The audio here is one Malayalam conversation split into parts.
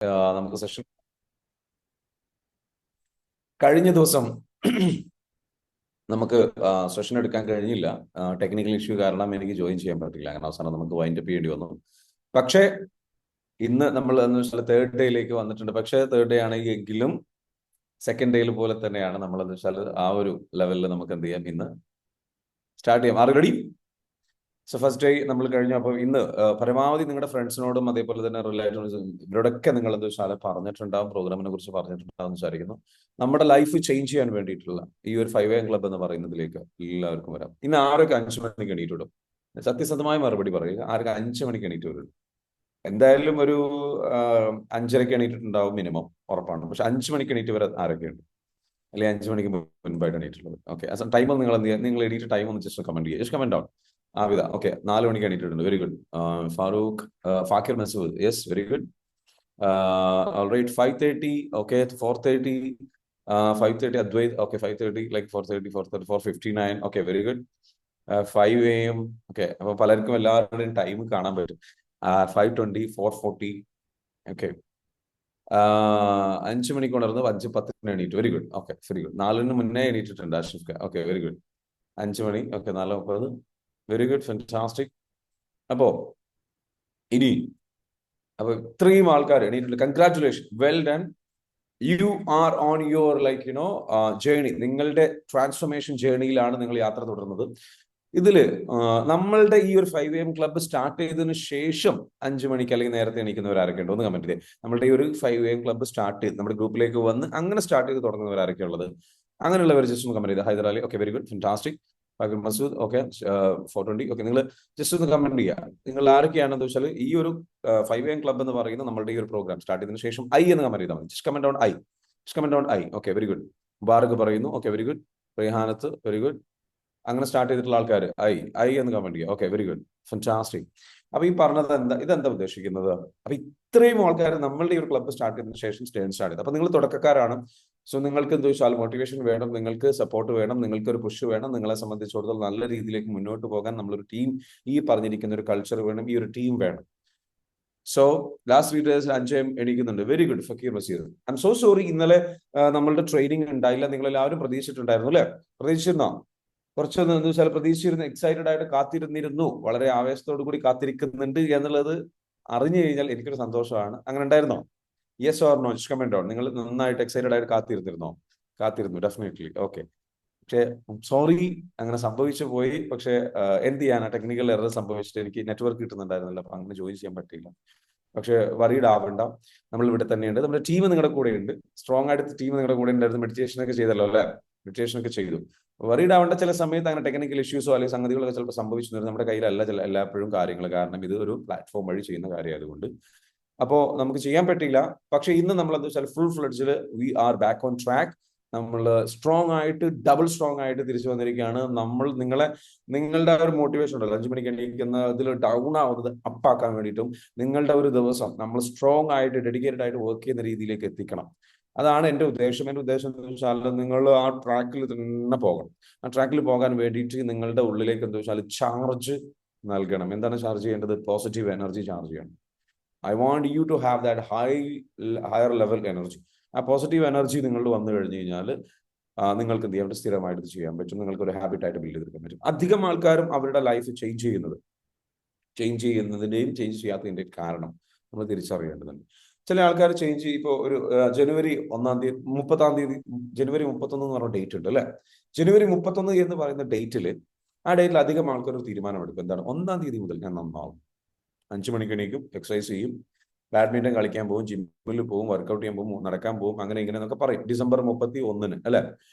നമുക്ക് സെഷൻ കഴിഞ്ഞ ദിവസം നമുക്ക് സെഷൻ എടുക്കാൻ കഴിഞ്ഞില്ല. ടെക്നിക്കൽ ഇഷ്യൂ കാരണം എനിക്ക് ജോയിൻ ചെയ്യാൻ പറ്റില്ല. അങ്ങനെ അവസാനം നമുക്ക് വൈൻഡ് അപ്പ് ചെയ്യേണ്ടി വന്നു. പക്ഷേ ഇന്ന് നമ്മൾ എന്ന് വെച്ചാൽ തേർഡ് ഡേയിലേക്ക് വന്നിട്ടുണ്ട്. പക്ഷേ തേർഡ് ഡേ ആണെങ്കിലും സെക്കൻഡ് ഡേയിൽ പോലെ തന്നെയാണ്. നമ്മൾ എന്ന് വെച്ചാൽ ആ ഒരു ലെവലിൽ നമുക്ക് എന്ത് ചെയ്യാം, ഇന്ന് സ്റ്റാർട്ട് ചെയ്യാം. Are ready? So first day നമ്മൾ കഴിഞ്ഞു. അപ്പോൾ ഇന്ന് പരമാവധി നിങ്ങളുടെ ഫ്രണ്ട്സിനോടും അതേപോലെ തന്നെ റിലേറ്റീവ്സും ഇവരോടൊക്കെ നിങ്ങൾ എന്താ വെച്ചാൽ പറഞ്ഞിട്ടുണ്ടാവും, പ്രോഗ്രാമിനെ കുറിച്ച് പറഞ്ഞിട്ടുണ്ടാവും വിചാരിക്കുന്നു. നമ്മുടെ ലൈഫ് ചേഞ്ച് ചെയ്യാൻ വേണ്ടിയിട്ടുള്ള ഈ ഒരു 5 AM ക്ലബ് എന്ന് പറയുന്നതിലേക്ക് എല്ലാവർക്കും വരാം. ഇന്ന് ആരൊക്കെ 5 മണിക്ക് എണീറ്റ് വിടും? സത്യസന്ധമായ മറുപടി പറയുക. ആരൊക്കെ 5 മണിക്ക് എണീറ്റ് വരും? എന്തായാലും ഒരു 5:30 എണീറ്റിട്ടുണ്ടാവും മിനിമം, ഉറപ്പാണ്. പക്ഷെ 5 മണിക്ക് എണീറ്റ് വരെ ആരൊക്കെയുണ്ട്? അല്ലെങ്കിൽ 5 മണിക്ക് മുൻപായിട്ട് എണീറ്റുള്ളത്? ഓക്കെ, ടൈം നിങ്ങൾ എന്ത് ചെയ്യുക, നിങ്ങൾ എണീറ്റ് ടൈം ഒന്ന് ജസ്റ്റ് കമന്റ് ചെയ്യുക. Just comment down. ആവിത ഓക്കെ, 4 മണിക്ക് എണീറ്റിട്ടുണ്ട്. Very good. Farooq, Fakir Masood, yes, very good. Alright, 5:30, okay, 4:30, 5:30 Advait, okay, 5:30, like 4:30, 4:30, 4:59, okay, very good. 5 AM, okay. അപ്പൊ പലർക്കും എല്ലാവരുടെയും ടൈം കാണാൻ പറ്റും. 5:20, 4:40, ഓക്കെ. 5 മണിക്ക് ഉണർന്ന് 5:10 എണീറ്റു. Very good. Okay, very good. 4 മുന്നേ എണീറ്റിട്ടുണ്ട് ആഷിഫ്. Okay, very good. 5 മണി, ഓക്കെ, 4:30, വെരി ഗുഡ്, ഫാന്റാസ്റ്റിക്. അപ്പോ ഇനി അപ്പൊ ഇത്രയും ആൾക്കാർ എണീറ്റിട്ടുണ്ട്. Congratulation, well done. You are on your journey. നിങ്ങളുടെ ട്രാൻസ്ഫോർമേഷൻ ജേണിയിലാണ് നിങ്ങൾ യാത്ര തുടർന്നത്. ഇതില് നമ്മളുടെ ഈ ഒരു 5 AM ക്ലബ്ബ് സ്റ്റാർട്ട് ചെയ്തതിനു ശേഷം 5 മണിക്ക് അല്ലെങ്കിൽ നേരത്തെ എണീക്കുന്നവരാരൊക്കെ ഉണ്ടോ എന്ന് കമന്റ് ചെയ്തേ. നമ്മളുടെ ഈ ഒരു 5 AM ക്ലബ്ബ് സ്റ്റാർട്ട് ചെയ്ത് നമ്മുടെ ഗ്രൂപ്പിലേക്ക് വന്ന് അങ്ങനെ സ്റ്റാർട്ട് ചെയ്ത് തുടങ്ങുന്നവരാരൊക്കെ ഉള്ളത്? അങ്ങനെയുള്ളവർ ജസ്റ്റ് ഒന്ന് കമന്റ് ചെയ്ത്. Haider Ali, okay, very good, fantastic. Fakir Masood, okay, 4:20, okay. നിങ്ങൾ ജസ്റ്റ് ഒന്ന് കമന്റ് ചെയ്യുക. നിങ്ങൾ ആരൊക്കെയാണെന്ന് വെച്ചാൽ ഈ ഒരു 5 AM ക്ലബ്ബ് എന്ന് പറയുന്ന നമ്മളുടെ ഈ ഒരു പ്രോഗ്രാം സ്റ്റാർട്ട് ചെയ്തതിനു ശേഷം ഐ എന്ന് കമന്റ് ചെയ്താൽ മതി. Just comment down I. Just comment down I. Okay, very good. Mubarak പറയുന്നു, okay, very good. Raihanath, very good. അങ്ങനെ സ്റ്റാർട്ട് ചെയ്തിട്ടുള്ള ആൾക്കാർ ഐ എന്ന് കമന്റ് ചെയ്യുക. Okay, very good, fantastic. അപ്പൊ ഈ പറഞ്ഞത് ഇതെന്താ ഉദ്ദേശിക്കുന്നത്? അപ്പൊ ഇത്രയും ആൾക്കാർ നമ്മളുടെ ഈ ഒരു ക്ലബ്ബ് സ്റ്റാർട്ട് ചെയ്തതിനു ശേഷം സ്റ്റാർട്ട് ചെയ്ത്. അപ്പൊ നിങ്ങൾ തുടക്കക്കാരാണ്. സോ നിങ്ങൾക്ക് എന്താ വെച്ചാൽ മോട്ടിവേഷൻ വേണം, നിങ്ങൾക്ക് സപ്പോർട്ട് വേണം, നിങ്ങൾക്ക് ഒരു പുഷ് വേണം. നിങ്ങളെ സംബന്ധിച്ചിടത്തോളം നല്ല രീതിയിലേക്ക് മുന്നോട്ട് പോകാൻ നമ്മളൊരു ടീം, ഈ പറഞ്ഞിരിക്കുന്ന ഒരു കൾച്ചർ വേണം, ഈ ഒരു ടീം വേണം. സോ ലാസ്റ്റ് 3 days 5 AM എണീക്കുന്നുണ്ട്. Very good, Fakir Maseed. I am so sorry, ഇന്നലെ നമ്മളുടെ ട്രെയിനിങ് ഉണ്ടായില്ല. നിങ്ങൾ എല്ലാവരും പ്രതീക്ഷിച്ചിട്ടുണ്ടായിരുന്നു അല്ലെ? പ്രതീക്ഷിച്ചിരുന്നോ? കുറച്ചൊന്ന് എന്താ വെച്ചാൽ പ്രതീക്ഷിച്ചിരുന്നു, എക്സൈറ്റഡ് ആയിട്ട് കാത്തിരുന്നിരുന്നു, വളരെ ആവേശത്തോടു കൂടി കാത്തിരിക്കുന്നുണ്ട് എന്നുള്ളത് അറിഞ്ഞു കഴിഞ്ഞാൽ എനിക്കൊരു സന്തോഷമാണ്. അങ്ങനെ ഉണ്ടായിരുന്നോ? Yes or no, just comment down. നിങ്ങൾ നന്നായിട്ട് എക്സൈറ്റഡ് ആയിട്ട് കാത്തിരുന്നിരുന്നോ? കാത്തിരുന്നു, ഡെഫിനറ്റ്ലി. ഓക്കെ. പക്ഷേ സോറി, അങ്ങനെ സംഭവിച്ചു പോയി. പക്ഷെ എന്ത് ചെയ്യാനാ, ടെക്നിക്കൽ എറർ സംഭവിച്ചിട്ട് എനിക്ക് നെറ്റ്വർക്ക് കിട്ടുന്നുണ്ടായിരുന്നില്ല. അപ്പൊ അങ്ങനെ ജോയിൻ ചെയ്യാൻ പറ്റില്ല. പക്ഷെ വറീഡ് ആവണ്ട, നമ്മൾ ഇവിടെ തന്നെയുണ്ട്. നമ്മുടെ ടീം നിങ്ങളുടെ കൂടെ ഉണ്ട്, സ്ട്രോങ് ആയിട്ട് ടീം നിങ്ങളുടെ കൂടെ ഉണ്ടായിരുന്നു. മെഡിറ്റേഷൻ ഒക്കെ ചെയ്തല്ലോ അല്ലെ? മെഡിറ്റേഷൻ ഒക്കെ ചെയ്തു. വറീഡ് ആവേണ്ട. ചില സമയത്ത് അങ്ങനെ ടെക്നിക്കൽ ഇഷ്യൂസോ അല്ലെങ്കിൽ സംഗതികളൊക്കെ ചിലപ്പോൾ സംഭവിച്ചു വരും. നമ്മുടെ കയ്യിലല്ല എല്ലായ്പ്പോഴും കാര്യങ്ങൾ, കാരണം ഇത് ഒരു പ്ലാറ്റ്ഫോം വഴി ചെയ്യുന്ന കാര്യമായതുകൊണ്ട്. അപ്പോൾ നമുക്ക് ചെയ്യാൻ പറ്റില്ല. പക്ഷെ ഇന്ന് നമ്മൾ എന്താ വെച്ചാൽ ഫുൾ ഫ്ലെഡ്ജിൽ we are back on track. നമ്മൾ സ്ട്രോങ് ആയിട്ട്, ഡബിൾ സ്ട്രോങ് ആയിട്ട് തിരിച്ചു വന്നിരിക്കുകയാണ്. നമ്മൾ നിങ്ങളുടെ ഒരു മോട്ടിവേഷൻ ഉണ്ടല്ലോ, 5 മണിക്ക് എണീക്കുന്ന ഇതിൽ ഡൗൺ ആവുന്നത് അപ്പാക്കാൻ വേണ്ടിയിട്ടും നിങ്ങളുടെ ഒരു ദിവസം നമ്മൾ സ്ട്രോങ് ആയിട്ട് ഡെഡിക്കേറ്റഡ് ആയിട്ട് വർക്ക് ചെയ്യുന്ന രീതിയിലേക്ക് എത്തിക്കണം. അതാണ് എൻ്റെ ഉദ്ദേശം. എൻ്റെ ഉദ്ദേശം എന്ന് വെച്ചാൽ നിങ്ങൾ ആ ട്രാക്കിൽ തന്നെ പോകണം. ആ ട്രാക്കിൽ പോകാൻ വേണ്ടിയിട്ട് നിങ്ങളുടെ ഉള്ളിലേക്ക് എന്താ വെച്ചാൽ ചാർജ് നൽകണം. എന്താണ് ചാർജ് ചെയ്യേണ്ടത്? പോസിറ്റീവ് എനർജി ചാർജ് ചെയ്യണം. I want you to have that higher level energy. ആ പോസിറ്റീവ് എനർജി നിങ്ങളിൽ വന്നു കഴിഞ്ഞു കഴിഞ്ഞാൽ നിങ്ങൾക്ക് എന്ത് ചെയ്യാൻ, സ്ഥിരമായിട്ട് ഇത് ചെയ്യാൻ പറ്റും. നിങ്ങൾക്ക് ഒരു ഹാബിറ്റ് ആയിട്ട് ബിൽഡ് ചെയ്തെടുക്കാൻ പറ്റും. അധികം ആൾക്കാരും അവരുടെ ലൈഫ് ചേഞ്ച് ചെയ്യുന്നതിന്റെയും ചേഞ്ച് ചെയ്യാത്തതിന്റെയും കാരണം നമ്മൾ തിരിച്ചറിയേണ്ടതുണ്ട്. ചില ആൾക്കാർ ചേഞ്ച് ഇപ്പോൾ ഒരു ജനുവരി 1-ാം തീയതി, 30-ാം തീയതി, ജനുവരി 31 എന്ന് പറഞ്ഞ ഡേറ്റ് ഉണ്ട് അല്ലെ? ജനുവരി 31 എന്ന് പറയുന്ന ഡേറ്റിൽ, ആ ഡേറ്റിൽ അധികം ആൾക്കാർ ഒരു തീരുമാനമെടുക്കും. എന്താണ്? 1-ാം തീയതി മുതൽ ഞാൻ നന്നാവും. 5 മണിക്ക് എണീക്കും, എക്സസൈസ് ചെയ്യും, ബാഡ്മിന്റൺ കളിക്കാൻ പോകും, ജിമ്മിൽ പോകും, വർക്കൗട്ട് ചെയ്യാൻ പോകും, നടക്കാൻ പോകും, അങ്ങനെ ഇങ്ങനെ എന്നൊക്കെ പറയും. ഡിസംബർ 31 അല്ലെ?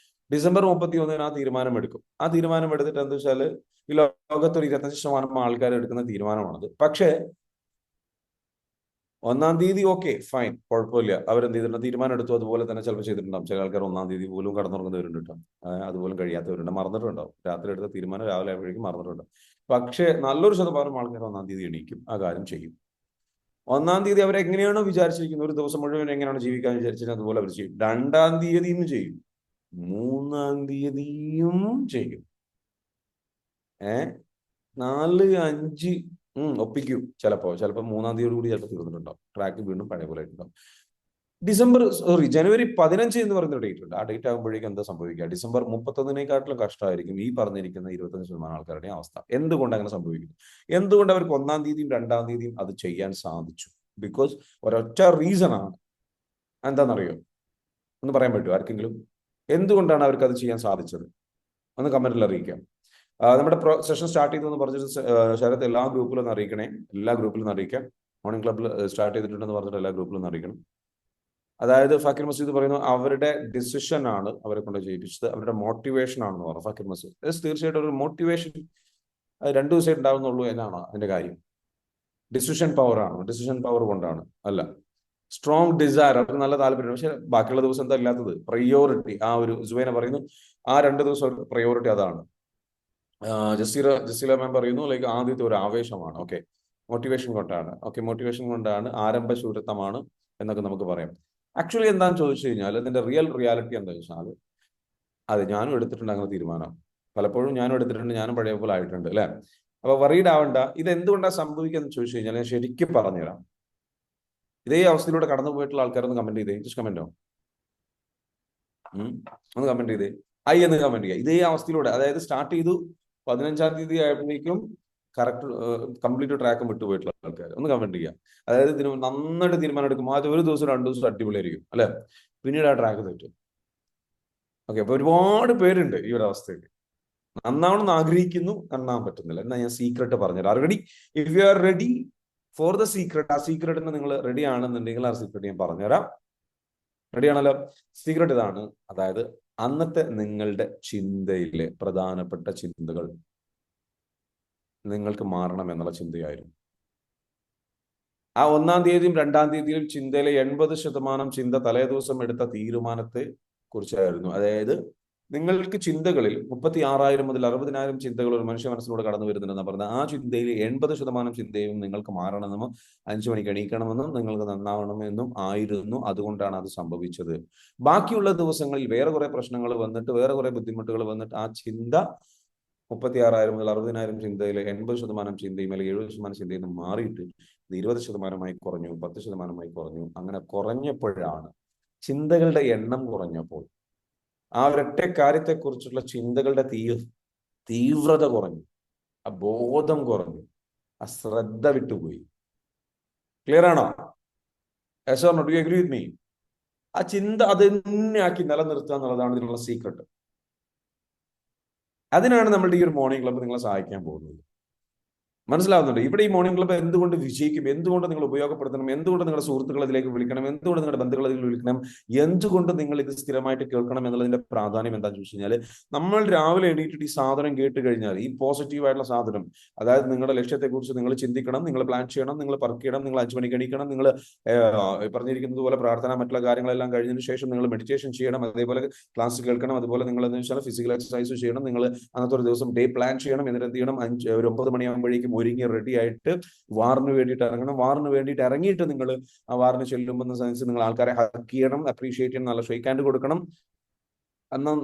ഡിസംബർ 31 ആ തീരുമാനം എടുക്കും. ആ തീരുമാനം എടുത്തിട്ട് എന്താ വെച്ചാൽ ഈ ലോകത്തൊരു 25% ആൾക്കാർ എടുക്കുന്ന തീരുമാനമാണത്. പക്ഷേ 1-ാം തീയതി ഓക്കെ, ഫൈൻ, കുഴപ്പമില്ല, അവരെന്ത് ചെയ്തിട്ടുണ്ട്, തീരുമാനം എടുത്തു, അതുപോലെ തന്നെ ചിലപ്പോൾ ചെയ്തിട്ടുണ്ടാവും. ചില ആൾക്കാർ 1-ാം തീയതി പോലും കടന്നുറങ്ങുന്നവരുണ്ട് കേട്ടോ. അതുപോലും കഴിയാത്തവരുണ്ട്, മറന്നിട്ടുണ്ടാവും. രാത്രി എടുത്ത തീരുമാനം രാവിലെ ആയപ്പോഴേക്കും മറന്നിട്ടുണ്ടാവും. പക്ഷേ നല്ലൊരു ശതമാനം ആൾക്കാർ 1-ാം തീയതി എണീക്കും, ആ കാര്യം ചെയ്യും. 1-ാം തീയതി അവർ എങ്ങനെയാണോ വിചാരിച്ചിരിക്കുന്നത്, ഒരു ദിവസം മുഴുവൻ എങ്ങനെയാണോ ജീവിക്കാൻ വിചാരിച്ചത് അതുപോലെ അവർ ചെയ്യും. 2-ാം തീയതിയും ചെയ്യും, 3-ാം തീയതിയും ചെയ്യും. 4, 5 ഒപ്പിക്കും. ചിലപ്പോൾ 3-ാം തീയതി കൂടി ചിലപ്പോൾ തീർന്നിട്ടുണ്ടാവും. ട്രാക്ക് വീണ്ടും പഴയ പോലെ ആയിട്ടുണ്ടാവും. ജനുവരി 15 എന്ന് പറയുന്ന ഡേറ്റ് ഉണ്ട്. ആ ഡേറ്റ് ആകുമ്പോഴേക്കും എന്താ സംഭവിക്കുക? ഡിസംബർ 31-നേക്കാട്ടിലും കഷ്ടമായിരിക്കും ഈ പറഞ്ഞിരിക്കുന്ന 25% ആൾക്കാരുടെ അവസ്ഥ. എന്തുകൊണ്ട് അങ്ങനെ സംഭവിക്കുന്നു? എന്തുകൊണ്ട് അവർക്ക് 1-ാം തീയതിയും 2-ാം തീയതിയും അത് ചെയ്യാൻ സാധിച്ചു? ബിക്കോസ് ഒരൊറ്റ റീസൺ ആണ്. എന്താണെന്നറിയോ? ഒന്ന് പറയാൻ പറ്റുമോ ആർക്കെങ്കിലും? എന്തുകൊണ്ടാണ് അവർക്ക് അത് ചെയ്യാൻ സാധിച്ചത്? ഒന്ന് കമന്റിൽ അറിയിക്കാം. നമ്മുടെ സെഷൻ സ്റ്റാർട്ട് ചെയ്തെന്ന് പറഞ്ഞിട്ട് ശരത്ത് എല്ലാ ഗ്രൂപ്പിലും ഒന്ന് അറിയിക്കണേ. എല്ലാ ഗ്രൂപ്പിലും ഒന്ന് അറിയിക്കാം. മോർണിംഗ് ക്ലബ്ബിൽ സ്റ്റാർട്ട് ചെയ്തിട്ടുണ്ടെന്ന് പറഞ്ഞിട്ട് എല്ലാ ഗ്രൂപ്പിലും ഒന്ന് അറിയിക്കണം. അതായത് ഫക്കീർ മസീദ് പറയുന്നു അവരുടെ ഡിസിഷൻ ആണ് അവരെ കൊണ്ട് ചെയ്യിപ്പിച്ചത്, അവരുടെ മോട്ടിവേഷൻ ആണെന്ന് പറഞ്ഞു ഫക്കീർ മസീദ്. തീർച്ചയായിട്ടും ഒരു മോട്ടിവേഷൻ 2 ദിവസമേ ഉണ്ടാവുന്നുള്ളൂ എന്നാണ് അതിന്റെ കാര്യം. ഡിസിഷൻ പവർ ആണ്, ഡിസിഷൻ പവർ കൊണ്ടാണ് അല്ല. സ്ട്രോങ് ഡിസയർ, അവർക്ക് നല്ല താല്പര്യം. പക്ഷെ ബാക്കിയുള്ള ദിവസം എന്താ ഇല്ലാത്തത്? പ്രയോറിറ്റി. ആ ഒരു സുബൈന പറയുന്നു ആ 2 ദിവസം പ്രയോറിറ്റി അതാണ്. ജസീല മാം പറയുന്നു ലൈക്ക് ആദ്യത്തെ ഒരു ആവേശമാണ്. ഓക്കെ, മോട്ടിവേഷൻ കൊണ്ടാണ്. ഓക്കെ, മോട്ടിവേഷൻ കൊണ്ടാണ്, ആരംഭശൂരത്വമാണ് എന്നൊക്കെ നമുക്ക് പറയാം. ആക്ച്വലി എന്താണെന്ന് ചോദിച്ചു കഴിഞ്ഞാൽ അതിന്റെ റിയാലിറ്റി എന്താ വെച്ചാൽ, അതെ ഞാനും എടുത്തിട്ടുണ്ട് അങ്ങനെ തീരുമാനം. പലപ്പോഴും ഞാനും എടുത്തിട്ടുണ്ട്, ഞാനും പഴയ പോലെ ആയിട്ടുണ്ട് അല്ലെ. അപ്പൊ വറീഡ് ആവണ്ട. ഇത് എന്തുകൊണ്ടാണ് സംഭവിക്കുന്നത് ചോദിച്ചു കഴിഞ്ഞാൽ ഞാൻ ശരിക്കും പറഞ്ഞുതരാം. ഇതേ അവസ്ഥയിലൂടെ കടന്നു പോയിട്ടുള്ള ആൾക്കാരൊന്ന് കമന്റ് ചെയ്തേ. ജസ്റ്റ് കമന്റോ, ഒന്ന് കമന്റ് ചെയ്തേ. എന്ന് കമന്റ് ചെയ്യുക. ഇതേ അവസ്ഥയിലൂടെ, അതായത് സ്റ്റാർട്ട് ചെയ്തു 15-ാം തീയതി ആയപ്പോഴേക്കും കറക്റ്റ് കംപ്ലീറ്റ് ട്രാക്ക് വിട്ടുപോയിട്ടുള്ള ആൾക്കാർ ഒന്ന് കമന്റ് ചെയ്യുക. അതായത് നന്നായിട്ട് തീരുമാനം എടുക്കും. ആദ്യം 1 ദിവസം 2 ദിവസം അടിപൊളിയായിരിക്കും അല്ലെ, പിന്നീട് ആ ട്രാക്ക് തെറ്റും. ഓക്കെ, അപ്പൊ ഒരുപാട് പേരുണ്ട് ഈ ഒരു അവസ്ഥയിൽ. നന്നാവണമെന്ന് ആഗ്രഹിക്കുന്നു, നന്നാവാൻ പറ്റുന്നില്ല. എന്നാ ഞാൻ സീക്രട്ട് പറഞ്ഞുതരാം. Ready? If you are ready for the secret, ആ സീക്രട്ടിന് നിങ്ങൾ റെഡി ആണെന്നുണ്ടെങ്കിൽ ആ സീക്രട്ട് ഞാൻ പറഞ്ഞുതരാം. റെഡി ആണല്ലോ? സീക്രട്ട് ഇതാണ്. അതായത് അന്നത്തെ നിങ്ങളുടെ ചിന്തയിലെ പ്രധാനപ്പെട്ട ചിന്തകൾ നിങ്ങൾക്ക് മാറണം എന്നുള്ള ചിന്തയായിരുന്നു. ആ 1-ാം തീയതിയും 2-ാം തീയതിയിലും ചിന്തയിലെ 80% ചിന്ത തലേദിവസം എടുത്ത തീരുമാനത്തെ കുറിച്ചായിരുന്നു. അതായത് നിങ്ങൾക്ക് ചിന്തകളിൽ 36,000 മുതൽ 60,000 ചിന്തകൾ ഒരു മനുഷ്യ മനസ്സിലൂടെ കടന്നു വരുന്നുണ്ടെന്ന് പറഞ്ഞത് ആ ചിന്തയിൽ 80% ചിന്തയും നിങ്ങൾക്ക് മാറണമെന്നും 5 മണിക്ക് എണീക്കണമെന്നും നിങ്ങൾക്ക് നന്നാവണമെന്നും ആയിരുന്നു. അതുകൊണ്ടാണ് അത് സംഭവിച്ചത്. ബാക്കിയുള്ള ദിവസങ്ങളിൽ വേറെ കുറെ പ്രശ്നങ്ങൾ വന്നിട്ട്, വേറെ കുറെ ബുദ്ധിമുട്ടുകൾ വന്നിട്ട് ആ ചിന്ത 36,000 മുതൽ 60,000 ചിന്തയിൽ 80% ചിന്തയും അല്ലെങ്കിൽ 70% ചിന്തയിൽ നിന്ന് മാറിയിട്ട് ഇത് 20%-മായി കുറഞ്ഞു, 10%-മായി കുറഞ്ഞു. അങ്ങനെ കുറഞ്ഞപ്പോഴാണ്, ചിന്തകളുടെ എണ്ണം കുറഞ്ഞപ്പോൾ, ആ ഒരൊറ്റ കാര്യത്തെക്കുറിച്ചുള്ള ചിന്തകളുടെ തീവ്രത കുറഞ്ഞു, ആ ബോധം കുറഞ്ഞു, ആ ശ്രദ്ധ വിട്ടുപോയി. ക്ലിയർ ആണോ? Yes or no? Do you agree with me? ആ ചിന്ത അത് തന്നെയാക്കി നിലനിർത്തുക എന്നുള്ളതാണ് ഇതിനുള്ള സീക്രട്ട്. അതിനാണ് നമ്മളുടെ ഈ ഒരു മോർണിംഗ് ക്ലബ്ബ് നിങ്ങളെ സഹായിക്കാൻ പോകുന്നത്. മനസ്സിലാവുന്നുണ്ട്? ഇവിടെ ഈ മോർണിംഗ് ക്ലബ്ബ് എന്തുകൊണ്ട് വിജയിക്കും, എന്തുകൊണ്ട് നിങ്ങൾ ഉപയോഗപ്പെടുത്തണം, എന്തുകൊണ്ട് നിങ്ങളുടെ സുഹൃത്തുക്കൾ ഇതിലേക്ക് വിളിക്കണം, എന്തുകൊണ്ട് നിങ്ങളുടെ ബന്ധുക്കൾ ഇതിൽ വിളിക്കണം, എന്തുകൊണ്ട് നിങ്ങൾ ഇത് സ്ഥിരമായിട്ട് കേൾക്കണം എന്നുള്ളതിന്റെ പ്രാധാന്യം എന്താണെന്ന് ചോദിച്ചു കഴിഞ്ഞാൽ, നമ്മൾ രാവിലെ എണീറ്റിട്ട് ഈ സാധനം കേട്ട് കഴിഞ്ഞാൽ, ഈ പോസിറ്റീവായിട്ടുള്ള സാധനം, അതായത് നിങ്ങളുടെ ലക്ഷ്യത്തെക്കുറിച്ച് നിങ്ങൾ ചിന്തിക്കണം, നിങ്ങൾ പ്ലാൻ ചെയ്യണം, നിങ്ങൾ വർക്ക് ചെയ്യണം, നിങ്ങൾ 5 മണിക്ക് എണീക്കണം, നിങ്ങൾ പറഞ്ഞിരിക്കുന്നത് പോലെ പ്രാർത്ഥന മറ്റുള്ള കാര്യങ്ങളെല്ലാം കഴിഞ്ഞതിന് ശേഷം നിങ്ങൾ മെഡിറ്റേഷൻ ചെയ്യണം, അതേപോലെ ക്ലാസ് കേൾക്കണം, അതുപോലെ നിങ്ങൾ എന്താ വെച്ചാൽ ഫിസിക്കൽ എക്സസൈസ് ചെയ്യണം, നിങ്ങൾ അന്നത്തെ ഒരു ദിവസം ഡേ പ്ലാൻ ചെയ്യണം. എന്നിട്ട് എന്ത് ചെയ്യണം? ഒരു 9 മണിയാകുമ്പോഴേക്കും ഒരുങ്ങി റെഡി ആയിട്ട് വാറിന് വേണ്ടിയിട്ട് ഇറങ്ങണം. വാറിന് വേണ്ടിയിട്ട് ഇറങ്ങിയിട്ട് നിങ്ങൾ ആ വാറിന് ചെല്ലുമ്പോൾ നിങ്ങൾ ആൾക്കാരെ ഹഗ് ചെയ്യണം, അപ്രീഷിയേറ്റ് ചെയ്യണം, നല്ല ഷെയ്ക്ക് ഹാൻഡ് കൊടുക്കണം.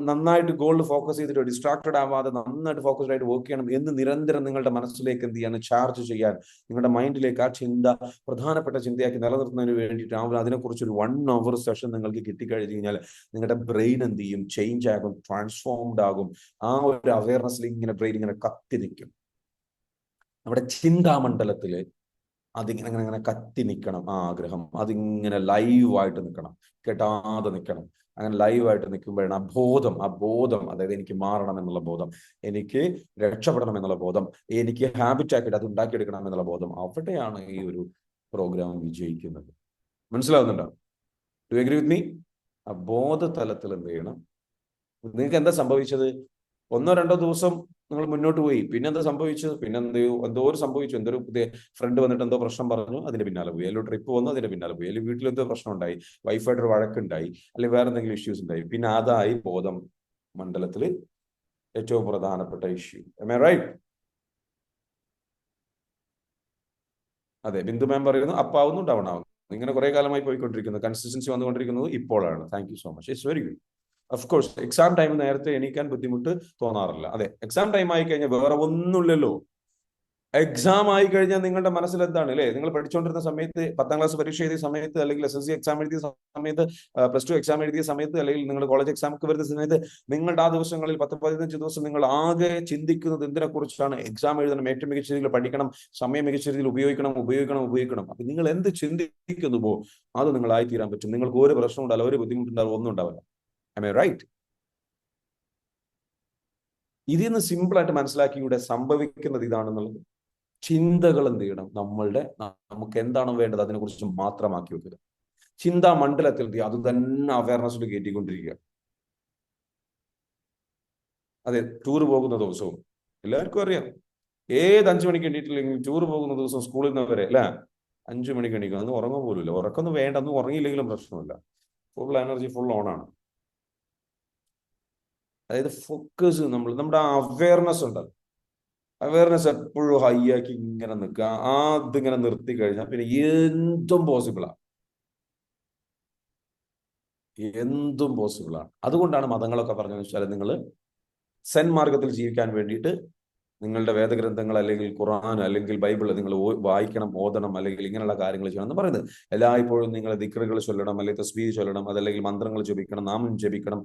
നന്നായിട്ട് ഗോളിൽ ഫോക്കസ് ചെയ്തിട്ട് ഡിസ്ട്രാക്റ്റഡ് ആവാതെ നന്നായിട്ട് ഫോക്കസ്ഡ് ആയിട്ട് വർക്ക് ചെയ്യണം എന്ന് നിരന്തരം നിങ്ങളുടെ മനസ്സിലേക്ക് എന്ത് ചെയ്യാൻ, ചാർജ് ചെയ്യാൻ, നിങ്ങളുടെ മൈൻഡിലേക്ക് ആ ചിന്ത പ്രധാനപ്പെട്ട ചിന്തയാക്കി നിലനിർത്തുന്നതിന് വേണ്ടിയിട്ട് അതിനെക്കുറിച്ച് ഒരു 1 hour സെഷൻ നിങ്ങൾക്ക് കിട്ടിക്കഴിഞ്ഞു കഴിഞ്ഞാൽ നിങ്ങളുടെ ബ്രെയിൻ എന്ത് ചെയ്യും? ചേഞ്ച് ആകും, ട്രാൻസ്ഫോംഡ് ആകും. ആ ഒരു അവയർനെസ്സിൽ ഇങ്ങനെ ബ്രെയിൻ ഇങ്ങനെ കത്തി നിൽക്കും. നമ്മുടെ ചിന്താമണ്ഡലത്തില് അതിങ്ങനെ ഇങ്ങനെ കത്തി നിൽക്കണം. ആ ആഗ്രഹം അതിങ്ങനെ ലൈവായിട്ട് നിൽക്കണം, കെട്ടാതെ നിൽക്കണം. അങ്ങനെ ലൈവായിട്ട് നിൽക്കുമ്പോഴാണ് ആ ബോധം, അതായത് എനിക്ക് മാറണം എന്നുള്ള ബോധം, എനിക്ക് രക്ഷപ്പെടണം എന്നുള്ള ബോധം, എനിക്ക് ഹാബിറ്റ് ആക്കിയിട്ട് അത് ഉണ്ടാക്കിയെടുക്കണം എന്നുള്ള ബോധം, അവിടെയാണ് ഈ ഒരു പ്രോഗ്രാം വിജയിക്കുന്നത്. മനസ്സിലാവുന്നുണ്ടോ? Do you agree with me? ആ ബോധതലത്തിൽ എന്ത് ചെയ്യണം? നിങ്ങൾക്ക് എന്താ സംഭവിച്ചത്? 1-2 ദിവസം നിങ്ങൾ മുന്നോട്ട് പോയി, പിന്നെ എന്താ സംഭവിച്ചത്? പിന്നെ എന്തോ സംഭവിച്ചു. എന്തൊരു പുതിയ ഫ്രണ്ട് വന്നിട്ട് എന്തോ പ്രശ്നം പറഞ്ഞു, അതിന്റെ പിന്നാലെ പോയി. അല്ലെങ്കിൽ ട്രിപ്പ് വന്നു, അതിന്റെ പിന്നാലെ പോയി. അല്ലെങ്കിൽ വീട്ടിൽ എന്തോ പ്രശ്നം ഉണ്ടായി, വൈഫായിട്ടൊരു വഴക്കുണ്ടായി, അല്ലെങ്കിൽ വേറെ എന്തെങ്കിലും ഇഷ്യൂസ് ഉണ്ടായി. പിന്നെ അതായി ബോധം മണ്ഡലത്തിൽ ഏറ്റവും പ്രധാനപ്പെട്ട ഇഷ്യൂ. Am I right? അതെ, ബിന്ദു മാം പറയുന്നു അപ്പാവുന്നു, ഡൗൺ ആവുന്നു. ഇങ്ങനെ കുറെ കാലമായി പോയിക്കൊണ്ടിരിക്കുന്നു. കൺസിസ്റ്റൻസി വന്നുകൊണ്ടിരിക്കുന്നത് ഇപ്പോഴാണ്. Thank you so much. It's very good. Of course exam time നേരത്തെ എണീക്കാൻ ബുദ്ധിമുട്ട് തോന്നാറില്ല. അതെ, എക്സാം ടൈം ആയി കഴിഞ്ഞാൽ വേറെ ഒന്നുമില്ലല്ലോ. എക്സാം ആയി കഴിഞ്ഞാൽ നിങ്ങളുടെ മനസ്സിൽ എന്താണ് അല്ലേ? നിങ്ങൾ പഠിച്ചുകൊണ്ടിരുന്ന സമയത്ത്, 10ാം ക്ലാസ് പരീക്ഷ എഴുതിയ സമയത്ത്, അല്ലെങ്കിൽ SSLC എക്സാം എഴുതിയ സമയത്ത്, +2 എക്സാം എഴുതിയ സമയത്ത്, അല്ലെങ്കിൽ നിങ്ങൾ കോളേജ് എക്സാം ഒക്കെ വരുന്ന സമയത്ത്, നിങ്ങളുടെ ആ ദിവസങ്ങളിൽ 10-15 ദിവസം നിങ്ങൾ ആകെ ചിന്തിക്കുന്നത് എന്തിനെ കുറിച്ചാണ്? എക്സാം എഴുതണം, ഏറ്റവും മികച്ച രീതിയിൽ പഠിക്കണം, സമയം മികച്ച രീതിയിൽ ഉപയോഗിക്കണം. അപ്പൊ നിങ്ങൾ എന്ത് ചിന്തിക്കുന്നുവോ അത് നിങ്ങളായി തീരാൻ പറ്റും. നിങ്ങൾക്ക് ഒരു പ്രശ്നം ഉണ്ടാവില്ല, ഒരു ബുദ്ധിമുട്ടുണ്ടാവില്ല, ഒന്നും ഉണ്ടാവില്ല. Am I right? ഇതിൽ നിന്ന് സിമ്പിളായിട്ട് മനസ്സിലാക്കി ഇവിടെ സംഭവിക്കുന്നത് ഇതാണെന്നുള്ളത്. ചിന്തകൾ എന്ത് ചെയ്യണം? നമുക്ക് എന്താണോ വേണ്ടത് അതിനെക്കുറിച്ച് മാത്രമാക്കി വെക്കുക. ചിന്താ മണ്ഡലത്തിൽ അത് തന്നെ അവയർനെസ്സിൽ കയറ്റിക്കൊണ്ടിരിക്കുക. അതെ, ടൂർ പോകുന്ന ദിവസവും എല്ലാവർക്കും അറിയാം. 5 മണിക്ക് എണീറ്റില്ലെങ്കിൽ ടൂർ പോകുന്ന ദിവസം സ്കൂളിൽ നിന്ന് വരെ അല്ലെ, 5 മണിക്ക് എണീക്കും. അന്ന് ഉറങ്ങാൻ പോലുമില്ല. ഉറക്കൊന്നും വേണ്ട, അന്ന് ഉറങ്ങിയില്ലെങ്കിലും പ്രശ്നമില്ല. ഫുൾ എനർജി, ഫുൾ ഓൺ ആണ്. അതായത് ഫോക്കസ്, നമ്മുടെ അവയർനെസ് ഉണ്ടല്ലോ, അവയർനെസ് എപ്പോഴും ഹൈ ആക്കി ഇങ്ങനെ നിൽക്കുക. അതിങ്ങനെ നിർത്തി കഴിഞ്ഞാൽ പിന്നെ എന്തും പോസിബിളാണ്. അതുകൊണ്ടാണ് മതങ്ങളൊക്കെ പറഞ്ഞതെന്ന് വെച്ചാൽ, നിങ്ങൾ സെൻ മാർഗത്തിൽ ജീവിക്കാൻ വേണ്ടിയിട്ട് നിങ്ങളുടെ വേദഗ്രന്ഥങ്ങൾ, അല്ലെങ്കിൽ ഖുർആൻ, അല്ലെങ്കിൽ ബൈബിൾ നിങ്ങൾ വായിക്കണം, ഓതണം, അല്ലെങ്കിൽ ഇങ്ങനെയുള്ള കാര്യങ്ങൾ ചെയ്യണം എന്ന് പറയുന്നത്. എല്ലായ്പ്പോഴും നിങ്ങൾ ദിക്റുകൾ ചൊല്ലണം, അല്ലെങ്കിൽ തസ്ബീഹ് ചൊല്ലണം, അതല്ലെങ്കിൽ മന്ത്രങ്ങൾ ജപിക്കണം, നാമം ജപിക്കണം.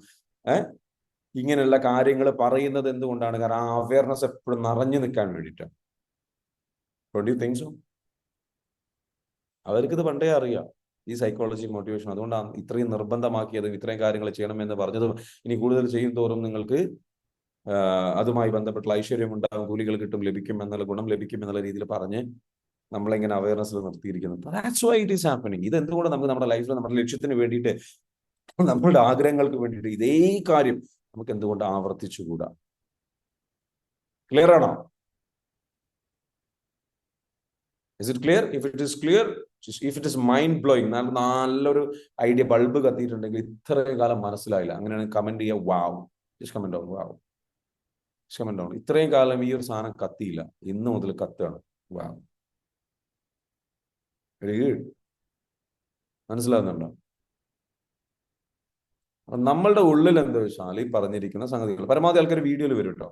ഇങ്ങനെയുള്ള കാര്യങ്ങൾ പറയുന്നത് എന്തുകൊണ്ടാണ്? കാരണം ആ അവയർനെസ് എപ്പോഴും നിറഞ്ഞു നിൽക്കാൻ വേണ്ടിയിട്ടാണ്. Don't you think so? അവർക്കിത് പണ്ടേ അറിയാം, ഈ സൈക്കോളജി, മോട്ടിവേഷൻ. അതുകൊണ്ടാണ് ഇത്രയും നിർബന്ധമാക്കിയതും ഇത്രയും കാര്യങ്ങൾ ചെയ്യണമെന്ന് പറഞ്ഞതും. ഇനി കൂടുതൽ ചെയ്യും തോറും നിങ്ങൾക്ക് അതുമായി ബന്ധപ്പെട്ടുള്ള ഐശ്വര്യം ഉണ്ടാകും, കൂലികൾ കിട്ടും, ലഭിക്കും എന്നുള്ള ഗുണം ലഭിക്കും എന്നുള്ള രീതിയിൽ പറഞ്ഞ് നമ്മളിങ്ങനെ അവയർനെസ്സിൽ നിർത്തിയിരിക്കുന്നത്. That's why it is happening. ഇത് എന്തുകൊണ്ട് നമുക്ക് നമ്മുടെ ലൈഫിൽ നമ്മുടെ ലക്ഷ്യത്തിന് വേണ്ടിയിട്ട്, നമ്മളുടെ ആഗ്രഹങ്ങൾക്ക് വേണ്ടിയിട്ട് ഇതേ കാര്യം നമുക്ക് എന്തുകൊണ്ട് ആവർത്തിച്ചുകൂടാ? ക്ലിയർ ആണോ? Is it clear? If it is clear, if it is mind blowing, നല്ലൊരു ഐഡിയ ബൾബ് കത്തിയിട്ടുണ്ടെങ്കിൽ ഇത്രയും കാലം മനസ്സിലായില്ല, അങ്ങനെയാണെങ്കിൽ കമന്റ് ചെയ്യുക, wow. Just comment down, wow. Just comment down. ഇത്രയും കാലം ഈ ഒരു സാധനം കത്തിയില്ല, ഇന്ന് മുതൽ കത്തുകയാണ്, വാവ്. മനസ്സിലാകുന്നുണ്ടോ? നമ്മളുടെ ഉള്ളിൽ എന്താ വെച്ചാൽ ഈ പറഞ്ഞിരിക്കുന്ന സംഗതികൾ പരമാവധി ആൾക്കാർ വീഡിയോയിൽ വരും കേട്ടോ.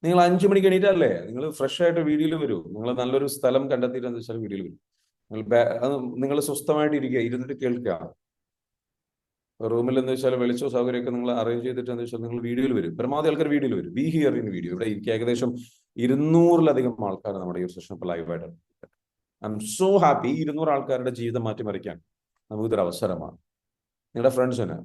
നിങ്ങൾ 5 മണിക്ക് എണീറ്റല്ലേ, നിങ്ങൾ ഫ്രഷ് ആയിട്ട് വീഡിയോയിൽ വരൂ. നിങ്ങൾ നല്ലൊരു സ്ഥലം കണ്ടെത്തിയിട്ട് എന്താ വെച്ചാൽ വീഡിയോയിൽ വരും. നിങ്ങൾ സ്വസ്ഥമായിട്ട് ഇരിക്കുക, ഇരുന്നിട്ട് കേൾക്കുക. റൂമിൽ എന്താ വെച്ചാൽ വെളിച്ചോ സൗകര്യമൊക്കെ നിങ്ങൾ അറേഞ്ച് ചെയ്തിട്ട് എന്താ വെച്ചാൽ നിങ്ങൾ വീഡിയോയിൽ വരും. പരമാവധി ആൾക്കാർ വീഡിയോയിൽ വരും. B here in video. ഇവിടെ ഇരിക്കുക ഏകദേശം 200-ലധികം ആൾക്കാർ നമ്മുടെ ഈ ഒരു സെഷൻ ഇപ്പോൾ ലൈവായിട്ട്. I am so happy. 200 ആൾക്കാരുടെ ജീവിതം മാറ്റിമറിക്കാൻ നമുക്കിതൊരു അവസരമാണ്. നിങ്ങളുടെ ഫ്രണ്ട്സിന്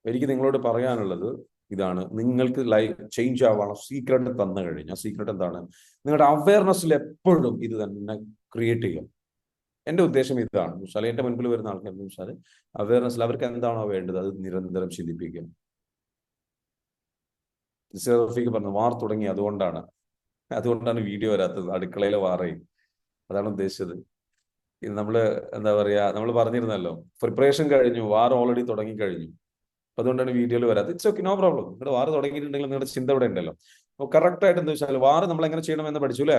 എനിക്ക് നിങ്ങളോട് പറയാനുള്ളത് ഇതാണ്. നിങ്ങൾക്ക് ലൈഫ് ചേഞ്ച് ആവാനുള്ള സീക്രട്ട് തന്നു കഴിഞ്ഞാൽ, സീക്രട്ട് എന്താണ്? നിങ്ങളുടെ അവയർനെസ്സിൽ എപ്പോഴും ഇത് തന്നെ ക്രിയേറ്റ് ചെയ്യുക. എൻ്റെ ഉദ്ദേശം ഇതാണ്. വെച്ചാൽ എൻ്റെ മുൻപിൽ വരുന്ന ആൾക്കാരെന്ന് വെച്ചാൽ അവയർനെസ്സിൽ അവർക്ക് എന്താണോ വേണ്ടത് അത് നിരന്തരം ചിന്തിപ്പിക്കുക. റഫീഖ് പറഞ്ഞു വാർ തുടങ്ങി, അതുകൊണ്ടാണ് വീഡിയോ വരാത്തത്, അടുക്കളയിലെ വാറയും. അതാണ് ഉദ്ദേശിച്ചത്. ഇത് എന്താ പറയാ, നമ്മൾ പറഞ്ഞിരുന്നല്ലോ, പ്രിപ്പറേഷൻ കഴിഞ്ഞു, വാർ ഓൾറെഡി തുടങ്ങിക്കഴിഞ്ഞു. അപ്പൊ അതുകൊണ്ടാണ് വീഡിയോയിൽ വരാത്തത്. It's okay, no problem. നിങ്ങളുടെ വാർ തുടങ്ങിയിട്ടുണ്ടെങ്കിൽ നിങ്ങളുടെ ചിന്ത ഇവിടെ ഉണ്ടല്ലോ. അപ്പോൾ കറക്റ്റ് ആയിട്ട് എന്താ വെച്ചാൽ വാർ നമ്മൾ എങ്ങനെ ചെയ്യണമെന്ന് പഠിച്ചു അല്ലേ?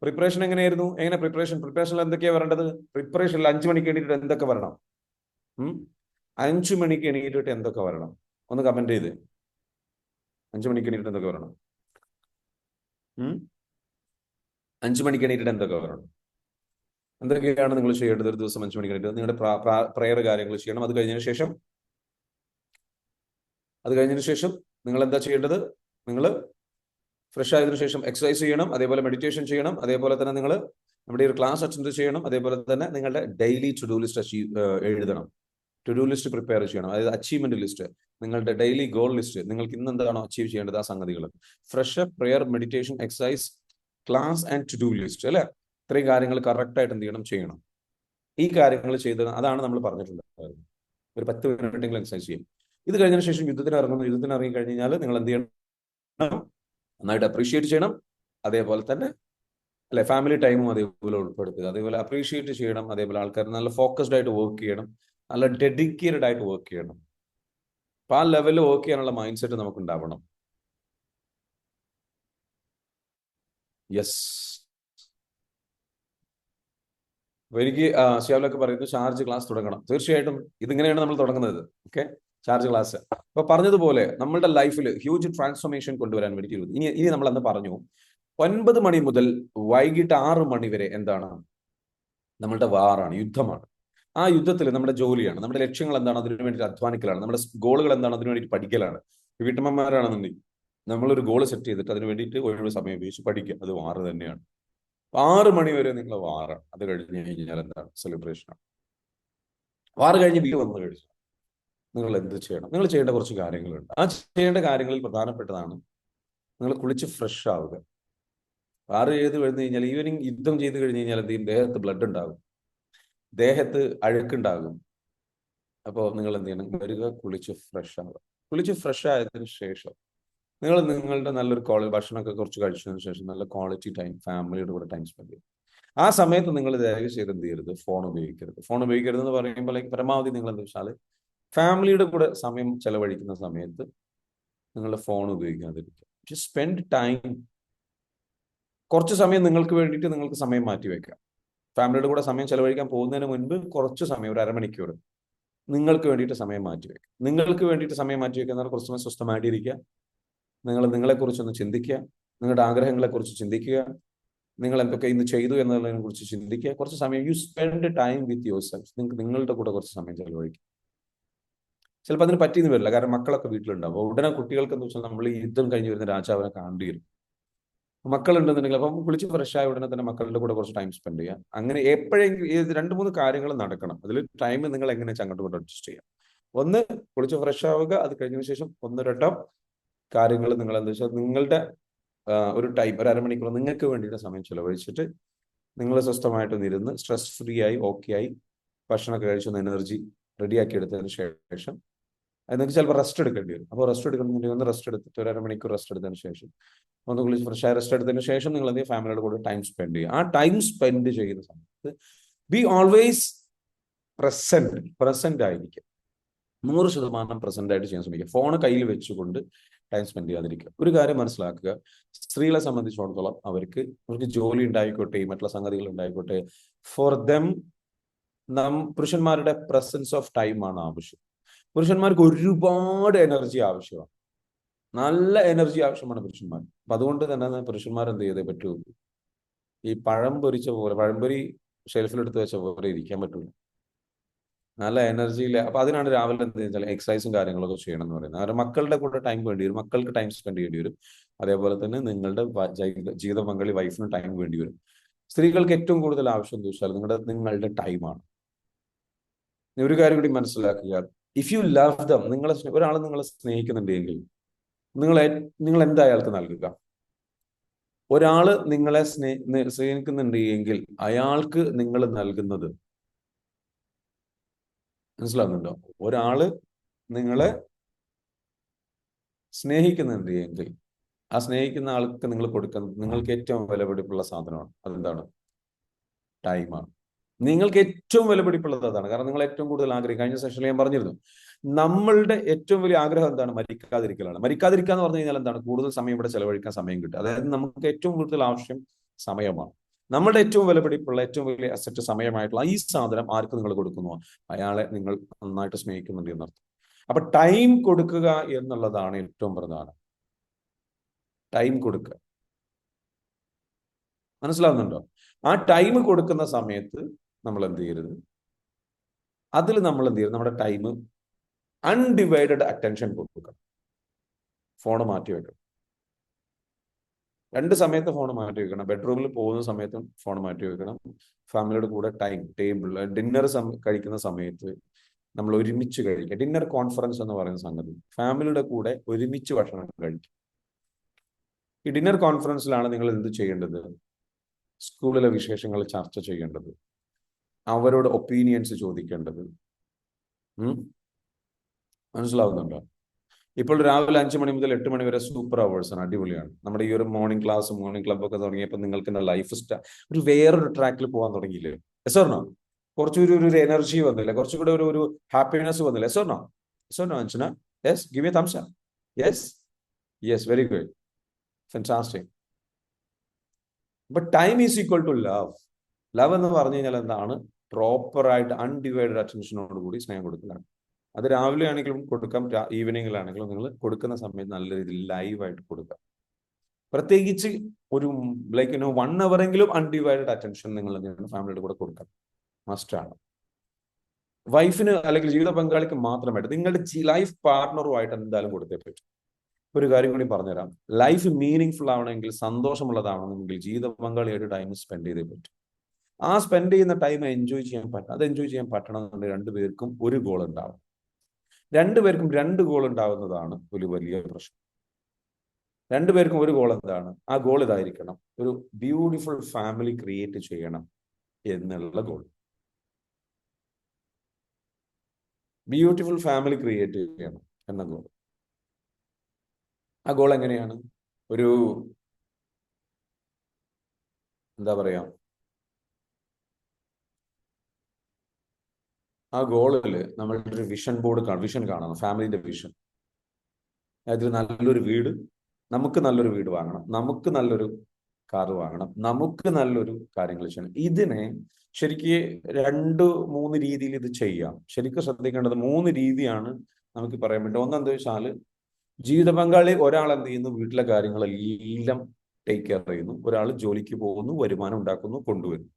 പ്രിപ്പറേഷൻ എങ്ങനെയായിരുന്നു? പ്രിപ്പറേഷനിൽ എന്തൊക്കെയാ വരേണ്ടത്? പ്രിപ്പറേഷനിൽ 5 മണിക്ക് എണീറ്റിട്ട് എന്തൊക്കെ വരണം? 5 മണിക്ക് എണീറ്റിട്ട് എന്തൊക്കെ വരണം? ഒന്ന് കമന്റ് ചെയ്ത്. 5 മണിക്ക് എണീറ്റിട്ട് എന്തൊക്കെ വരണം? 5 മണിക്ക് എണീറ്റിട്ട് എന്തൊക്കെ വരണം? എന്തൊക്കെയാണ് നിങ്ങൾ ചെയ്യേണ്ടത്? ഒരു ദിവസം 5 മണിക്ക് എണീറ്റ് നിങ്ങളുടെ പ്രയർ കാര്യങ്ങൾ ചെയ്യണം. അത് കഴിഞ്ഞതിന് ശേഷം നിങ്ങൾ എന്താ ചെയ്യേണ്ടത്? നിങ്ങൾ ഫ്രഷ് ആയതിനു ശേഷം എക്സസൈസ് ചെയ്യണം, അതേപോലെ മെഡിറ്റേഷൻ ചെയ്യണം, അതേപോലെ തന്നെ നിങ്ങൾ നമ്മുടെ ഒരു ക്ലാസ് അറ്റൻഡ് ചെയ്യണം, അതേപോലെ തന്നെ നിങ്ങളുടെ ഡെയിലി ടു ഡു ലിസ്റ്റ് എഴുതണം. ടു ഡു ലിസ്റ്റ് പ്രിപ്പയർ ചെയ്യണം. അതായത് അച്ചീവ്മെന്റ് ലിസ്റ്റ്, നിങ്ങളുടെ ഡെയിലി ഗോൾ ലിസ്റ്റ്, നിങ്ങൾക്ക് ഇന്ന് എന്താണോ അച്ചീവ് ചെയ്യേണ്ടത് ആ സംഗതികൾ. Fresh prayer, meditation, exercise, class and to do list അല്ലെ? ഇത്രയും കാര്യങ്ങൾ കറക്റ്റ് ആയിട്ട് എന്ത് ചെയ്യണം? ഈ കാര്യങ്ങൾ ചെയ്ത് അതാണ് നമ്മൾ പറഞ്ഞിട്ടുള്ളത്. ഒരു 10 മിനിറ്റെങ്കിലും എക്സസൈസ് ചെയ്യും. ഇത് കഴിഞ്ഞതിന് ശേഷം യുദ്ധത്തിന് ഇറങ്ങി കഴിഞ്ഞാൽ നിങ്ങൾ എന്ത് ചെയ്യണം? നന്നായിട്ട് അപ്രീഷിയേറ്റ് ചെയ്യണം. അതേപോലെ തന്നെ അല്ലെ, ഫാമിലി ടൈമും അതേപോലെ ഉൾപ്പെടുത്തുക. അതേപോലെ അപ്രീഷിയേറ്റ് ചെയ്യണം. അതേപോലെ ആൾക്കാർ നല്ല ഫോക്കസ്ഡ് ആയിട്ട് വർക്ക് ചെയ്യണം, നല്ല ഡെഡിക്കേറ്റഡ് ആയിട്ട് വർക്ക് ചെയ്യണം. അപ്പൊ ആ ലെവലിൽ വർക്ക് ചെയ്യാനുള്ള മൈൻഡ് സെറ്റ് നമുക്ക് ഉണ്ടാവണം. യെസ്. അപ്പൊ എനിക്ക് ശ്യാമലൊക്കെ പറയുന്നു ചാർജ് ക്ലാസ് തുടങ്ങണം. തീർച്ചയായിട്ടും ഇതിങ്ങനെയാണ് നമ്മൾ തുടങ്ങുന്നത്. Okay, charge class. അപ്പൊ പറഞ്ഞതുപോലെ നമ്മളുടെ ലൈഫിൽ ഹ്യൂജ് ട്രാൻസ്ഫോർമേഷൻ കൊണ്ടുവരാൻ വേണ്ടി ഇനി നമ്മൾ അന്ന് പറഞ്ഞു 9 മണി മുതൽ വൈകിട്ട് 6 മണി വരെ എന്താണ്? നമ്മളുടെ വാറാണ്, യുദ്ധമാണ്. ആ യുദ്ധത്തിൽ നമ്മുടെ ജോലിയാണ്, നമ്മുടെ ലക്ഷ്യങ്ങൾ എന്താണ്, അതിനു വേണ്ടി അധ്വാനിക്കലാണ്, നമ്മുടെ ഗോളുകൾ എന്താണ്, അതിനു വേണ്ടി പഠിക്കലാണ്. വീട്ടമ്മമാരാണെന്നുണ്ടെങ്കിൽ നമ്മളൊരു ഗോൾ സെറ്റ് ചെയ്തിട്ട് അതിന് വേണ്ടിയിട്ട് ഒഴിവ് സമയം ഉപയോഗിച്ച് പഠിക്കുക, അത് വാറ് തന്നെയാണ്. 6 മണി വരെ നിങ്ങൾ വാറാണ്. അത് കഴിഞ്ഞ് കഴിഞ്ഞാൽ എന്താണ്? സെലിബ്രേഷനാണ്. വാറ് കഴിഞ്ഞ് വീട് വന്നു കഴിഞ്ഞാൽ നിങ്ങൾ എന്ത് ചെയ്യണം? നിങ്ങൾ ചെയ്യേണ്ട കുറച്ച് കാര്യങ്ങളുണ്ട്. ആ ചെയ്യേണ്ട കാര്യങ്ങളിൽ പ്രധാനപ്പെട്ടതാണ് നിങ്ങൾ കുളിച്ച് ഫ്രഷ് ആവുക. വാറ് ചെയ്ത് കഴിഞ്ഞ് കഴിഞ്ഞാൽ, ഈവനിങ് യുദ്ധം ചെയ്ത് കഴിഞ്ഞ് കഴിഞ്ഞാൽ എന്ത് ചെയ്യും? ദേഹത്ത് ബ്ലഡ് ഉണ്ടാകും, ദേഹത്ത് അഴുക്കുണ്ടാകും. അപ്പോൾ നിങ്ങൾ എന്ത് ചെയ്യണം? വരിക, കുളിച്ച് ഫ്രഷ് ആവുക. കുളിച്ച് ഫ്രഷ് ആയതിനു ശേഷം നിങ്ങൾ നിങ്ങളുടെ നല്ലൊരു ഭക്ഷണമൊക്കെ കുറച്ച് കഴിച്ചതിന് ശേഷം നല്ല ക്വാളിറ്റി ടൈം ഫാമിലിയുടെ കൂടെ ടൈം സ്പെൻഡ് ചെയ്യും. ആ സമയത്ത് നിങ്ങൾ ദയവ് ചെയ്ത് എന്ത് ചെയ്യരുത്? ഫോൺ ഉപയോഗിക്കരുത്. ഫോൺ ഉപയോഗിക്കരുത് എന്ന് പറയുമ്പോൾ പരമാവധി നിങ്ങൾ എന്താ വെച്ചാൽ ഫാമിലിയുടെ കൂടെ സമയം ചെലവഴിക്കുന്ന സമയത്ത് നിങ്ങളുടെ ഫോൺ ഉപയോഗിക്കാതിരിക്കുക. Just spend time. കുറച്ച് സമയം നിങ്ങൾക്ക് വേണ്ടിയിട്ട് നിങ്ങൾക്ക് സമയം മാറ്റി വെക്കുക. ഫാമിലിയുടെ കൂടെ സമയം ചെലവഴിക്കാൻ പോകുന്നതിന് മുൻപ് കുറച്ച് സമയം, ഒരു അരമണിക്കൂർ നിങ്ങൾക്ക് വേണ്ടിയിട്ട് സമയം മാറ്റി വെക്കുക. നിങ്ങൾക്ക് വേണ്ടിയിട്ട് സമയം മാറ്റി വെക്കുക എന്നാൽ കുറച്ച് സമയം സ്വസ്ഥമായിട്ടിരിക്കുക. നിങ്ങൾ നിങ്ങളെക്കുറിച്ചൊന്ന് ചിന്തിക്കുക, നിങ്ങളുടെ ആഗ്രഹങ്ങളെക്കുറിച്ച് ചിന്തിക്കുക, നിങ്ങൾ എന്തൊക്കെ ഇന്ന് ചെയ്തു എന്നതിനെ കുറിച്ച് ചിന്തിക്കുക. കുറച്ച് സമയം you spend time with your self. നിങ്ങൾക്ക് നിങ്ങളുടെ കൂടെ കുറച്ച് സമയം ചെലവഴിക്കുക. ചിലപ്പോൾ അതിന് പറ്റിയെന്ന് വരില്ല, കാരണം മക്കളൊക്കെ വീട്ടിലുണ്ടാവും. ഉടനെ കുട്ടികൾക്ക് എന്ന് വെച്ചാൽ നമ്മൾ ഈ യുദ്ധം കഴിഞ്ഞ് വരുന്ന രാജാവിനെ കാണേണ്ടി വരും. മക്കളുണ്ടെന്നുണ്ടെങ്കിൽ അപ്പം കുളിച്ച് ഫ്രഷ് ആയ ഉടനെ തന്നെ മക്കളുടെ കൂടെ കുറച്ച് ടൈം സ്പെൻഡ് ചെയ്യുക. അങ്ങനെ എപ്പോഴെങ്കിലും ഈ 2-3 കാര്യങ്ങൾ നടക്കണം. അതിൽ ടൈം നിങ്ങൾ എങ്ങനെ അങ്ങോട്ട് കൊണ്ട് അഡ്ജസ്റ്റ് ചെയ്യാം. ഒന്ന്, കുളിച്ച് ഫ്രഷ് ആവുക. അത് കഴിഞ്ഞതിന് ശേഷം 1-2 കാര്യങ്ങൾ നിങ്ങൾ എന്താ വെച്ചാൽ നിങ്ങളുടെ ഒരു ടൈം, ഒരു അരമണിക്കൂർ നിങ്ങൾക്ക് വേണ്ടിയിട്ട് സമയം ചിലവഴിച്ചിട്ട് നിങ്ങൾ സ്വസ്ഥമായിട്ടൊന്ന് ഇരുന്ന് സ്ട്രെസ് ഫ്രീ ആയി ഓക്കെ ആയി ഭക്ഷണമൊക്കെ കഴിച്ചൊന്ന് എനർജി റെഡിയാക്കി എടുത്തതിന് ശേഷം നിങ്ങൾക്ക് ചിലപ്പോൾ റെസ്റ്റ് എടുക്കേണ്ടി വരും. അപ്പോൾ റെസ്റ്റ് എടുക്കണമെന്നുണ്ടെങ്കിൽ ഒന്ന് റെസ്റ്റ് എടുത്തിട്ട് ഒരു അരമണിക്കൂർ റെസ്റ്റ് എടുത്തതിന് ശേഷം ഒന്ന് കുളിച്ച് ഫ്രഷായി റെസ്റ്റ് എടുത്തതിന് ശേഷം നിങ്ങൾ എന്തെങ്കിലും ഫാമിലിയുടെ കൂടെ ടൈം സ്പെൻഡ് ചെയ്യുക. ആ ടൈം സ്പെൻഡ് ചെയ്യുന്ന സമയത്ത് ബി ഓൾവേസ് പ്രസന്റ് ആയിരിക്കും. 100% പ്രസന്റ് ആയിട്ട് ചെയ്യാൻ ശ്രമിക്കുക. ഫോൺ കയ്യിൽ വെച്ചുകൊണ്ട് ടൈം സ്പെൻഡ് ചെയ്യാതിരിക്കുക. ഒരു കാര്യം മനസ്സിലാക്കുക, സ്ത്രീകളെ സംബന്ധിച്ചിടത്തോളം അവർക്ക് ജോലി ഉണ്ടായിക്കോട്ടെ, മറ്റുള്ള സംഗതികൾ ഉണ്ടായിക്കോട്ടെ, ഫോർ ദം പുരുഷന്മാരുടെ പ്രസൻസ് ഓഫ് ടൈം ആണ് ആവശ്യം. പുരുഷന്മാർക്ക് ഒരുപാട് എനർജി ആവശ്യമാണ്, നല്ല എനർജി ആവശ്യമാണ് പുരുഷന്മാർ. അപ്പൊ അതുകൊണ്ട് തന്നെ പുരുഷന്മാർ എന്ത് ചെയ്തേ പറ്റൂ? ഈ പഴം പൊരിച്ച പോലെ, പഴംപൊരി ഷെൽഫിലെടുത്ത് വെച്ച പോലെ ഇരിക്കാൻ പറ്റൂല, നല്ല എനർജിയില്ല. അപ്പൊ അതിനാണ് രാവിലെ എന്ത് വെച്ചാൽ എക്സസൈസും കാര്യങ്ങളൊക്കെ ചെയ്യണം എന്ന് പറയുന്നത്. കാരണം മക്കളുടെ കൂടെ ടൈം വേണ്ടി വരും, മക്കൾക്ക് ടൈം സ്പെൻഡ് ചെയ്യേണ്ടി വരും. അതേപോലെ തന്നെ നിങ്ങളുടെ ജീവിത പങ്കാളി വൈഫിന് ടൈം വേണ്ടി വരും. സ്ത്രീകൾക്ക് ഏറ്റവും കൂടുതൽ ആവശ്യം എന്താ വെച്ചാൽ നിങ്ങളുടെ ടൈമാണ്. ഒരു കാര്യം കൂടി മനസ്സിലാക്കുക, ഇഫ് യു ലവ് ദം, ഒരാൾ നിങ്ങളെ സ്നേഹിക്കുന്നുണ്ടെങ്കിൽ നിങ്ങൾ എന്താ അയാൾക്ക് നൽകുക? ഒരാള് നിങ്ങളെ സ്നേഹിക്കുന്നുണ്ട് എങ്കിൽ അയാൾക്ക് നിങ്ങൾ നൽകുന്നത്, മനസ്സിലാകുന്നുണ്ടോ? ഒരാള് നിങ്ങളെ സ്നേഹിക്കുന്നുണ്ട് എങ്കിൽ ആ സ്നേഹിക്കുന്ന ആൾക്ക് നിങ്ങൾ കൊടുക്കുന്നത് നിങ്ങൾക്ക് ഏറ്റവും വിലപിടിപ്പുള്ള സാധനമാണ്. അതെന്താണ്? ടൈമാണ്. നിങ്ങൾക്ക് ഏറ്റവും വിലപിടിപ്പുള്ളത് അതാണ്. കാരണം നിങ്ങൾ ഏറ്റവും കൂടുതൽ ആഗ്രഹിക്കും. കഴിഞ്ഞ സെഷനിൽ ഞാൻ പറഞ്ഞിരുന്നു, നമ്മളുടെ ഏറ്റവും വലിയ ആഗ്രഹം എന്താണ്? മരിക്കാതിരിക്കലാണ്. മരിക്കാതിരിക്കുക എന്ന് പറഞ്ഞു കഴിഞ്ഞാൽ എന്താണ്? കൂടുതൽ സമയം ഇവിടെ ചെലവഴിക്കാൻ സമയം കിട്ടും. അതായത് നമുക്ക് ഏറ്റവും കൂടുതൽ ആവശ്യം സമയമാണ്. നമ്മുടെ ഏറ്റവും വിലപിടിപ്പുള്ള ഏറ്റവും വലിയ അസറ്റ് സമയമായിട്ടുള്ള ഈ സാധനം ആർക്ക് നിങ്ങൾ കൊടുക്കുന്നു, അയാളെ നിങ്ങൾ നന്നായിട്ട് സ്നേഹിക്കുന്നുണ്ട് എന്നർത്ഥം. അപ്പൊ ടൈം കൊടുക്കുക എന്നുള്ളതാണ് ഏറ്റവും പ്രധാനം. ടൈം കൊടുക്കുക, മനസ്സിലാവുന്നുണ്ടോ? ആ ടൈം കൊടുക്കുന്ന സമയത്ത് നമ്മൾ എന്ത് ചെയ്യരുത്? അതിൽ നമ്മൾ എന്ത് ചെയ്യരുത്? നമ്മുടെ ടൈം അൺഡിവൈഡഡ് അറ്റൻഷൻ കൊടുക്കണം. ഫോൺ മാറ്റി വെക്കണം. 2 സമയത്ത് ഫോൺ മാറ്റി വെക്കണം. ബെഡ്റൂമിൽ പോകുന്ന സമയത്തും ഫോൺ മാറ്റി വെക്കണം. ഫാമിലിയുടെ കൂടെ ടേബിൾ ഡിന്നർ കഴിക്കുന്ന സമയത്ത് നമ്മൾ ഒരുമിച്ച് കഴിക്കുക. ഡിന്നർ കോൺഫറൻസ് എന്ന് പറയുന്ന സംഗതി, ഫാമിലിയുടെ കൂടെ ഒരുമിച്ച് ഭക്ഷണം കഴിക്കും. ഈ ഡിന്നർ കോൺഫറൻസിലാണ് നിങ്ങൾ എന്ത് ചെയ്യേണ്ടത്? സ്കൂളിലെ വിശേഷങ്ങൾ ചർച്ച ചെയ്യേണ്ടത്, അവരോട് ഒപ്പീനിയൻസ് ചോദിക്കേണ്ടത്. മനസ്സിലാവുന്നുണ്ടോ? ഇപ്പോൾ രാവിലെ 5 മണി മുതൽ 8 മണി വരെ സൂപ്പർ അവേഴ്സ് ആണ്, അടിപൊളിയാണ്. നമ്മുടെ ഈ ഒരു മോർണിംഗ് ക്ലാസ്, മോർണിംഗ് ക്ലബ് ഒക്കെ തുടങ്ങിയപ്പോൾ നിങ്ങൾക്ക് എന്താ ലൈഫ് ഒരു വേറൊരു ട്രാക്കിൽ പോകാൻ തുടങ്ങിയില്ലേ? എസോർണോ? കുറച്ചൊരു ഒരു എനർജി വന്നില്ല, കുറച്ചുകൂടെ ഒരു ഹാപ്പിനെസ് വന്നില്ല? Yes or no? Yes or no Anjana? Yes, give a thumbs up. Yes, yes, very good, fantastic. But time is equal to love. Love എന്ന് പറഞ്ഞു കഴിഞ്ഞാൽ എന്താണ്? പ്രോപ്പറായിട്ട് അൺഡിവൈഡഡ് അറ്റൻഷനോട് കൂടി സ്നേഹം കൊടുക്കലാണ്. അത് രാവിലെ ആണെങ്കിലും കൊടുക്കാം, ഈവനിങ്ങിലാണെങ്കിലും നിങ്ങൾ കൊടുക്കുന്ന സമയത്ത് നല്ല രീതിയിൽ ലൈവായിട്ട് കൊടുക്കുക. പ്രത്യേകിച്ച് ഒരു ലൈക്ക് 1 അവറെങ്കിലും അൺഡിവൈഡഡ് അറ്റൻഷൻ നിങ്ങൾ ഫാമിലിയുടെ കൂടെ കൊടുക്കണം, മസ്റ്റാണ്. വൈഫിന് അല്ലെങ്കിൽ ജീവിത പങ്കാളിക്ക് മാത്രമായിട്ട് നിങ്ങളുടെ ലൈഫ് പാർട്ണറുമായിട്ട് എന്തായാലും കൊടുത്തേ പറ്റും. ഒരു കാര്യം കൂടി പറഞ്ഞുതരാം. ലൈഫ് മീനിങ് ഫുൾ ആവണമെങ്കിൽ, സന്തോഷമുള്ളതാവണമെങ്കിൽ ജീവിത പങ്കാളിയായിട്ട് ടൈം സ്പെൻഡ് ചെയ്തേ പറ്റും. ആ സ്പെൻഡ് ചെയ്യുന്ന ടൈം എൻജോയ് ചെയ്യാൻ പറ്റും. അത് എൻജോയ് ചെയ്യാൻ പറ്റണമെന്നുണ്ടെങ്കിൽ രണ്ടുപേർക്കും ഒരു ഗോൾ ഉണ്ടാവും. രണ്ടുപേർക്കും 2 ഗോൾ ഉണ്ടാവുന്നതാണ് ഒരു വലിയ പ്രശ്നം. രണ്ടുപേർക്കും ഒരു ഗോൾ എന്താണ്? ആ ഗോൾ ഇതായിരിക്കണം: ഒരു ബ്യൂട്ടിഫുൾ ഫാമിലി ക്രിയേറ്റ് ചെയ്യണം എന്നുള്ള ഗോൾ. ബ്യൂട്ടിഫുൾ ഫാമിലി ക്രിയേറ്റ് ചെയ്യണം എന്ന ഗോൾ. ആ ഗോൾ എങ്ങനെയാണ്? ഒരു എന്താ പറയാ, ആ ഗോളിൽ നമ്മളുടെ ഒരു വിഷൻ ബോർഡ് വിഷൻ കാണണം, ഫാമിലിന്റെ വിഷൻ. അതായത് നല്ലൊരു വീട്, നമുക്ക് നല്ലൊരു വീട് വാങ്ങണം, നമുക്ക് നല്ലൊരു കാറ് വാങ്ങണം, നമുക്ക് നല്ലൊരു കാര്യങ്ങൾ ചെയ്യണം. ഇതിനെ ശരിക്ക് 2-3 രീതിയിൽ ഇത് ചെയ്യാം. ശരിക്കും ശ്രദ്ധിക്കേണ്ടത് 3 രീതിയാണ് നമുക്ക് പറയാൻ പറ്റും. ഒന്നെന്താ വെച്ചാല്, ജീവിത പങ്കാളി ഒരാൾ എന്ത് ചെയ്യുന്നു, വീട്ടിലെ കാര്യങ്ങളെല്ലാം ടേക്ക് കെയർ ചെയ്യുന്നു. ഒരാൾ ജോലിക്ക് പോകുന്നു, വരുമാനം ഉണ്ടാക്കുന്നു, കൊണ്ടുവരുന്നു.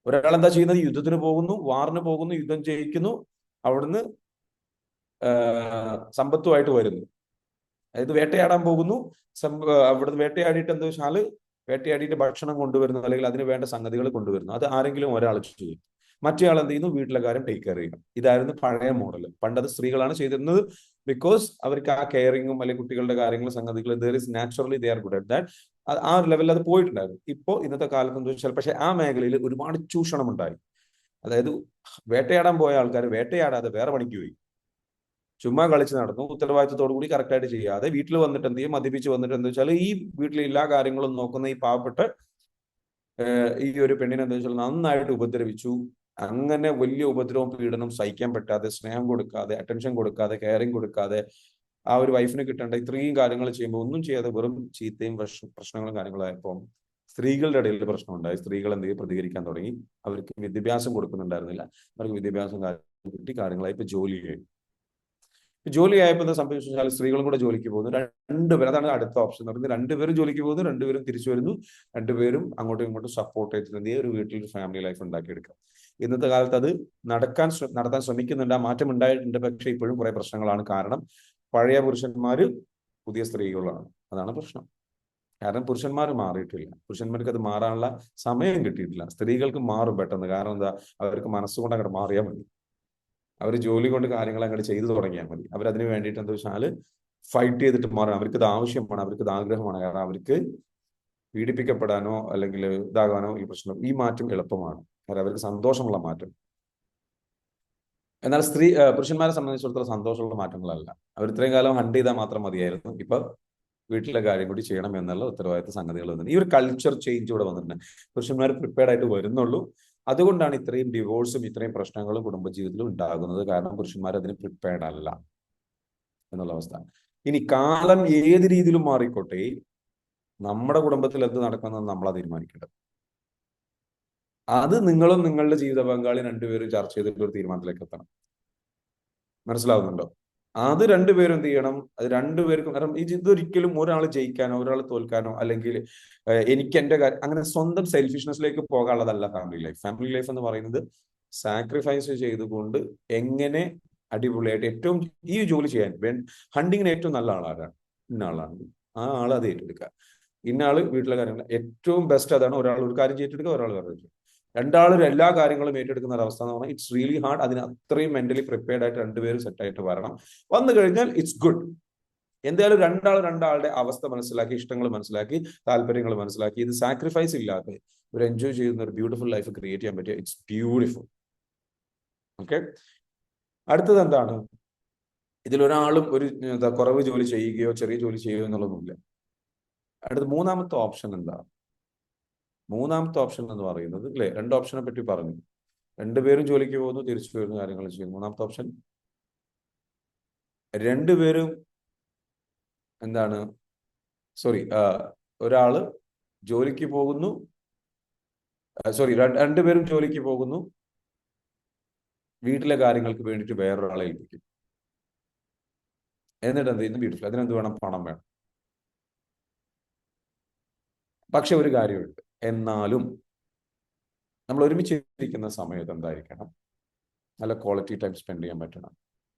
ഒരാൾ എന്താ ചെയ്യുന്നത്? യുദ്ധത്തിന് പോകുന്നു, വാറിന് പോകുന്നു, യുദ്ധം ജയിക്കുന്നു, അവിടുന്ന് സമ്പത്തുമായിട്ട് വരുന്നു. അതായത് വേട്ടയാടാൻ പോകുന്നു, അവിടുന്ന് വേട്ടയാടിയിട്ട് എന്താ വെച്ചാല് വേട്ടയാടിയിട്ട് ഭക്ഷണം കൊണ്ടുവരുന്നു, അല്ലെങ്കിൽ അതിന് വേണ്ട സംഗതികൾ കൊണ്ടുവരുന്നു. അത് ആരെങ്കിലും ഒരാൾ ചെയ്യും. മറ്റേ ആൾ എന്ത് ചെയ്യുന്നു? വീട്ടിലെ കാര്യം ടേക്ക് കെയർ ചെയ്യണം. ഇതായിരുന്നു പഴയ മോഡൽ. പണ്ടത് സ്ത്രീകളാണ് ചെയ്തിരുന്നത്. ബിക്കോസ് അവർക്ക് ആ കെയറിങ്ങും അല്ലെങ്കിൽ കുട്ടികളുടെ കാര്യങ്ങളും സംഗതികൾ naturally they are good at that. ആ ഒരു ലെവലിൽ അത് പോയിട്ടുണ്ടായിരുന്നു. ഇപ്പോൾ ഇന്നത്തെ കാലത്ത് എന്താ വെച്ചാൽ പക്ഷെ ആ മേഖലയിൽ ഒരുപാട് ചൂഷണം ഉണ്ടായി. അതായത് വേട്ടയാടാൻ പോയ ആൾക്കാർ വേട്ടയാടാതെ വേറെ പണിക്ക് പോയി, ചുമ്മാ കളിച്ച് നടന്നു, ഉത്തരവാദിത്തത്തോടു കൂടി കറക്റ്റായിട്ട് ചെയ്യാതെ വീട്ടിൽ വന്നിട്ട് എന്ത് ചെയ്യും? മദ്യപിച്ച് വന്നിട്ട് എന്താ വെച്ചാൽ ഈ വീട്ടിലെ എല്ലാ കാര്യങ്ങളും നോക്കുന്ന ഈ പാവപ്പെട്ട ഈ ഒരു പെണ്ണിനെ എന്താ വെച്ചാൽ നന്നായിട്ട് ഉപദ്രവിച്ചു. അങ്ങനെ വലിയ ഉപദ്രവം, പീഡനം സഹിക്കാൻ പറ്റാതെ, സ്നേഹം കൊടുക്കാതെ, അറ്റൻഷൻ കൊടുക്കാതെ, കെയറിങ് കൊടുക്കാതെ, ആ ഒരു വൈഫിന് കിട്ടേണ്ട ഇത്രയും കാര്യങ്ങൾ ചെയ്യുമ്പോൾ ഒന്നും ചെയ്യാതെ വെറും ചീത്തയും പ്രശ്നങ്ങളും കാര്യങ്ങളായപ്പോൾ സ്ത്രീകളുടെ ഇടയിൽ പ്രശ്നം ഉണ്ടായി. സ്ത്രീകൾ എന്ത് ചെയ്യും? പ്രതികരിക്കാൻ തുടങ്ങി. അവർക്ക് വിദ്യാഭ്യാസം കൊടുക്കുന്നുണ്ടായിരുന്നില്ല. അവർക്ക് വിദ്യാഭ്യാസം കിട്ടി, കാര്യങ്ങളായി. ഇപ്പൊ ജോലിയായപ്പോൾ എന്താ സംഭവിച്ചാൽ സ്ത്രീകളും കൂടെ ജോലിക്ക് പോകുന്നു. രണ്ടുപേരും, അതാണ് അടുത്ത ഓപ്ഷൻ എന്ന് പറയുന്നത്. രണ്ടുപേരും ജോലിക്ക് പോകുന്നു, രണ്ടുപേരും തിരിച്ചു വരുന്നു, രണ്ടുപേരും അങ്ങോട്ടും ഇങ്ങോട്ടും സപ്പോർട്ട് ചെയ്ത് ഒരു വീട്ടിൽ ഒരു ഫാമിലി ലൈഫ് ഉണ്ടാക്കിയെടുക്കാം. ഇന്നത്തെ കാലത്ത് അത് നടത്താൻ ശ്രമിക്കുന്നുണ്ട്. ആ മാറ്റം ഉണ്ടായിട്ടുണ്ട്. പക്ഷെ ഇപ്പോഴും കുറെ പ്രശ്നങ്ങളാണ്. കാരണം പഴയ പുരുഷന്മാര് പുതിയ സ്ത്രീകളാണ്. അതാണ് പ്രശ്നം. കാരണം പുരുഷന്മാർ മാറിയിട്ടില്ല. പുരുഷന്മാർക്ക് അത് മാറാനുള്ള സമയം കിട്ടിയിട്ടില്ല. സ്ത്രീകൾക്ക് മാറും പെട്ടെന്ന്. കാരണം എന്താ? അവർക്ക് മനസ്സുകൊണ്ട് അങ്ങോട്ട് മാറിയാൽ മതി. അവർ ജോലി കൊണ്ട് കാര്യങ്ങൾ അങ്ങോട്ട് ചെയ്തു തുടങ്ങിയാൽ മതി. അവരതിന് വേണ്ടിയിട്ട് എന്താ വെച്ചാൽ ഫൈറ്റ് ചെയ്തിട്ട് മാറണം. അവർക്ക് ഇത് ആവശ്യമാണ്, അവർക്ക് ഇത് ആഗ്രഹമാണ്. കാരണം അവർക്ക് പീഡിപ്പിക്കപ്പെടാനോ അല്ലെങ്കിൽ ഇതാകാനോ ഈ പ്രശ്നം, ഈ മാറ്റം എളുപ്പമാണ്. കാരണം അവർക്ക് സന്തോഷമുള്ള മാറ്റം. എന്നാൽ പുരുഷന്മാരെ സംബന്ധിച്ചിടത്തോളം സന്തോഷമുള്ള മാറ്റങ്ങളല്ല. അവർ ഇത്രയും കാലം ഹണ്ട് ചെയ്താൽ മാത്രം മതിയായിരുന്നു. ഇപ്പൊ വീട്ടിലെ കാര്യം കൂടി ചെയ്യണം എന്നുള്ള ഉത്തരവാദിത്ത സംഗതികൾ വന്നിട്ടുണ്ട്. ഈ ഒരു കൾച്ചർ ചേഞ്ച് ഇവിടെ വന്നിട്ടുണ്ട്. പുരുഷന്മാർ പ്രിപ്പയർഡ് ആയിട്ട് വരുന്നുള്ളൂ. അതുകൊണ്ടാണ് ഇത്രയും ഡിവോഴ്സും ഇത്രയും പ്രശ്നങ്ങളും കുടുംബജീവിതത്തിലും ഉണ്ടാകുന്നത്. കാരണം പുരുഷന്മാർ അതിന് പ്രിപ്പയർഡ് അല്ല എന്നുള്ള അവസ്ഥ. ഇനി കാലം ഏത് രീതിയിലും മാറിക്കോട്ടെ, നമ്മുടെ കുടുംബത്തിൽ എന്ത് നടക്കുന്നത് നമ്മളാ തീരുമാനിക്കേണ്ടത്. അത് നിങ്ങളും നിങ്ങളുടെ ജീവിത പങ്കാളി രണ്ടുപേരും ചർച്ച ചെയ്തിട്ട് ഒരു തീരുമാനത്തിലേക്ക് എത്തണം. മനസ്സിലാവുന്നുണ്ടോ? അത് രണ്ടുപേരും എന്ത് ചെയ്യണം? അത് രണ്ടുപേർക്കും. കാരണം ഇതൊരിക്കലും ഒരാൾ ജയിക്കാനോ ഒരാൾ തോൽക്കാനോ അല്ലെങ്കിൽ എനിക്ക് എന്റെ കാര്യം അങ്ങനെ സ്വന്തം സെൽഫിഷ്നെസ്സിലേക്ക് പോകാനുള്ളതല്ല ഫാമിലി ലൈഫ്. ഫാമിലി ലൈഫ് എന്ന് പറയുന്നത് സാക്രിഫൈസ് ചെയ്തുകൊണ്ട് എങ്ങനെ അടിപൊളിയായിട്ട് ഏറ്റവും ഈ ജോലി ചെയ്യാൻ ഹണ്ടിങ്ങിന് ഏറ്റവും നല്ല ആളാരാണ്? ഇന്ന ആളാണ്. ആ ആൾ അത് ഏറ്റെടുക്കുക. ഇന്ന ആള് വീട്ടിലെ കാര്യങ്ങൾ ഏറ്റവും ബെസ്റ്റ് അതാണ്. ഒരാൾ ഒരു കാര്യം ഏറ്റെടുക്കുക, ഒരാൾ വേറെ. രണ്ടാളും എല്ലാ കാര്യങ്ങളും ഏറ്റെടുക്കുന്ന ഒരു അവസ്ഥ എന്ന് പറഞ്ഞാൽ ഇറ്റ്സ് റിയലി ഹാർഡ്. അതിന് അത്രയും മെന്റലി പ്രിപ്പയർഡ് ആയിട്ട് രണ്ടുപേരും സെറ്റ് ആയിട്ട് വരണം. വന്നു കഴിഞ്ഞാൽ ഇറ്റ്സ് ഗുഡ്. എന്തായാലും രണ്ടാളുടെ അവസ്ഥ മനസ്സിലാക്കി, ഇഷ്ടങ്ങൾ മനസ്സിലാക്കി, താല്പര്യങ്ങൾ മനസ്സിലാക്കി, ഇത് സാക്രിഫൈസ് ഇല്ലാതെ ഒരു എൻജോയ് ചെയ്യുന്ന ഒരു ബ്യൂട്ടിഫുൾ ലൈഫ് ക്രിയേറ്റ് ചെയ്യാൻ പറ്റിയ ഇറ്റ്സ് ബ്യൂട്ടിഫുൾ. ഓക്കെ. അടുത്തത് എന്താണ്? ഇതിലൊരാളും ഒരു കുറവ് ജോലി ചെയ്യുകയോ ചെറിയ ജോലി ചെയ്യുകയോ എന്നുള്ളതൊന്നുമില്ല. അടുത്ത മൂന്നാമത്തെ ഓപ്ഷൻ എന്താ? മൂന്നാമത്തെ ഓപ്ഷൻ എന്ന് പറയുന്നത്, അല്ലെ, 2 ഓപ്ഷനെ പറ്റി പറഞ്ഞു. രണ്ടുപേരും ജോലിക്ക് പോകുന്നു, തിരിച്ചു വരുന്ന കാര്യങ്ങൾ ചെയ്യുന്നു. മൂന്നാമത്തെ ഓപ്ഷൻ, രണ്ടുപേരും എന്താണ്, സോറി, ഒരാള് ജോലിക്ക് പോകുന്നു, രണ്ടുപേരും ജോലിക്ക് പോകുന്നു, വീട്ടിലെ കാര്യങ്ങൾക്ക് വേണ്ടിയിട്ട് വേറൊരാളെ ഏൽപ്പിക്കും. എന്നിട്ട് എന്ത് ചെയ്യുന്നു? ബ്യൂട്ടിഫുൾ. അതിനെന്ത് വേണം? പണം വേണം. പക്ഷെ ഒരു കാര്യമുണ്ട്, എന്നാലും നമ്മൾ ഒരുമിച്ച് ഇരിക്കുന്ന സമയത്ത് എന്തായിരിക്കണം, നല്ല ക്വാളിറ്റി ടൈം സ്പെൻഡ് ചെയ്യാൻ പറ്റണം.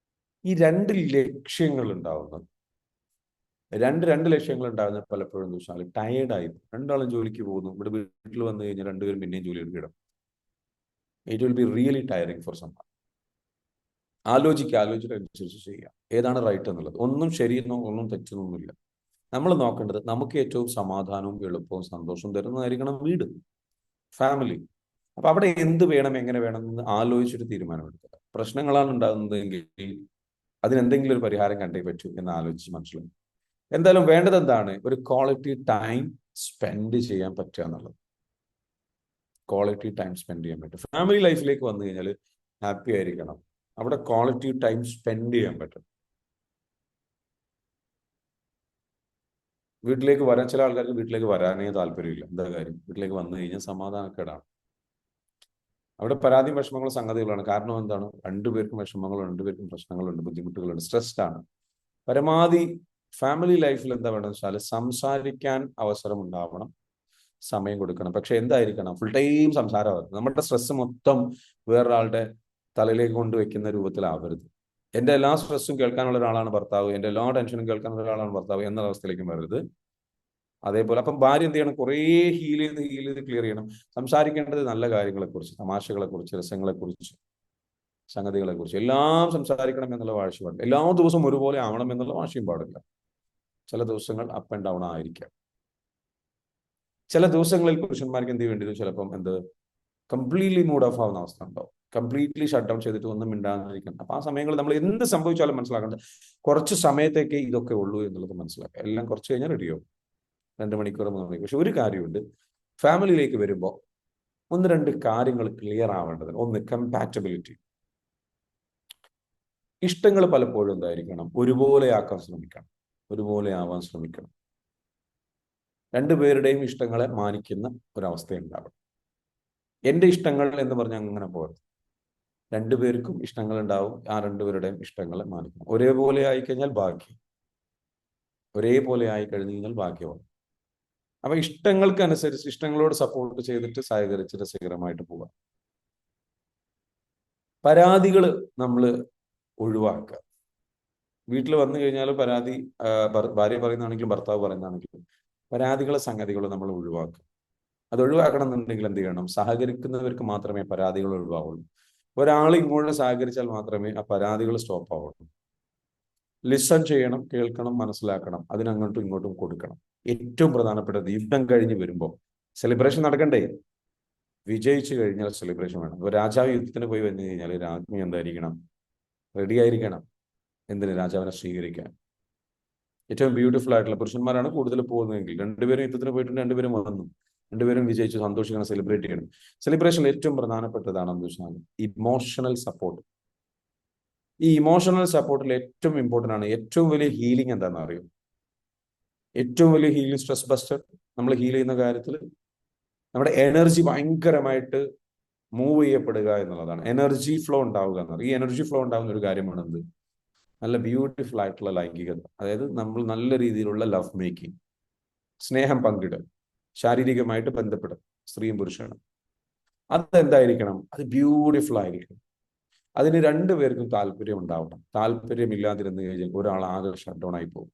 ഈ ലക്ഷ്യങ്ങൾ ഉണ്ടാവുന്നത് രണ്ട് ലക്ഷ്യങ്ങൾ ഉണ്ടാകുന്നത് പലപ്പോഴും എന്ന് വെച്ചാൽ ടയേർഡായി, രണ്ടാളും ജോലിക്ക് പോകുന്നു, ഇവിടെ വീട്ടിൽ വന്നു കഴിഞ്ഞാൽ രണ്ടുപേരും പിന്നെയും ജോലി എടുക്കണം. It will be really tiring for some. ആലോചിച്ചിട്ട് അനുസരിച്ച് ചെയ്യാം ഏതാണ് റൈറ്റ് എന്നുള്ളത്. ഒന്നും ശരിയെന്നോ ഒന്നും തെറ്റെന്നൊന്നുമില്ല. നമ്മൾ നോക്കേണ്ടത് നമുക്ക് ഏറ്റവും സമാധാനവും എളുപ്പവും സന്തോഷവും തരുന്നതായിരിക്കണം വീട്, ഫാമിലി. അപ്പൊ അവിടെ എന്ത് വേണം, എങ്ങനെ വേണം എന്ന് ആലോചിച്ചിട്ട് തീരുമാനമെടുക്കുക. പ്രശ്നങ്ങളാണ് ഉണ്ടാകുന്നതെങ്കിൽ അതിനെന്തെങ്കിലും ഒരു പരിഹാരം കണ്ടേ പറ്റൂ എന്ന് ആലോചിച്ച് മനസ്സിലാക്കും. എന്തായാലും വേണ്ടത് എന്താണ്, ഒരു ക്വാളിറ്റി ടൈം സ്പെൻഡ് ചെയ്യാൻ പറ്റുക എന്നുള്ളത്. ക്വാളിറ്റി ടൈം സ്പെൻഡ് ചെയ്യാൻ പറ്റും. ഫാമിലി ലൈഫിലേക്ക് വന്നു കഴിഞ്ഞാൽ ഹാപ്പി ആയിരിക്കണം, അവിടെ ക്വാളിറ്റി ടൈം സ്പെൻഡ് ചെയ്യാൻ പറ്റും. വീട്ടിലേക്ക് വരാൻ, ചില ആൾക്കാർക്ക് വീട്ടിലേക്ക് വരാനേ താല്പര്യമില്ല. എന്താ കാര്യം, വീട്ടിലേക്ക് വന്നു കഴിഞ്ഞാൽ സമാധാനക്കേടാണ്. അവിടെ പരാതിയും വിഷമങ്ങളും സംഗതികളാണ്. കാരണം എന്താണ്, രണ്ടുപേർക്കും വിഷമങ്ങളുണ്ട്, രണ്ടുപേർക്കും പ്രശ്നങ്ങളുണ്ട്, ബുദ്ധിമുട്ടുകളുണ്ട്, സ്ട്രെസ്ഡ് ആണ്. പരമാവധി ഫാമിലി ലൈഫിൽ എന്താ വേണമെന്ന് വെച്ചാൽ സംസാരിക്കാൻ അവസരം ഉണ്ടാവണം, സമയം കൊടുക്കണം. പക്ഷെ എന്തായിരിക്കണം, ഫുൾ ടൈം സംസാരമാകുന്നത്. നമ്മുടെ സ്ട്രെസ് മൊത്തം വേറൊരാളുടെ തലയിലേക്ക് കൊണ്ടുവയ്ക്കുന്ന രൂപത്തിലാവരുത്. എൻ്റെ എല്ലാ സ്ട്രെസ്സും കേൾക്കാനുള്ള ഒരാളാണ് ഭർത്താവ്, എൻ്റെ എല്ലാ ടെൻഷനും കേൾക്കാനുള്ള ഒരാളാണ് ഭർത്താവ് എന്ന അവസ്ഥയിലേക്കും വരരുത്. അതേപോലെ അപ്പം ഭാര്യ എന്ത് ചെയ്യണം, കുറേ ഹീൽ ചെയ്ത് ക്ലിയർ ചെയ്യണം. സംസാരിക്കേണ്ടത് നല്ല കാര്യങ്ങളെക്കുറിച്ച്, തമാശകളെക്കുറിച്ച്, രസങ്ങളെക്കുറിച്ച്, സംഗതികളെക്കുറിച്ച് എല്ലാം സംസാരിക്കണം എന്നുള്ള വാശി പാടില്ല. എല്ലാ ദിവസവും ഒരുപോലെ ആവണം എന്നുള്ള വാശിയും പാടില്ല. ചില ദിവസങ്ങൾ അപ്പ് ആൻഡ് ഡൗൺ ആയിരിക്കാം. ചില ദിവസങ്ങളിൽ പുരുഷന്മാർക്ക് എന്ത് ചെയ്യേണ്ടി വരും, ചിലപ്പം കംപ്ലീറ്റ്ലി മൂഡ് ഓഫ് ആവുന്ന അവസ്ഥ ഉണ്ടാവും. കംപ്ലീറ്റ്ലി ഷട്ട് ഡൗൺ ചെയ്തിട്ട് ഒന്നും മിണ്ടാതിരിക്കണം. അപ്പൊ ആ സമയങ്ങളിൽ നമ്മൾ എന്ത് സംഭവിച്ചാലും മനസ്സിലാക്കേണ്ടത് കുറച്ച് സമയത്തേക്ക് ഇതൊക്കെ ഉള്ളൂ എന്നുള്ളത് മനസ്സിലാക്കുക. എല്ലാം കുറച്ച് കഴിഞ്ഞാൽ റെഡിയാവും, 2 മണിക്കൂർ 3 മണിക്കൂർ. പക്ഷെ ഒരു കാര്യമുണ്ട്, ഫാമിലിയിലേക്ക് വരുമ്പോൾ 1-2 കാര്യങ്ങൾ ക്ലിയർ ആവേണ്ടത്. ഒന്ന്, കമ്പാറ്റബിലിറ്റി. ഇഷ്ടങ്ങൾ പലപ്പോഴും എന്തായിരിക്കണം, ഒരുപോലെ ആക്കാൻ ശ്രമിക്കണം, ഒരുപോലെ ആവാൻ ശ്രമിക്കണം. രണ്ടുപേരുടെയും ഇഷ്ടങ്ങളെ മാനിക്കുന്ന ഒരവസ്ഥ ഉണ്ടാവണം. എൻ്റെ ഇഷ്ടങ്ങൾ എന്ന് പറഞ്ഞാൽ അങ്ങനെ പോകരുത്. രണ്ടുപേർക്കും ഇഷ്ടങ്ങൾ ഉണ്ടാവും, ആ രണ്ടുപേരുടെയും ഇഷ്ടങ്ങളെ മാനിക്കണം. ഒരേപോലെ ആയിക്കഴിഞ്ഞാൽ ഭാഗ്യം, ഒരേപോലെ ആയി കഴിഞ്ഞു കഴിഞ്ഞാൽ ഭാഗ്യമാണ്. അപ്പൊ ഇഷ്ടങ്ങൾക്ക് അനുസരിച്ച് ഇഷ്ടങ്ങളോട് സപ്പോർട്ട് ചെയ്തിട്ട് സഹകരിച്ച് രസകരമായിട്ട് പോവാം. പരാതികൾ നമ്മൾ ഒഴിവാക്കുക. വീട്ടിൽ വന്നു കഴിഞ്ഞാൽ പരാതി ഭാര്യ പറയുന്നതാണെങ്കിലും ഭർത്താവ് പറയുന്നതാണെങ്കിലും പരാതികളെ സംഗതികൾ നമ്മൾ ഒഴിവാക്കുക. അത് ഒഴിവാക്കണം എന്നുണ്ടെങ്കിൽ എന്ത് ചെയ്യണം, സഹകരിക്കുന്നവർക്ക് മാത്രമേ പരാതികൾ ഒഴിവാവുള്ളൂ. ഒരാൾ ഇങ്ങോട്ട് സഹകരിച്ചാൽ മാത്രമേ ആ പരാതികൾ സ്റ്റോപ്പ് ആവുള്ളൂ. ലിസൺ ചെയ്യണം, കേൾക്കണം, മനസ്സിലാക്കണം, അതിനങ്ങോട്ടും ഇങ്ങോട്ടും കൊടുക്കണം. ഏറ്റവും പ്രധാനപ്പെട്ടത്, യുദ്ധം കഴിഞ്ഞ് വരുമ്പോൾ സെലിബ്രേഷൻ നടക്കണ്ടേ. വിജയിച്ചു കഴിഞ്ഞാൽ സെലിബ്രേഷൻ വേണം. ഇപ്പോൾ രാജാവ് യുദ്ധത്തിന് പോയി വന്നു കഴിഞ്ഞാൽ രാജ്ഞി എന്തായിരിക്കണം, റെഡി ആയിരിക്കണം. എന്തിന്, രാജാവിനെ സ്വീകരിക്കാൻ. ഏറ്റവും ബ്യൂട്ടിഫുൾ ആയിട്ടുള്ള പുരുഷന്മാരാണ് കൂടുതൽ പോകുന്നതെങ്കിൽ രണ്ടുപേരും യുദ്ധത്തിന് പോയിട്ടുണ്ട്, രണ്ടുപേരും വന്നു, രണ്ടുപേരും വിജയിച്ച് സന്തോഷിക്കണം, സെലിബ്രേറ്റ് ചെയ്യണം. സെലിബ്രേഷനിൽ ഏറ്റവും പ്രധാനപ്പെട്ടതാണെന്ന് വെച്ചാൽ ഇമോഷണൽ സപ്പോർട്ട്. ഈ ഇമോഷണൽ സപ്പോർട്ടിൽ ഏറ്റവും ഇമ്പോർട്ടൻ്റ് ആണ്, ഏറ്റവും വലിയ ഹീലിംഗ് എന്താണെന്ന് അറിയും. ഏറ്റവും വലിയ ഹീലിംഗ്, സ്ട്രെസ് ബസ്റ്റർ. നമ്മൾ ഹീൽ ചെയ്യുന്ന കാര്യത്തിൽ നമ്മുടെ എനർജി ഭയങ്കരമായിട്ട് മൂവ് ചെയ്യപ്പെടുക എന്നുള്ളതാണ്. എനർജി ഫ്ലോ ഉണ്ടാവുക എന്നുള്ളത്. ഈ എനർജി ഫ്ലോ ഉണ്ടാകുന്ന ഒരു കാര്യമാണ് എന്ത്, നല്ല ബ്യൂട്ടിഫുൾ ആയിട്ടുള്ള ലൈംഗികത. അതായത് നമ്മൾ നല്ല രീതിയിലുള്ള ലവ് മേക്കിംഗ്, സ്നേഹം പങ്കിടൽ, ശാരീരികമായിട്ട് ബന്ധപ്പെടും സ്ത്രീയും പുരുഷനും. അതെന്തായിരിക്കണം, അത് ബ്യൂട്ടിഫുൾ ആയിരിക്കണം. അതിന് രണ്ടുപേർക്കും താല്പര്യം ഉണ്ടാവണം. താല്പര്യമില്ലാതിരുന്നു കഴിഞ്ഞാൽ ഒരാൾ ആകെ ഷട്ട് ഡൗൺ ആയി പോകും.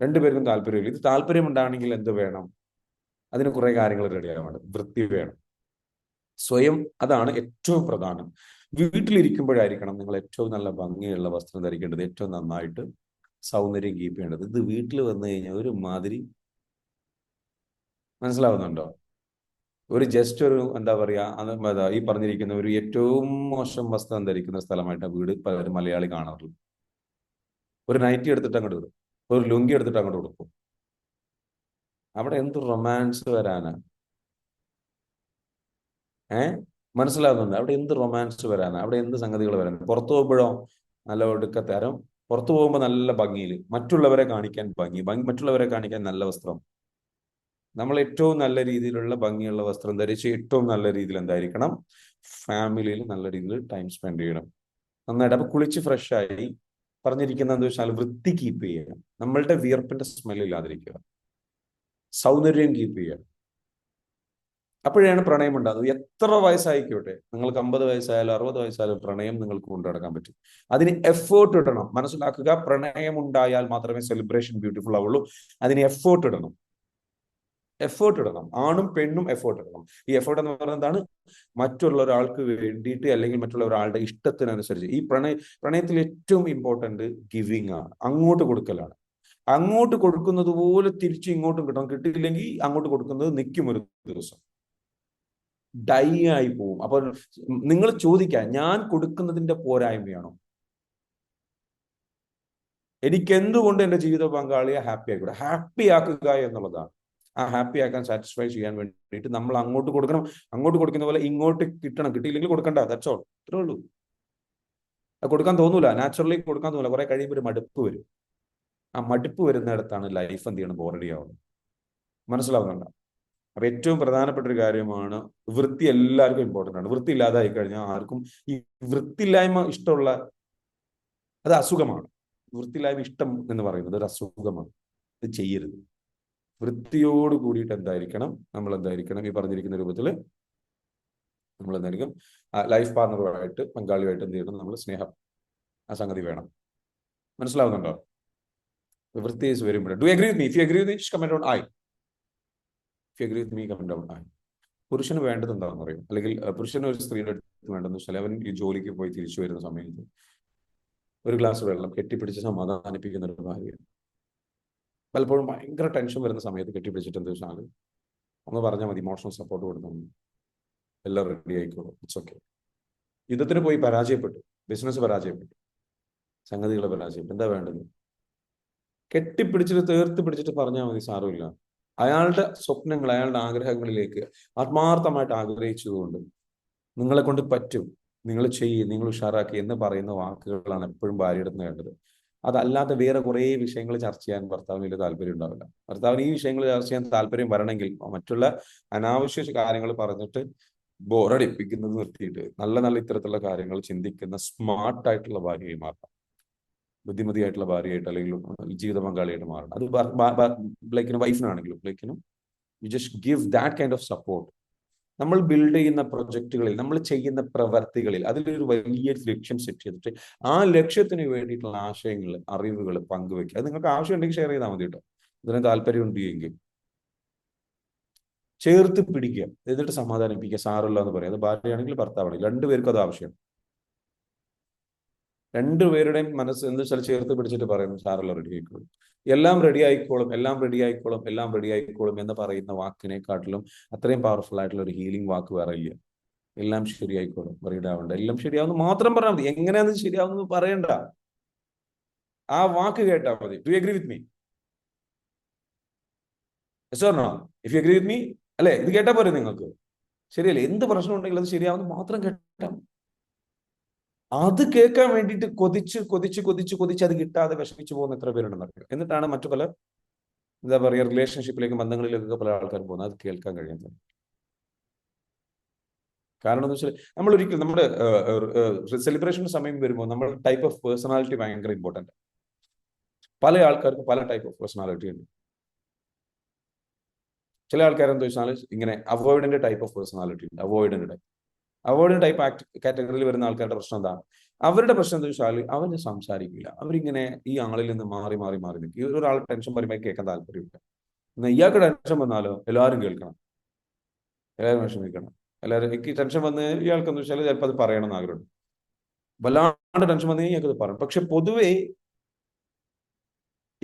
രണ്ടുപേർക്കും താല്പര്യമില്ല. ഇത് താല്പര്യം ഉണ്ടാണെങ്കിൽ എന്ത് വേണം, അതിന് കുറെ കാര്യങ്ങൾ റെഡിയാവാണ്. വൃത്തി വേണം, സ്വയം, അതാണ് ഏറ്റവും പ്രധാനം. വീട്ടിലിരിക്കുമ്പോഴായിരിക്കണം നിങ്ങൾ ഏറ്റവും നല്ല ഭംഗിയുള്ള വസ്ത്രം ധരിക്കേണ്ടത്, ഏറ്റവും നന്നായിട്ട് സൗന്ദര്യം കീപ്പ് ചെയ്യേണ്ടത്. ഇത് വീട്ടിൽ വന്നു കഴിഞ്ഞാൽ ഒരു മാതിരി, മനസ്സിലാവുന്നുണ്ടോ, ഒരു ജസ്റ്റ് ഒരു എന്താ പറയാ, ഈ പറഞ്ഞിരിക്കുന്ന ഒരു ഏറ്റവും മോശം വസ്ത്രം ധരിക്കുന്ന സ്ഥലമായിട്ട് വീട് പലരും മലയാളി കാണാറുള്ളൂ. ഒരു നൈറ്റി എടുത്തിട്ട് അങ്ങോട്ട് വിടും, ഒരു ലുങ്കി എടുത്തിട്ട് അങ്ങോട്ട് കൊടുക്കും. അവിടെ എന്ത് റൊമാൻസ് വരാനാ? മനസ്സിലാകുന്നുണ്ട്, അവിടെ എന്ത് റൊമാൻസ് വരാനാ, അവിടെ എന്ത് സംഗതികൾ വരാനാ? പുറത്തു പോകുമ്പോഴോ നല്ല ഒടുക്കത്തരം, പുറത്തു പോകുമ്പോൾ നല്ല ഭംഗിയിൽ, മറ്റുള്ളവരെ കാണിക്കാൻ ഭംഗി, മറ്റുള്ളവരെ കാണിക്കാൻ നല്ല വസ്ത്രം. നമ്മൾ ഏറ്റവും നല്ല രീതിയിലുള്ള ഭംഗിയുള്ള വസ്ത്രം ധരിച്ച് ഏറ്റവും നല്ല രീതിയിൽ എന്തായിരിക്കണം, ഫാമിലിയിൽ നല്ല രീതിയിൽ ടൈം സ്പെൻഡ് ചെയ്യണം നന്നായിട്ട്. അപ്പൊ കുളിച്ച് ഫ്രഷ് ആയി, പറഞ്ഞിരിക്കുന്ന എന്താ വെച്ചാൽ വൃത്തി കീപ്പ് ചെയ്യണം. നമ്മളുടെ വിയർപ്പിന്റെ സ്മെൽ ഇല്ലാതിരിക്കുക. സൗന്ദര്യം കീപ്പ് ചെയ്യുക. അപ്പോഴാണ് പ്രണയം ഉണ്ടാകുന്നത്. എത്ര വയസ്സായിക്കോട്ടെ, നിങ്ങൾക്ക് 50 വയസ്സായാലും 60 വയസ്സായാലും പ്രണയം നിങ്ങൾക്ക് കൊണ്ടു നടക്കാൻ പറ്റും. അതിന് എഫേർട്ട് ഇടണം. മനസ്സിലാക്കുക, പ്രണയം ഉണ്ടായാൽ മാത്രമേ സെലിബ്രേഷൻ ബ്യൂട്ടിഫുൾ ആവുള്ളൂ. അതിന് എഫേർട്ട് ഇടണം. എഫേർട്ട് ഇടണം. ആണും പെണ്ണും എഫേർട്ട് ഇടണം. ഈ എഫേർട്ട് എന്ന് പറയുന്നത് എന്താണ്? മറ്റുള്ള ഒരാൾക്ക് വേണ്ടിയിട്ട്, അല്ലെങ്കിൽ മറ്റുള്ള ഒരാളുടെ ഇഷ്ടത്തിനനുസരിച്ച്. ഈ പ്രണയത്തിൽ ഏറ്റവും ഇമ്പോർട്ടന്റ് ഗിവിങ് ആണ്, അങ്ങോട്ട് കൊടുക്കലാണ്. അങ്ങോട്ട് കൊടുക്കുന്നത് പോലെ തിരിച്ച് ഇങ്ങോട്ടും കിട്ടണം. കിട്ടിയില്ലെങ്കിൽ അങ്ങോട്ട് കൊടുക്കുന്നത് നിൽക്കും, ഒരു ദിവസം ഡൈ ആയി പോവും. അപ്പൊ നിങ്ങൾ ചോദിക്കാൻ, ഞാൻ കൊടുക്കുന്നതിന്റെ പോരായ്മയാണോ? എനിക്ക് എന്തുകൊണ്ട് എന്റെ ജീവിത പങ്കാളിയെ ഹാപ്പി ആയിക്കൂടെ? ഹാപ്പി ആക്കുക എന്നുള്ളതാണ്. ആ ഹാപ്പി ആക്കാൻ, സാറ്റിസ്ഫൈ ചെയ്യാൻ വേണ്ടിയിട്ട് നമ്മൾ അങ്ങോട്ട് കൊടുക്കണം. അങ്ങോട്ട് കൊടുക്കുന്ന പോലെ ഇങ്ങോട്ട് കിട്ടണം. കിട്ടിയില്ലെങ്കിൽ കൊടുക്കണ്ട. That's all. ഇത്രേ ഉള്ളൂ. അത് കൊടുക്കാൻ തോന്നൂല, നാച്ചുറലി കൊടുക്കാൻ തോന്നൂല. കുറെ കഴിയുമ്പോൾ ഒരു മടുപ്പ് വരും. ആ മടുപ്പ് വരുന്നിടത്താണ് ലൈഫ് എന്ത് ചെയ്യണം, ബോറടി ആവുന്നത്. മനസ്സിലാവുന്നുണ്ടോ? അപ്പൊ ഏറ്റവും പ്രധാനപ്പെട്ട ഒരു കാര്യമാണ് വൃത്തി. എല്ലാവർക്കും ഇമ്പോർട്ടൻ്റ് ആണ്. വൃത്തി ഇല്ലാതായി കഴിഞ്ഞാൽ ആർക്കും ഈ വൃത്തിയില്ലായ്മ ഇഷ്ടമുള്ള, അത് അസുഖമാണ്. വൃത്തിയില്ലായ്മ ഇഷ്ടം എന്ന് പറയുന്നത് ഒരു അസുഖമാണ്. ഇത് ചെയ്യരുത്. വൃത്തിയോട് കൂടിയിട്ട് എന്തായിരിക്കണം, നമ്മൾ എന്തായിരിക്കണം, ഈ പറഞ്ഞിരിക്കുന്ന രൂപത്തിൽ നമ്മൾ എന്തായിരിക്കും, ലൈഫ് പാർട്ണറുമായിട്ട്, പങ്കാളിയുമായിട്ട് എന്ത് ചെയ്യണം, നമ്മൾ സ്നേഹം, ആ സംഗതി വേണം. മനസ്സിലാവുന്നുണ്ടോ? വൃത്തി is very important. Do agri with me? If you agree with me, comment down I. If you agree with me, comment down I. പുരുഷന് വേണ്ടത് എന്താണെന്ന് പറയും. അല്ലെങ്കിൽ പുരുഷന് ഒരു സ്ത്രീയുടെ അടുത്ത് വേണ്ടെന്ന് വെച്ചാൽ, അവൻ ഈ ജോലിക്ക് പോയി തിരിച്ചു വരുന്ന സമയത്ത് ഒരു ഗ്ലാസ് വെള്ളം കെട്ടിപ്പിടിച്ച് സമാധാനിപ്പിക്കുന്ന ഒരു ഭാര്യ. പലപ്പോഴും ഭയങ്കര ടെൻഷൻ വരുന്ന സമയത്ത് കെട്ടിപ്പിടിച്ചിട്ട് എന്ത് വെച്ചാൽ ഒന്ന് പറഞ്ഞാൽ മതി, ഇമോഷണൽ സപ്പോർട്ട് കൊടുത്താൽ മതി, എല്ലാം റെഡി ആയിക്കോളും, ഇറ്റ്സ് ഓക്കെ. യുദ്ധത്തിന് പോയി പരാജയപ്പെട്ടു, ബിസിനസ് പരാജയപ്പെട്ടു, സംഗതികൾ പരാജയപ്പെട്ടു, എന്താ വേണ്ടത്? കെട്ടിപ്പിടിച്ചിട്ട് തീർത്ത് പിടിച്ചിട്ട് പറഞ്ഞാൽ മതി, സാരമില്ല. അയാളുടെ സ്വപ്നങ്ങൾ, അയാളുടെ ആഗ്രഹങ്ങളിലേക്ക് ആത്മാർത്ഥമായിട്ട് ആഗ്രഹിച്ചതുകൊണ്ട് നിങ്ങളെ കൊണ്ട് പറ്റും, നിങ്ങൾ ചെയ്യ്, നിങ്ങൾ ഉഷാറാക്കി എന്ന് പറയുന്ന വാക്കുകളാണ് എപ്പോഴും ഭാര്യയുടെ അടുത്ത് വേണ്ടത്. അതല്ലാതെ വേറെ കുറേ വിഷയങ്ങൾ ചർച്ച ചെയ്യാൻ ഭർത്താവിന് വലിയ താല്പര്യം ഉണ്ടാവില്ല. ഭർത്താവിന് ഈ വിഷയങ്ങൾ ചർച്ച ചെയ്യാൻ താല്പര്യം വരണമെങ്കിൽ മറ്റുള്ള അനാവശ്യ കാര്യങ്ങൾ പറഞ്ഞിട്ട് ബോറടിപ്പിക്കുന്നത് നിർത്തിയിട്ട് നല്ല നല്ല ഇത്തരത്തിലുള്ള കാര്യങ്ങൾ ചിന്തിക്കുന്ന സ്മാർട്ടായിട്ടുള്ള ഭാര്യയായി മാറണം. ബുദ്ധിമതിയായിട്ടുള്ള ഭാര്യയായിട്ട്, അല്ലെങ്കിൽ ജീവിത പങ്കാളിയായിട്ട് മാറണം. അത് ലൈക്കിനും വൈഫിനാണെങ്കിലും ലൈക്കിനും you just give that kind of support. നമ്മൾ ബിൽഡ് ചെയ്യുന്ന പ്രൊജക്ടുകളിൽ, നമ്മൾ ചെയ്യുന്ന പ്രവർത്തികളിൽ അതിലൊരു വലിയ ലക്ഷ്യം സെറ്റ് ചെയ്തിട്ട് ആ ലക്ഷ്യത്തിന് വേണ്ടിയിട്ടുള്ള ആശയങ്ങൾ, അറിവുകൾ പങ്കുവെക്കുക. അത് നിങ്ങൾക്ക് ആവശ്യമുണ്ടെങ്കിൽ ഷെയർ ചെയ്താൽ മതി കേട്ടോ. ഇതിന് താല്പര്യം ഉണ്ടെങ്കിൽ ചേർത്ത് പിടിക്കുക, എന്നിട്ട് സമാധാനിപ്പിക്കുക. സാരമില്ല എന്ന് പറയാം. അത് ഭാര്യയാണെങ്കിൽ ഭർത്താവാണെങ്കിൽ രണ്ടുപേർക്കും അത് ആവശ്യം. രണ്ടുപേരുടെയും മനസ്സ് എന്ത് വെച്ചാൽ ചേർത്ത് പിടിച്ചിട്ട് പറയുന്നു, സാരല്ല, റെഡി ആയിക്കോളും, എല്ലാം റെഡി ആയിക്കോളും, എല്ലാം റെഡി ആയിക്കോളും, എല്ലാം റെഡി ആയിക്കോളും എന്ന് പറയുന്ന വാക്കിനെക്കാട്ടിലും അത്രയും പവർഫുൾ ആയിട്ടുള്ള ഒരു ഹീലിംഗ് വാക്ക് വേറെ ഇല്ല. എല്ലാം ശരിയായിക്കോളും, വറീഡ് ആവണ്ട, എല്ലാം ശരിയാവുന്നു മാത്രം പറഞ്ഞാൽ മതി. എങ്ങനെയാണെന്ന് ശരിയാവുന്നു പറയണ്ട, ആ വാക്ക് കേട്ടാൽ മതി. Do you agree with me? Yes or no? If you agree with me, അല്ലെ? ഇത് കേട്ടാൽ പോരെ നിങ്ങൾക്ക്? ശരിയല്ലേ? എന്ത് പ്രശ്നം ഉണ്ടെങ്കിലും അത് ശരിയാവുന്നു മാത്രം കേട്ടാൽ. അത് കേൾക്കാൻ വേണ്ടിയിട്ട് കൊതിച്ച് കൊതിച്ച് കൊതിച്ച് കൊതിച്ച് അത് കിട്ടാതെ വിഷമിച്ചു പോകുന്ന എത്ര പേരുണ്ടെന്ന് അറിയാം. എന്നിട്ടാണ് മറ്റു പല, എന്താ പറയുക, റിലേഷൻഷിപ്പിലേക്കും ബന്ധങ്ങളിലേക്കൊക്കെ പല ആൾക്കാർ പോകുന്നത്. അത് കേൾക്കാൻ കഴിയുന്നത് കാരണം എന്ന് വെച്ചാൽ നമ്മൾ ഒരിക്കലും നമ്മുടെ സെലിബ്രേഷൻ സമയം വരുമ്പോൾ നമ്മൾ ടൈപ്പ് ഓഫ് പേഴ്സണാലിറ്റി ഭയങ്കര ഇമ്പോർട്ടൻ്റ്. പല ആൾക്കാർക്കും പല ടൈപ്പ് ഓഫ് പേഴ്സണാലിറ്റി ഉണ്ട്. ചില ആൾക്കാരെന്താ വെച്ചാൽ ഇങ്ങനെ അവോയ്ഡന്റ് ടൈപ്പ് ഓഫ് പേഴ്സണാലിറ്റി ഉണ്ട്. അവോയ്ഡന്റ് ടൈപ്പ് കാറ്റഗറിയിൽ വരുന്ന ആൾക്കാരുടെ പ്രശ്നം എന്താ? അവരുടെ പ്രശ്നം എന്താ വെച്ചാൽ അവര് സംസാരിക്കില്ല. അവരിങ്ങനെ ഈ ആളിൽ നിന്ന് മാറി മാറി മാറി നിൽക്കും. ഈ ഒരാൾ ടെൻഷൻ പറയുമ്പോൾ കേൾക്കാൻ താല്പര്യമില്ല. എന്നാൽ ഇയാൾക്ക് ടെൻഷൻ വന്നാലോ എല്ലാവരും കേൾക്കണം, എല്ലാവരും വിഷമിക്കണം, എല്ലാവരും. എനിക്ക് ടെൻഷൻ വന്ന് ഇയാൾക്കെന്ന് വെച്ചാൽ ചിലപ്പോൾ അത് പറയണമെന്ന് ആഗ്രഹമുണ്ട്. വല്ലാണ്ട് ടെൻഷൻ വന്നു കഴിഞ്ഞാൽ ഇയാൾക്ക് അത് പറയും. പക്ഷെ പൊതുവേ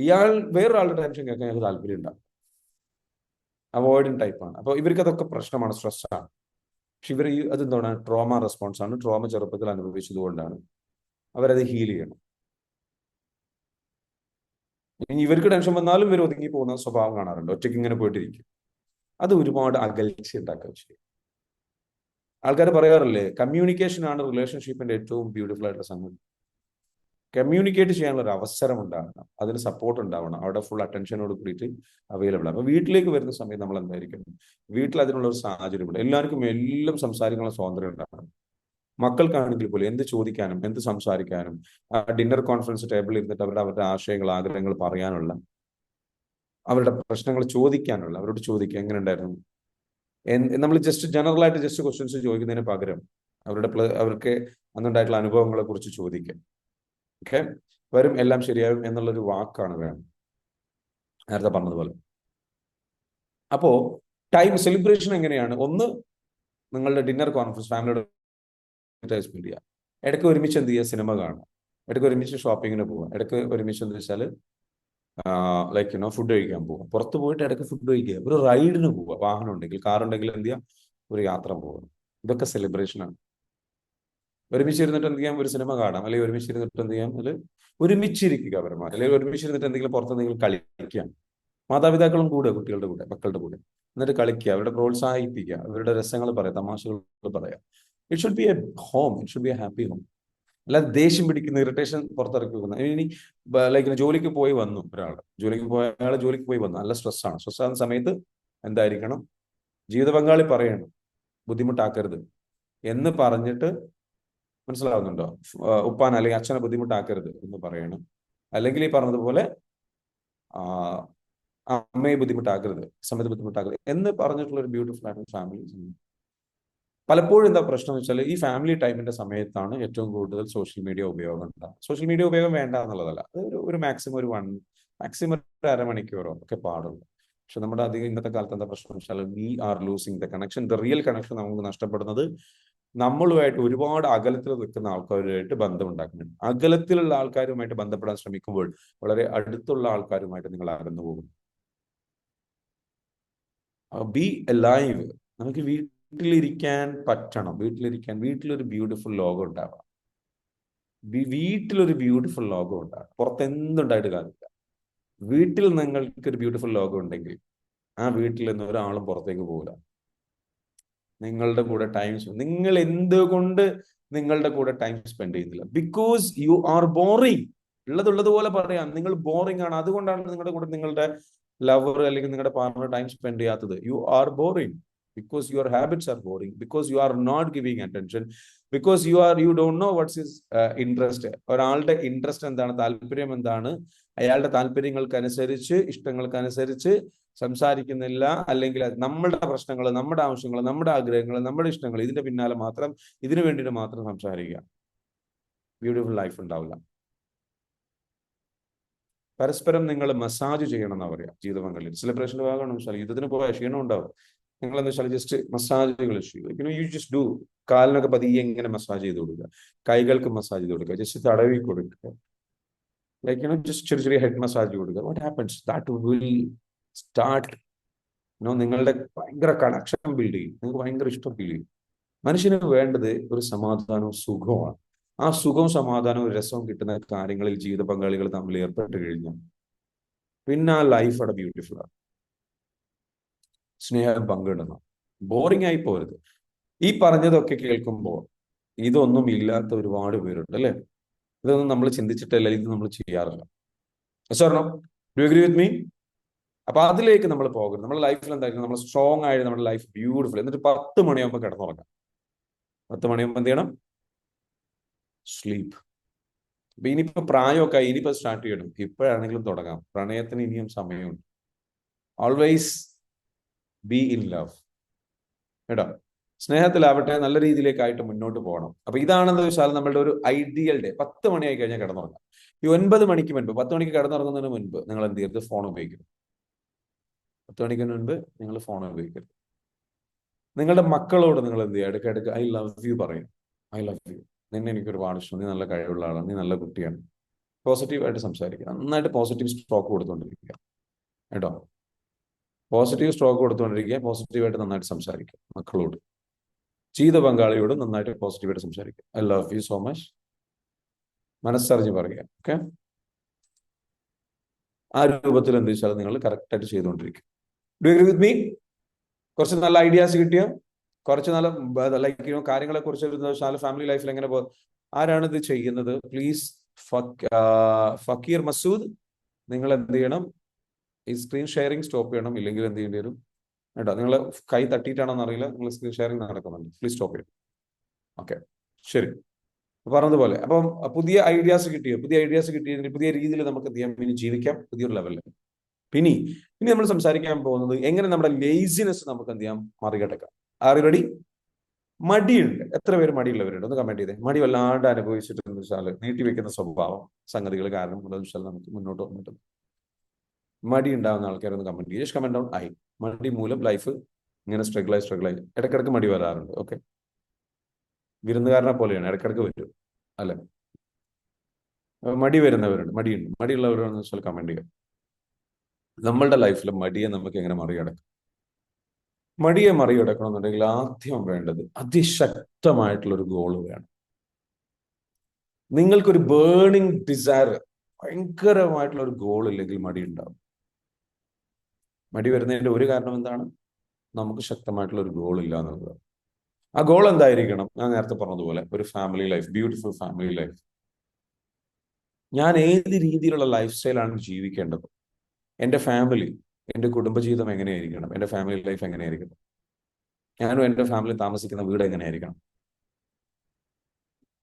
ഇയാൾ വേറൊരാളുടെ ടെൻഷൻ കേൾക്കാൻ ഞങ്ങൾക്ക് താല്പര്യം ഉണ്ടാവും. അവോയ്ഡന്റ് ടൈപ്പാണ്. അപ്പോൾ ഇവർക്ക് അതൊക്കെ പ്രശ്നമാണ്, സ്ട്രെസ്സാണ്. പക്ഷെ ഇവർ അതെന്താണ്? ട്രോമ റെസ്പോൺസ് ആണ്. ട്രോമ ചെറുപ്പത്തിൽ അനുഭവിച്ചതുകൊണ്ടാണ്. അവരത് ഹീൽ ചെയ്യണം. ഇനി ഇവർക്ക് ടെൻഷൻ വന്നാലും ഇവർ ഒതുങ്ങി പോകുന്ന സ്വഭാവം കാണാറുണ്ട്. ഒറ്റയ്ക്ക് ഇങ്ങനെ പോയിട്ടിരിക്കും. അത് ഒരുപാട് അകൽച്ച ഉണ്ടാക്കുക ചെയ്യും. ആൾക്കാർ പറയാറില്ലേ, കമ്മ്യൂണിക്കേഷൻ ആണ് റിലേഷൻഷിപ്പിന്റെ ഏറ്റവും ബ്യൂട്ടിഫുൾ ആയിട്ടുള്ള സംഗതി. കമ്മ്യൂണിക്കേറ്റ് ചെയ്യാനുള്ള ഒരു അവസരം ഉണ്ടാവണം, അതിന് സപ്പോർട്ട് ഉണ്ടാവണം, അവിടെ ഫുൾ അറ്റൻഷനോട് കൂടിയിട്ട് അവൈലബിൾ ആണ്. അപ്പൊ വീട്ടിലേക്ക് വരുന്ന സമയത്ത് നമ്മൾ എന്തായിരിക്കും, വീട്ടിൽ അതിനുള്ള ഒരു സാഹചര്യമുണ്ട്. എല്ലാവർക്കും എല്ലാം സംസാരിക്കാനുള്ള സ്വാതന്ത്ര്യം ഉണ്ടാകണം. മക്കൾക്കാണെങ്കിൽ പോലും എന്ത് ചോദിക്കാനും എന്ത് സംസാരിക്കാനും, ഡിന്നർ കോൺഫറൻസ് ടേബിളിൽ ഇരുന്നിട്ട് അവരുടെ ആശയങ്ങൾ, ആഗ്രഹങ്ങൾ പറയാനുള്ള അവരുടെ പ്രശ്നങ്ങൾ ചോദിക്കാനുള്ള, അവരോട് ചോദിക്കുക എങ്ങനെ ഉണ്ടായിരുന്നു. നമ്മൾ ജസ്റ്റ് ജനറൽ ആയിട്ട് ജസ്റ്റ് ക്വസ്റ്റ്യൻസ് ചോദിക്കുന്നതിന് പകരം അവർക്ക് അന്നുണ്ടായിട്ടുള്ള അനുഭവങ്ങളെ കുറിച്ച് ചോദിക്കാം. ഓക്കെ, വരും, എല്ലാം ശരിയാകും എന്നുള്ളൊരു വാക്കാണ് വേണം, നേരത്തെ പറഞ്ഞതുപോലെ. അപ്പോ ടൈം സെലിബ്രേഷൻ എങ്ങനെയാണ്? ഒന്ന്, നിങ്ങളുടെ ഡിന്നർ കോൺഫറൻസ് ഫാമിലിയുടെ സ്പെൻഡ് ചെയ്യുക. ഇടയ്ക്ക് ഒരുമിച്ച് എന്ത് ചെയ്യുക? സിനിമ കാണുക. ഇടയ്ക്ക് ഒരുമിച്ച് ഷോപ്പിങ്ങിന് പോവുക. ഇടയ്ക്ക് ഒരുമിച്ച് എന്താ വെച്ചാൽ ലൈക്ക് ഫുഡ് കഴിക്കാൻ പോവുക. പുറത്ത് പോയിട്ട് ഇടയ്ക്ക് ഫുഡ് കഴിക്കുക. ഒരു റൈഡിന് പോവുക. വാഹനം ഉണ്ടെങ്കിൽ, കാർ ഉണ്ടെങ്കിൽ എന്ത് ചെയ്യുക? ഒരു യാത്ര പോവുക. ഇതൊക്കെ സെലിബ്രേഷനാണ്. ഒരുമിച്ചിരുന്നിട്ട് എന്ത് ചെയ്യാം? ഒരു സിനിമ കാണാം. അല്ലെങ്കിൽ ഒരുമിച്ചിരുന്നിട്ട് എന്ത് ചെയ്യാം? അല്ലെങ്കിൽ ഒരുമിച്ചിരിക്കുക പരമാവധി. അല്ലെങ്കിൽ ഒരുമിച്ചിരുന്നിട്ട് എന്തെങ്കിലും പുറത്തെന്തെങ്കിലും കളിക്കാം. മാതാപിതാക്കളും കൂടെ, കുട്ടികളുടെ കൂടെ, മക്കളുടെ കൂടെ എന്നിട്ട് കളിക്കുക, അവരുടെ പ്രോത്സാഹിപ്പിക്കുക, അവരുടെ രസങ്ങൾ പറയാം, തമാശകൾ പറയാം. It should be A home, it should be A happy home. അല്ലാതെ ദേഷ്യം പിടിക്കുന്ന, ഇറിറ്റേഷൻ പുറത്തിറക്കി വെക്കുന്ന. ഇനി ലൈക്ക് ജോലിക്ക് പോയി വന്നു ഒരാൾ, ജോലിക്ക് പോയി വന്നു, നല്ല സ്ട്രെസ്സാണ്. സ്ട്രെസ്സാകുന്ന സമയത്ത് എന്തായിരിക്കണം? ജീവിത പങ്കാളി പറയണം, ബുദ്ധിമുട്ടാക്കരുത് എന്ന് പറഞ്ഞിട്ട്, മനസ്സിലാവുന്നുണ്ടോ? ഉപ്പാൻ അല്ലെങ്കിൽ അച്ഛനെ ബുദ്ധിമുട്ടാക്കരുത് എന്ന് പറയണം. അല്ലെങ്കിൽ ഈ പറഞ്ഞതുപോലെ അമ്മയെ ബുദ്ധിമുട്ടാക്കരുത്, സമയത്ത് ബുദ്ധിമുട്ടാക്കരുത് എന്ന് പറഞ്ഞിട്ടുള്ള ഒരു ബ്യൂട്ടിഫുൾ ആയിട്ടുള്ള ഫാമിലി. പലപ്പോഴും എന്താ പ്രശ്നം എന്ന് വെച്ചാൽ, ഈ ഫാമിലി ടൈമിന്റെ സമയത്താണ് ഏറ്റവും കൂടുതൽ സോഷ്യൽ മീഡിയ ഉപയോഗം ഉണ്ടാകും. സോഷ്യൽ മീഡിയ ഉപയോഗം വേണ്ട എന്നുള്ളതല്ല, ഒരു മാക്സിമം മാക്സിമം ഒരു അരമണിക്കൂറോ ഒക്കെ പാടുള്ളൂ. പക്ഷെ നമ്മുടെ അധികം ഇന്നത്തെ കാലത്ത് എന്താ പ്രശ്നം എന്ന് വെച്ചാൽ, we are losing the connection. The real connection നമുക്ക് നഷ്ടപ്പെടുന്നത് നമ്മളുമായിട്ട് ഒരുപാട് അകലത്തിൽ നിൽക്കുന്ന ആൾക്കാരുമായിട്ട് ബന്ധം ഉണ്ടാക്കുന്നുണ്ട്. അകലത്തിലുള്ള ആൾക്കാരുമായിട്ട് ബന്ധപ്പെടാൻ ശ്രമിക്കുമ്പോൾ വളരെ അടുത്തുള്ള ആൾക്കാരുമായിട്ട് നിങ്ങൾ അകന്നു പോകും. B live. നമുക്ക് വീട്ടിലിരിക്കാൻ പറ്റണം. വീട്ടിലൊരു ബ്യൂട്ടിഫുൾ ലോകം ഉണ്ടാവാം. വീട്ടിലൊരു ബ്യൂട്ടിഫുൾ ലോകം ഉണ്ടാകും. പുറത്ത് എന്തുണ്ടായിട്ട് കാര്യമില്ല. വീട്ടിൽ നിങ്ങൾക്ക് ഒരു ബ്യൂട്ടിഫുൾ ലോകം ഉണ്ടെങ്കിൽ ആ വീട്ടിൽ നിന്ന് ഒരാളും പുറത്തേക്ക് പോകില്ല. നിങ്ങളുടെ കൂടെ നിങ്ങൾ എന്തുകൊണ്ട് നിങ്ങളുടെ കൂടെ ടൈം സ്പെൻഡ് ചെയ്യുന്നില്ല? Because you are boring. ഉള്ളതുപോലെ പറയാം, നിങ്ങൾ ബോറിംഗ് ആണ്. അതുകൊണ്ടാണ് നിങ്ങളുടെ കൂടെ നിങ്ങളുടെ ലവർ അല്ലെങ്കിൽ നിങ്ങളുടെ പാർട്ണർ ടൈം സ്പെൻഡ് ചെയ്യാത്തത്. You are boring because your habits are boring, because you are not giving attention, because you don't know what's his interest. ഒരാളുടെ ഇൻട്രസ്റ്റ് എന്താണ്, താല്പര്യം എന്താണ്, അയാളുടെ താല്പര്യങ്ങൾക്കനുസരിച്ച്, ഇഷ്ടങ്ങൾക്കനുസരിച്ച് സംസാരിക്കുന്നില്ല. അല്ലെങ്കിൽ നമ്മുടെ പ്രശ്നങ്ങൾ, നമ്മുടെ ആവശ്യങ്ങൾ, നമ്മുടെ ആഗ്രഹങ്ങൾ, നമ്മുടെ ഇഷ്ടങ്ങൾ, ഇതിന്റെ പിന്നാലെ മാത്രം, ഇതിനു വേണ്ടിയിട്ട് മാത്രം സംസാരിക്കുക. ബ്യൂട്ടിഫുൾ ലൈഫ് ഉണ്ടാവില്ല. പരസ്പരം നിങ്ങൾ മസാജ് ചെയ്യണം എന്നാ പറയാ ജീവിത പങ്കാളി. സെലിബ്രേഷന്റെ ഭാഗമാണ്. യുദ്ധത്തിന് പോയ ക്ഷീണം ഉണ്ടാവും. നിങ്ങൾ എന്താ വെച്ചാൽ ജസ്റ്റ് മസാജുകൾ ചെയ്യും. You just do. കാലിനൊക്കെ പതിയെ ഇങ്ങനെ മസാജ് ചെയ്ത് കൊടുക്കുക, കൈകൾക്ക് മസാജ് ചെയ്ത് കൊടുക്കുക, ജസ്റ്റ് തടവി കൊടുക്കുക, ലൈക്ക് ജസ്റ്റ് ചെറിയ ചെറിയ ഹെഡ് മസാജ് കൊടുക്കുക. What happens? That will start നിങ്ങളുടെ ഭയങ്കര കണക്ഷൻ ബിൽഡ് ചെയ്യും. നിങ്ങൾക്ക് ഭയങ്കര ഇഷ്ടം ഫീൽ ചെയ്യും. മനുഷ്യന് വേണ്ടത് ഒരു സമാധാനവും സുഖവുമാണ്. ആ സുഖവും സമാധാനവും രസവും കിട്ടുന്ന കാര്യങ്ങളിൽ ജീവിത പങ്കാളികൾ തമ്മിൽ ഏർപ്പെട്ട് കഴിഞ്ഞാൽ പിന്നെ ആ ലൈഫ് അവിടെ ബ്യൂട്ടിഫുൾ ആണ്. സ്നേഹം പങ്കിടണം. ബോറിംഗ് ആയി പോരുത്. ഈ പറഞ്ഞതൊക്കെ കേൾക്കുമ്പോൾ ഇതൊന്നും ഇല്ലാത്ത ഒരുപാട് പേരുണ്ട് അല്ലെ? ഇതൊന്നും നമ്മൾ ചിന്തിച്ചിട്ടില്ല, ഇത് നമ്മൾ ചെയ്യാറില്ല. സാറിനോ, do you agree with me? അപ്പൊ അതിലേക്ക് നമ്മൾ പോകരുത്. നമ്മുടെ ലൈഫിൽ എന്തായിരിക്കും? നമ്മൾ സ്ട്രോങ് ആയിട്ട് നമ്മുടെ ലൈഫ് ബ്യൂട്ടിഫുൾ. എന്നിട്ട് 10 മണിയാകുമ്പോൾ കിടന്നുറങ്ങാം. 10 മണിയാകുമ്പോൾ എന്ത് ചെയ്യണം? സ്ലീപ്പ്. അപ്പൊ ഇനിയിപ്പോ പ്രായമൊക്കെ ഇനിയിപ്പോ സ്റ്റാർട്ട് ചെയ്യണം. ഇപ്പോഴാണെങ്കിലും തുടങ്ങാം. പ്രണയത്തിന് ഇനിയും സമയമുണ്ട്. Always be in love. കേട്ടോ? സ്നേഹത്തിലാവട്ടെ, നല്ല രീതിയിലേക്കായിട്ട് മുന്നോട്ട് പോകണം. അപ്പൊ ഇതാണെന്ന് വെച്ചാൽ നമ്മളുടെ ഒരു ഐഡിയൽ ഡേ. 10 മണിയായി കഴിഞ്ഞാൽ കിടന്നുറങ്ങാം. ഈ 9 മണിക്ക് മുൻപ്, 10 മണിക്ക് കിടന്നുറങ്ങുന്നതിന് മുൻപ് നിങ്ങൾ എന്ത് ചെയ്യരുത്? ഫോൺ ഉപയോഗിക്കരുത്. 10 മണിക്ക് മുൻപ് നിങ്ങൾ ഫോൺ ഉപയോഗിക്കരുത്. നിങ്ങളുടെ മക്കളോട് നിങ്ങൾ എന്ത് ചെയ്യുക? ഇടയ്ക്കിടയ്ക്ക് ഐ ലവ് യു പറയും. ഐ ലവ് യു, നിന്നെ എനിക്ക് ഒരുപാട് ഇഷ്ടം, നീ നല്ല കഴിവുള്ള ആളാണ്, നീ നല്ല കുട്ടിയാണ്. പോസിറ്റീവായിട്ട് സംസാരിക്കുക. നന്നായിട്ട് പോസിറ്റീവ് സ്ട്രോക്ക് കൊടുത്തുകൊണ്ടിരിക്കുക. കേട്ടോ? പോസിറ്റീവ് സ്ട്രോക്ക് കൊടുത്തുകൊണ്ടിരിക്കുക. പോസിറ്റീവായിട്ട് നന്നായിട്ട് സംസാരിക്കുക മക്കളോട്. ജീവിത പങ്കാളിയോട് നന്നായിട്ട് പോസിറ്റീവായിട്ട് സംസാരിക്കുക. I love you so much, മനസ്സറിഞ്ഞ് പറയുക. ഓക്കെ? ആ രൂപത്തിൽ എന്ത് വെച്ചാൽ നിങ്ങൾ കറക്റ്റായിട്ട് ചെയ്തുകൊണ്ടിരിക്കുക. Do you agree with me? കുറച്ച് നല്ല ഐഡിയാസ് കിട്ടിയ, കുറച്ച് നല്ല ലൈക്ക് കാര്യങ്ങളെ കുറിച്ച് ഫാമിലി ലൈഫിൽ എങ്ങനെ ആരാണ് ഇത് ചെയ്യുന്നത്? പ്ലീസ് ഫക്കീർ മസൂദ്, നിങ്ങൾ എന്ത് ചെയ്യണം? ഈ സ്ക്രീൻ ഷെയറിംഗ് സ്റ്റോപ്പ് ചെയ്യണം. ഇല്ലെങ്കിൽ എന്ത് ചെയ്യേണ്ടി വരും? കേട്ടോ? നിങ്ങൾ കൈ തട്ടിയിട്ടാണെന്ന് അറിയില്ല, നിങ്ങൾ സ്ക്രീൻ ഷെയറിംഗ് നടക്കുന്നുണ്ട്. പ്ലീസ് സ്റ്റോപ്പ് ചെയ്യണം. ഓക്കെ, ശരി. പറഞ്ഞതുപോലെ അപ്പം പുതിയ ഐഡിയാസ് കിട്ടിയ പുതിയ രീതിയിൽ നമുക്ക് എന്ത് ചെയ്യാം? ഇനി ജീവിക്കാം പുതിയൊരു ലെവലിൽ. ഇനി ഇനി നമ്മൾ സംസാരിക്കാൻ പോകുന്നത് എങ്ങനെ നമ്മുടെ ലേസിനെസ് നമുക്ക് എന്ത് ചെയ്യാം, മറികടക്കാം. Are ready? മടിയുണ്ട്. എത്ര പേര് മടിയുള്ളവരുണ്ട്? ഒന്ന് കമന്റ് ചെയ്തേ. മടി വല്ലാണ്ട് അനുഭവിച്ചിട്ടെന്ന് വെച്ചാൽ നീട്ടിവെക്കുന്ന സ്വഭാവം സംഗതികൾ കാരണം എന്താണെന്ന് വെച്ചാൽ നമുക്ക് മുന്നോട്ട് വന്നിട്ടുണ്ട്. മടി ഉണ്ടാകുന്ന ആൾക്കാരൊന്ന് കമന്റ് ചെയ്യും. ജസ്റ്റ് കമന്റ് ഡൗൺ ആയി. മടി മൂലം ലൈഫ് ഇങ്ങനെ സ്ട്രഗിളായി ഇടയ്ക്കിടയ്ക്ക് മടി വരാറുണ്ട്. ഓക്കെ, വിരുന്നുകാരനെ പോലെയാണ്, ഇടയ്ക്കിടയ്ക്ക് വരും അല്ലെ. മടി വരുന്നവരുണ്ട്, മടിയുള്ളവരാണെന്ന് വെച്ചാൽ കമന്റ് ചെയ്യുക. നമ്മളുടെ ലൈഫിൽ മടിയെ നമുക്ക് എങ്ങനെ മറികടക്കാം? മടിയെ മറികടക്കണമെന്നുണ്ടെങ്കിൽ ആദ്യം വേണ്ടത് അതിശക്തമായിട്ടുള്ള ഒരു ഗോള് വേണം. നിങ്ങൾക്കൊരു ബേണിംഗ് ഡിസയർ, ഭയങ്കരമായിട്ടുള്ള ഒരു ഗോൾ ഇല്ലെങ്കിൽ മടി ഉണ്ടാവും. മടി വരുന്നതിന്റെ ഒരു കാരണം എന്താണ്? നമുക്ക് ശക്തമായിട്ടുള്ള ഒരു ഗോൾ ഇല്ല എന്നുള്ളത്. ആ ഗോൾ എന്തായിരിക്കണം? ഞാൻ നേരത്തെ പറഞ്ഞതുപോലെ ഒരു family life, beautiful family life. ഞാൻ ഏത് രീതിയിലുള്ള ലൈഫ് സ്റ്റൈലാണ് ജീവിക്കേണ്ടത്? എൻ്റെ ഫാമിലി, എൻ്റെ കുടുംബജീവിതം എങ്ങനെയായിരിക്കണം? എൻ്റെ ഫാമിലി ലൈഫ് എങ്ങനെയായിരിക്കണം? ഞാനും എൻ്റെ ഫാമിലി താമസിക്കുന്ന വീട് എങ്ങനെയായിരിക്കണം?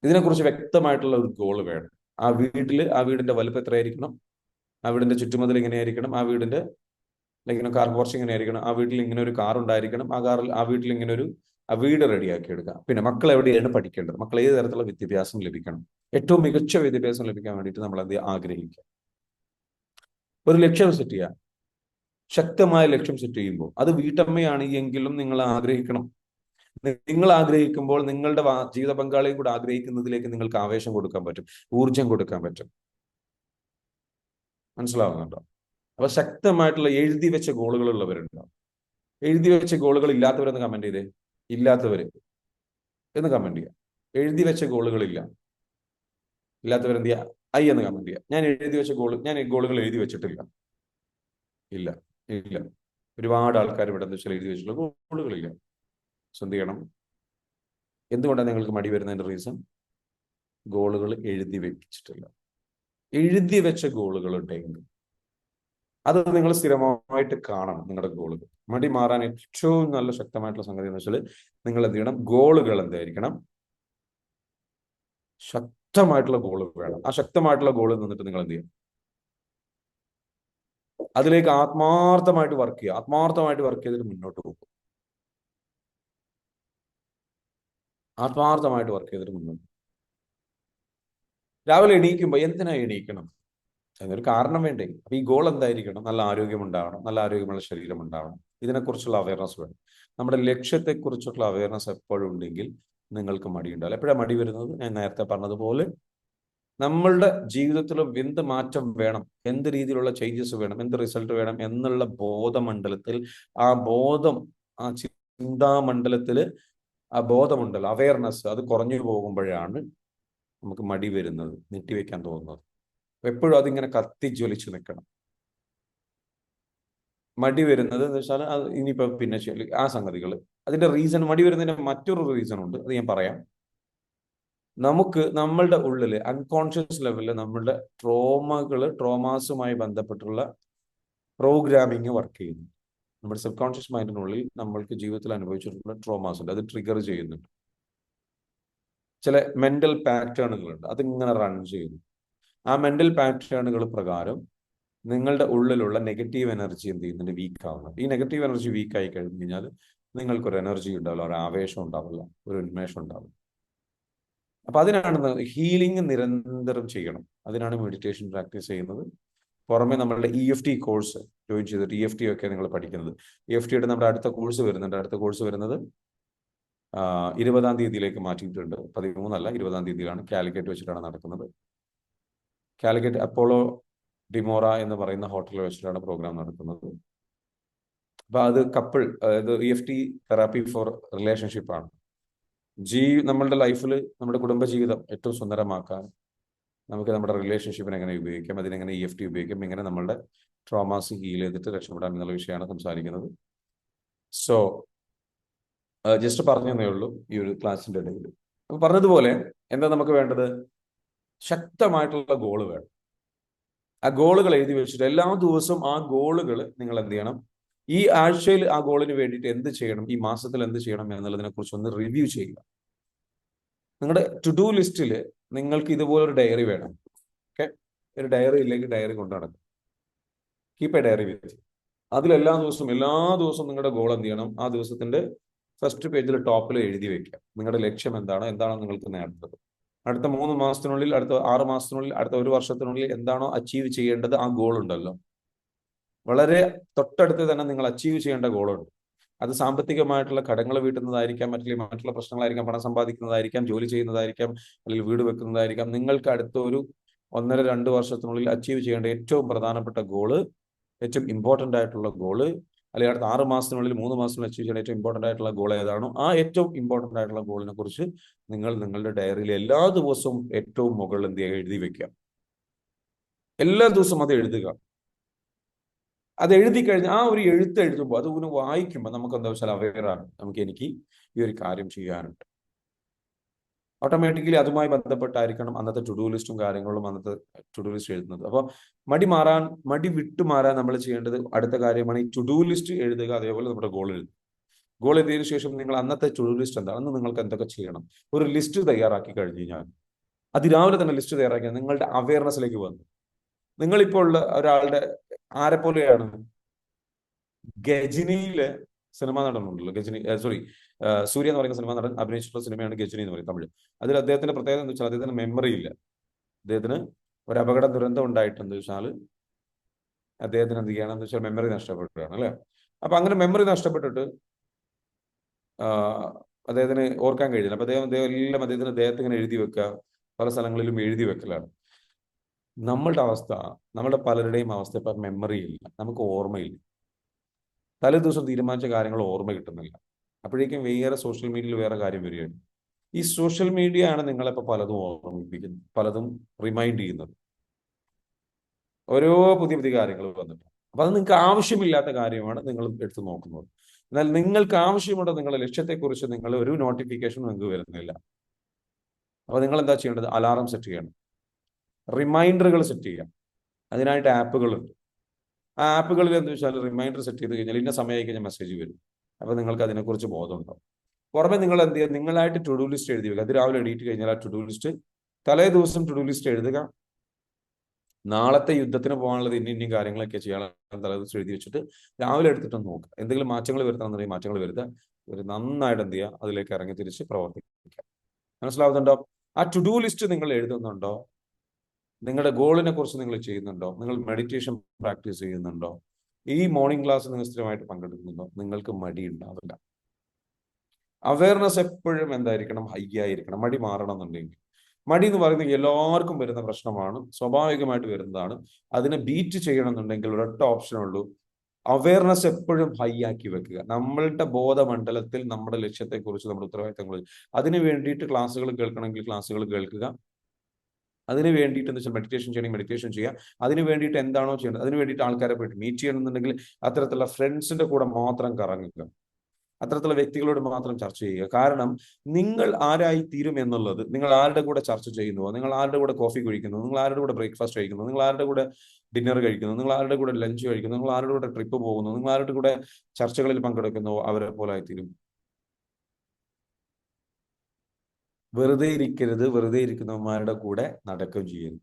ഇതിനെക്കുറിച്ച് വ്യക്തമായിട്ടുള്ള ഒരു ഗോൾ വേണം. ആ വീടിന്റെ വലുപ്പം എത്രയായിരിക്കണം? ആ വീടിന്റെ ചുറ്റുമതിൽ എങ്ങനെയായിരിക്കണം? ആ വീടിന്റെ കാർ പോർച്ച് എങ്ങനെയായിരിക്കണം? ആ വീട്ടിൽ ഇങ്ങനെ ഒരു കാർ ഉണ്ടായിരിക്കണം. ആ വീട്ടിൽ ഇങ്ങനെ ഒരു വീട് റെഡിയാക്കി എടുക്കാം. പിന്നെ മക്കൾ എവിടെയാണ് പഠിക്കേണ്ടത്? മക്കൾ ഏത് തരത്തിലുള്ള വിദ്യാഭ്യാസം ലഭിക്കണം? ഏറ്റവും മികച്ച വിദ്യാഭ്യാസം ലഭിക്കാൻ വേണ്ടിയിട്ട് നമ്മൾ എന്ത് ആഗ്രഹിക്കുക? ഒരു ലക്ഷ്യം സെറ്റ് ചെയ്യുക. ശക്തമായ ലക്ഷ്യം സെറ്റ് ചെയ്യുമ്പോൾ അത് വീട്ടമ്മയാണ് എങ്കിലും നിങ്ങൾ ആഗ്രഹിക്കണം. നിങ്ങൾ ആഗ്രഹിക്കുമ്പോൾ നിങ്ങളുടെ ജീവിത പങ്കാളിയും കൂടെ ആഗ്രഹിക്കുന്നതിലേക്ക് നിങ്ങൾക്ക് ആവേശം കൊടുക്കാൻ പറ്റും, ഊർജം കൊടുക്കാൻ പറ്റും. മനസ്സിലാവുന്നുണ്ടോ? അപ്പൊ ശക്തമായിട്ടുള്ള എഴുതി വെച്ച ഗോളുകൾ ഉള്ളവരുണ്ടാവും. എഴുതി വെച്ച ഗോളുകൾ ഇല്ലാത്തവരെന്ന് കമന്റ് ചെയ്തേ. ഇല്ലാത്തവര് എന്ന് കമന്റ് ചെയ്യുക. എഴുതി വെച്ച ഗോളുകളില്ല ഇല്ലാത്തവരെന്ത് ചെയ്യുക? ഐ എന്ന് കമന്റ് ചെയ്യുക. ഞാൻ ഗോളുകൾ എഴുതി വെച്ചിട്ടില്ല. ഇല്ല ഇല്ല ഒരുപാട് ആൾക്കാർ ഇവിടെ എന്താ വെച്ചാൽ എഴുതി വെച്ചിട്ടുള്ള ഗോളുകളില്ല. എന്ത് ചെയ്യണം? എന്തുകൊണ്ടാണ് നിങ്ങൾക്ക് മടി വരുന്നതിന്റെ റീസൺ? ഗോളുകൾ എഴുതി വെച്ചിട്ടില്ല. എഴുതി വെച്ച ഗോളുകൾ ഉണ്ടെങ്കിൽ അത് നിങ്ങൾ സ്ഥിരമായിട്ട് കാണണം. നിങ്ങളുടെ ഗോളുകൾ മടി മാറാൻ ഏറ്റവും നല്ല ശക്തമായിട്ടുള്ള സംഗതി എന്ന് വെച്ചാൽ നിങ്ങൾ എന്ത് ചെയ്യണം? ഗോളുകൾ എന്തായിരിക്കണം? ശക്തമായിട്ടുള്ള ഗോള് വേണം. ആ ശക്തമായിട്ടുള്ള ഗോളിൽ നിന്നിട്ട് നിങ്ങൾ എന്ത് ചെയ്യും? അതിലേക്ക് ആത്മാർത്ഥമായിട്ട് വർക്ക് ചെയ്യുക. ആത്മാർത്ഥമായിട്ട് വർക്ക് ചെയ്തിട്ട് മുന്നോട്ട് പോകും. ആത്മാർത്ഥമായിട്ട് വർക്ക് ചെയ്തിട്ട് മുന്നോട്ട്. രാവിലെ എണീക്കുമ്പോൾ എന്തിനാ എണീക്കണം? അതിനൊരു കാരണം വേണ്ടേ? അപ്പൊ ഈ ഗോൾ എന്തായിരിക്കണം? നല്ല ആരോഗ്യം ഉണ്ടാവണം, നല്ല ആരോഗ്യമുള്ള ശരീരം ഉണ്ടാവണം. ഇതിനെക്കുറിച്ചുള്ള അവയർനെസ് വേണം. നമ്മുടെ ലക്ഷ്യത്തെക്കുറിച്ചുള്ള അവയർനെസ് എപ്പോഴും ഉണ്ടെങ്കിൽ നിങ്ങൾക്ക് മടി ഉണ്ടാവില്ല. എപ്പോഴാണ് മടി വരുന്നത്? ഞാൻ നേരത്തെ പറഞ്ഞതുപോലെ നമ്മളുടെ ജീവിതത്തിലും എന്ത് മാറ്റം വേണം, എന്ത് രീതിയിലുള്ള ചേഞ്ചസ് വേണം, എന്ത് റിസൾട്ട് വേണം എന്നുള്ള ബോധമണ്ഡലത്തിൽ ആ ചിന്താമണ്ഡലത്തില് ആ ബോധമുണ്ടല്ലോ, അവയർനെസ്, അത് കുറഞ്ഞു പോകുമ്പോഴാണ് നമുക്ക് മടി വരുന്നത്, നീട്ടിവെക്കാൻ തോന്നുന്നത്. എപ്പോഴും അതിങ്ങനെ കത്തിജ്വലിച്ച് നിൽക്കണം. മടി വരുന്നത് എന്ന് വെച്ചാൽ അത് ഇനിയിപ്പോ പിന്നെ ആ സംഗതികൾ, അതിന്റെ റീസൺ, മടി വരുന്നതിന്റെ മറ്റൊരു റീസൺ ഉണ്ട്, അത് ഞാൻ പറയാം. നമ്മളുടെ ഉള്ളില് അൺകോൺഷ്യസ് ലെവലില് നമ്മളുടെ ട്രോമാസുമായി ബന്ധപ്പെട്ടുള്ള പ്രോഗ്രാമിങ് വർക്ക് ചെയ്യുന്നു. നമ്മുടെ സബ് കോൺഷ്യസ് മൈൻഡിനുള്ളിൽ നമ്മൾക്ക് ജീവിതത്തിൽ അനുഭവിച്ചിട്ടുള്ള ട്രോമാസ് ഉണ്ട്, അത് ട്രിഗർ ചെയ്യുന്നുണ്ട്. ചില മെന്റൽ പാറ്റേണുകളുണ്ട്, അതിങ്ങനെ റൺ ചെയ്യുന്നു. ആ മെന്റൽ പാറ്റേണുകൾ പ്രകാരം നിങ്ങളുടെ ഉള്ളിലുള്ള നെഗറ്റീവ് എനർജി എന്ത് ചെയ്യുന്നുണ്ട്? വീക്ക് ആവുന്നത്. ഈ നെഗറ്റീവ് എനർജി വീക്ക് ആയി കഴിഞ്ഞു കഴിഞ്ഞാൽ നിങ്ങൾക്കൊരു എനർജി ഉണ്ടാവില്ല, ഒരു ആവേശം ഉണ്ടാവില്ല, ഒരു ഉന്മേഷം ഉണ്ടാവില്ല. അപ്പൊ അതിനാണ് ഹീലിംഗ് നിരന്തരം ചെയ്യണം. അതിനാണ് മെഡിറ്റേഷൻ പ്രാക്ടീസ് ചെയ്യുന്നത്. പുറമെ നമ്മളുടെ EFT കോഴ്സ് ജോയിൻ ചെയ്തിട്ട് EFT ഒക്കെ നിങ്ങൾ പഠിക്കുന്നത്. EFTയുടെ നമ്മുടെ അടുത്ത കോഴ്സ് വരുന്നുണ്ട്. അടുത്ത കോഴ്സ് വരുന്നത് 20-ാം തീയതിയിലേക്ക് മാറ്റിയിട്ടുണ്ട്. 13 അല്ല, 20-ാം തീയതിയിലാണ് കാലിക്കറ്റ് വെച്ചിട്ടാണ് നടക്കുന്നത്. കാലിക്കറ്റ് അപ്പോളോ ഡിമോറ എന്ന് പറയുന്ന ഹോട്ടലിൽ വെച്ചിട്ടാണ് പ്രോഗ്രാം നടക്കുന്നത്. അപ്പൊ അത് അതായത് EFT തെറാപ്പി ഫോർ റിലേഷൻഷിപ്പ് ആണ്. നമ്മളുടെ ലൈഫിൽ നമ്മുടെ കുടുംബജീവിതം ഏറ്റവും സുന്ദരമാക്കാൻ നമുക്ക് നമ്മുടെ റിലേഷൻഷിപ്പിനെ എങ്ങനെ ഉപയോഗിക്കാം, അതിനെങ്ങനെ EFT ഉപയോഗിക്കാം, എങ്ങനെ നമ്മളുടെ ട്രോമാസ് ഹീൽ ചെയ്തിട്ട് രക്ഷപ്പെടാം എന്നുള്ള വിഷയമാണ് സംസാരിക്കുന്നത്. സോ ജസ്റ്റ് പറഞ്ഞതേ ഉള്ളൂ ഈ ഒരു ക്ലാസ്സിന്റെ ഇടയിൽ. അപ്പൊ പറഞ്ഞതുപോലെ എന്താ നമുക്ക് വേണ്ടത്? ശക്തമായിട്ടുള്ള ഗോള് വേണം. ആ ഗോളുകൾ എഴുതി വെച്ചിട്ട് എല്ലാ ദിവസവും ആ ഗോളുകൾ നിങ്ങൾ എന്ത് ചെയ്യണം? ഈ ആഴ്ചയിൽ ആ ഗോളിന് വേണ്ടിയിട്ട് എന്ത് ചെയ്യണം, ഈ മാസത്തിൽ എന്ത് ചെയ്യണം എന്നുള്ളതിനെ കുറിച്ച് ഒന്ന് റിവ്യൂ ചെയ്യുക. നിങ്ങളുടെ ടു ഡു ലിസ്റ്റിൽ നിങ്ങൾക്ക് ഇതുപോലൊരു ഡയറി വേണം. ഓക്കെ, ഒരു ഡയറി ഇല്ലെങ്കിൽ ഡയറി കൊണ്ടു നടക്കും. കീപ്പ് എ ഡയറി വിത്ത്. അതിൽ എല്ലാ ദിവസവും നിങ്ങളുടെ ഗോൾ എന്ത് ചെയ്യണം, ആ ദിവസത്തിന്റെ ഫസ്റ്റ് പേജിൽ ടോപ്പിൽ എഴുതി വെക്കുക. നിങ്ങളുടെ ലക്ഷ്യം എന്താണ് നിങ്ങൾക്ക് നേടുന്നത്, അടുത്ത 3 മാസത്തിനുള്ളിൽ, അടുത്ത 6 മാസത്തിനുള്ളിൽ, അടുത്ത 1 വർഷത്തിനുള്ളിൽ എന്താണോ അച്ചീവ് ചെയ്യേണ്ടത്, ആ ഗോൾ ഉണ്ടല്ലോ, വളരെ തൊട്ടടുത്ത് തന്നെ നിങ്ങൾ അച്ചീവ് ചെയ്യേണ്ട ഗോളുണ്ട്. അത് സാമ്പത്തികമായിട്ടുള്ള കടങ്ങൾ വീട്ടുന്നതായിരിക്കാം, മറ്റുള്ള പ്രശ്നങ്ങളായിരിക്കാം, പണം സമ്പാദിക്കുന്നതായിരിക്കാം, ജോലി ചെയ്യുന്നതായിരിക്കാം, അല്ലെങ്കിൽ വീട് വെക്കുന്നതായിരിക്കാം. നിങ്ങൾക്ക് അടുത്ത ഒരു 1.5-2 വർഷത്തിനുള്ളിൽ അച്ചീവ് ചെയ്യേണ്ട ഏറ്റവും പ്രധാനപ്പെട്ട ഗോള്, ഏറ്റവും ഇമ്പോർട്ടൻ്റ് ആയിട്ടുള്ള ഗോള്, അല്ലെങ്കിൽ അടുത്ത 6 മാസത്തിനുള്ളിൽ, 3 മാസത്തിനുള്ളിൽ അച്ചീവ് ചെയ്യേണ്ട ഏറ്റവും ഇമ്പോർട്ടൻ്റ് ആയിട്ടുള്ള ഗോൾ ഏതാണോ, ആ ഏറ്റവും ഇമ്പോർട്ടൻ്റ് ആയിട്ടുള്ള ഗോളിനെ കുറിച്ച് നിങ്ങൾ നിങ്ങളുടെ ഡയറിയിൽ എല്ലാ ദിവസവും ഏറ്റവും മുകളിൽ എന്ത് ചെയ്യുക, എഴുതി വെക്കുക. എല്ലാ ദിവസവും അത് എഴുതുക. അത് എഴുതി കഴിഞ്ഞ് ആ ഒരു എഴുതുമ്പോൾ അത് ഒന്ന് വായിക്കുമ്പോൾ നമുക്ക് എന്താ വെച്ചാൽ അവെയറാണ്, എനിക്ക് ഈ ഒരു കാര്യം ചെയ്യാനുണ്ട്. ഓട്ടോമാറ്റിക്കലി അതുമായി ബന്ധപ്പെട്ടായിരിക്കണം അന്നത്തെ ടു ഡു ലിസ്റ്റും കാര്യങ്ങളും, അന്നത്തെ ടു ഡു ലിസ്റ്റ് എഴുതുന്നത്. അപ്പോൾ മടി വിട്ടുമാറാൻ നമ്മൾ ചെയ്യേണ്ടത് അടുത്ത കാര്യമാണ് ഈ ടു ഡു ലിസ്റ്റ് എഴുതുക. അതേപോലെ നമ്മുടെ ഗോൾ എഴുതുക. ഗോൾ എഴുതിയതിനു ശേഷം നിങ്ങൾ അന്നത്തെ ടു ഡു ലിസ്റ്റ് എന്താണ്, അന്ന് നിങ്ങൾക്ക് എന്തൊക്കെ ചെയ്യണം, ഒരു ലിസ്റ്റ് തയ്യാറാക്കി കഴിഞ്ഞ് കഴിഞ്ഞാൽ അതിരാവിലെ തന്നെ ലിസ്റ്റ് തയ്യാറാക്കി നിങ്ങളുടെ അവയർനെസ്സിലേക്ക് വന്നു. നിങ്ങളിപ്പോൾ ഉള്ള ഒരാളുടെ ആരെപ്പോലെയാണ്, ഗജനിയിലെ സിനിമാ നടനുണ്ടല്ലോ, സൂര്യ എന്ന് പറയുന്ന സിനിമാ നടൻ അഭിനയിച്ചിട്ടുള്ള സിനിമയാണ് ഗജനി എന്ന് പറയുന്നത്, തമിഴ്. അതിൽ അദ്ദേഹത്തിന്റെ പ്രത്യേകത എന്ന് വെച്ചാൽ അദ്ദേഹത്തിന് മെമ്മറി ഇല്ല. അദ്ദേഹത്തിന് ഒരു അപകട ദുരന്തം ഉണ്ടായിട്ടെന്ന് വെച്ചാൽ അദ്ദേഹത്തിന് എന്ത് ചെയ്യണമെന്ന് വെച്ചാൽ മെമ്മറി നഷ്ടപ്പെടുകയാണ്, അല്ലെ. അപ്പൊ അങ്ങനെ മെമ്മറി നഷ്ടപ്പെട്ടിട്ട് അദ്ദേഹത്തിന് ഓർക്കാൻ കഴിയില്ല. അപ്പൊ എല്ലാം അദ്ദേഹത്തിന് ഇങ്ങനെ എഴുതി വെക്കുക, പല സ്ഥലങ്ങളിലും എഴുതി വെക്കലാണ്. നമ്മളുടെ പലരുടെയും അവസ്ഥ ഇപ്പൊ മെമ്മറി ഇല്ല, നമുക്ക് ഓർമ്മയില്ല. തലേ ദിവസം തീരുമാനിച്ച കാര്യങ്ങൾ ഓർമ്മ കിട്ടുന്നില്ല. അപ്പോഴേക്കും വേറെ സോഷ്യൽ മീഡിയയിൽ വേറെ കാര്യം വരികയാണ്. ഈ സോഷ്യൽ മീഡിയ ആണ് നിങ്ങളിപ്പോൾ പലതും ഓർമ്മിപ്പിക്കുന്നത്, പലതും റിമൈൻഡ് ചെയ്യുന്നത്, ഓരോ പുതിയ കാര്യങ്ങൾ വന്നിട്ട്. അപ്പൊ അത് നിങ്ങൾക്ക് ആവശ്യമില്ലാത്ത കാര്യമാണ് നിങ്ങൾ എടുത്തു നോക്കുന്നത്. എന്നാൽ നിങ്ങൾക്ക് ആവശ്യമുള്ള നിങ്ങളുടെ ലക്ഷ്യത്തെക്കുറിച്ച് നിങ്ങൾ ഒരു നോട്ടിഫിക്കേഷൻ നിങ്ങൾക്ക് വരുന്നില്ല. അപ്പൊ നിങ്ങൾ എന്താ ചെയ്യേണ്ടത്, അലാറം സെറ്റ് ചെയ്യണം, റിമൈൻഡറുകൾ സെറ്റ് ചെയ്യാം. അതിനായിട്ട് ആപ്പുകളുണ്ട്. ആ ആപ്പുകളിൽ എന്താ വെച്ചാൽ റിമൈൻഡർ സെറ്റ് ചെയ്ത് കഴിഞ്ഞാൽ ഇന്ന സമയമായി കഴിഞ്ഞാൽ മെസ്സേജ് വരും. അപ്പൊ നിങ്ങൾക്ക് അതിനെക്കുറിച്ച് ബോധമുണ്ടാവും. പുറമെ നിങ്ങൾ എന്ത് ചെയ്യുക, നിങ്ങളായിട്ട് ടു ഡു ലിസ്റ്റ് എഴുതി വെക്കുക. അത് രാവിലെ എണീറ്റ് കഴിഞ്ഞാൽ ആ ടു ഡു ലിസ്റ്റ്, തലേ ദിവസം ടു ഡു ലിസ്റ്റ് എഴുതുക. നാളത്തെ യുദ്ധത്തിന് പോകാനുള്ളത് ഇന്ന കാര്യങ്ങളൊക്കെ ചെയ്യാനുള്ള തലേ ദിവസം എഴുതി വെച്ചിട്ട് രാവിലെ എടുത്തിട്ട് നോക്കുക. എന്തെങ്കിലും മാറ്റങ്ങൾ വരുത്തണമെന്നുണ്ടെങ്കിൽ മാറ്റങ്ങൾ വരുത്തുക. ഒരു നന്നായിട്ട് എന്ത് ചെയ്യുക, അതിലേക്ക് ഇറങ്ങി തിരിച്ച് പ്രവർത്തിക്കുക. മനസ്സിലാവുന്നുണ്ടോ? ആ ടു ഡു ലിസ്റ്റ് നിങ്ങൾ എഴുതുന്നുണ്ടോ? നിങ്ങളുടെ ഗോളിനെ കുറിച്ച് നിങ്ങൾ ചെയ്യുന്നുണ്ടോ? നിങ്ങൾ മെഡിറ്റേഷൻ പ്രാക്ടീസ് ചെയ്യുന്നുണ്ടോ? ഈ മോർണിംഗ് ക്ലാസ് നിങ്ങൾ സ്ഥിരമായിട്ട് പങ്കെടുക്കുന്നുണ്ടോ? നിങ്ങൾക്ക് മടി ഉണ്ടാവില്ല. അവയർനെസ് എപ്പോഴും എന്തായിരിക്കണം, ഹൈ ആയിരിക്കണം. മടി മാറണം എന്നുണ്ടെങ്കിൽ, മടി എന്ന് പറയുന്നത് എല്ലാവർക്കും വരുന്ന പ്രശ്നമാണ്, സ്വാഭാവികമായിട്ട് വരുന്നതാണ്. അതിനെ ബീറ്റ് ചെയ്യണം എന്നുണ്ടെങ്കിൽ ഒരൊറ്റ ഓപ്ഷനുള്ളൂ, അവയർനെസ് എപ്പോഴും ഹൈ ആക്കി വെക്കുക. നമ്മളുടെ ബോധമണ്ഡലത്തിൽ നമ്മുടെ ലക്ഷ്യത്തെക്കുറിച്ച്, നമ്മുടെ ഉത്തരവാദിത്തങ്ങൾ, അതിന് വേണ്ടിയിട്ട് ക്ലാസ്സുകൾ കേൾക്കണമെങ്കിൽ ക്ലാസ്സുകൾ കേൾക്കുക. അതിന് വേണ്ടിയിട്ട് എന്ന് വെച്ചാൽ മെഡിറ്റേഷൻ ചെയ്യണമെങ്കിൽ മെഡിറ്റേഷൻ ചെയ്യുക. അതിന് വേണ്ടിയിട്ട് എന്താണോ ചെയ്യേണ്ടത്, അതിന് വേണ്ടിയിട്ട് ആൾക്കാരെ പോയിട്ട് മീറ്റ് ചെയ്യണമെന്നുണ്ടെങ്കിൽ അത്തരത്തിലുള്ള ഫ്രണ്ട്സിന്റെ കൂടെ മാത്രം കറങ്ങുക, അത്തരത്തിലുള്ള വ്യക്തികളോട് മാത്രം ചർച്ച ചെയ്യുക. കാരണം നിങ്ങൾ ആരായി തീരും എന്നുള്ളത്, നിങ്ങൾ ആരുടെ കൂടെ ചർച്ച ചെയ്യുന്നുവോ, നിങ്ങൾ ആരുടെ കൂടെ കോഫി കുടിക്കുന്നു, നിങ്ങൾ ആരുടെ കൂടെ ബ്രേക്ക്ഫാസ്റ്റ് കഴിക്കുന്നു, നിങ്ങൾ ആരുടെ കൂടെ ഡിന്നർ കഴിക്കുന്നു, നിങ്ങൾ ആരുടെ കൂടെ ലഞ്ച് കഴിക്കുന്നു, നിങ്ങൾ ആരുടെ കൂടെ ട്രിപ്പ് പോകുന്നു, നിങ്ങൾ ആരുടെ കൂടെ ചർച്ചകളിൽ പങ്കെടുക്കുന്നു, അവരെ പോലെ ആയിത്തീരും. വെറുതെ ഇരിക്കരുത്, വെറുതെ ഇരിക്കുന്നവന്മാരുടെ കൂടെ നടക്കുകയും ചെയ്യരുത്.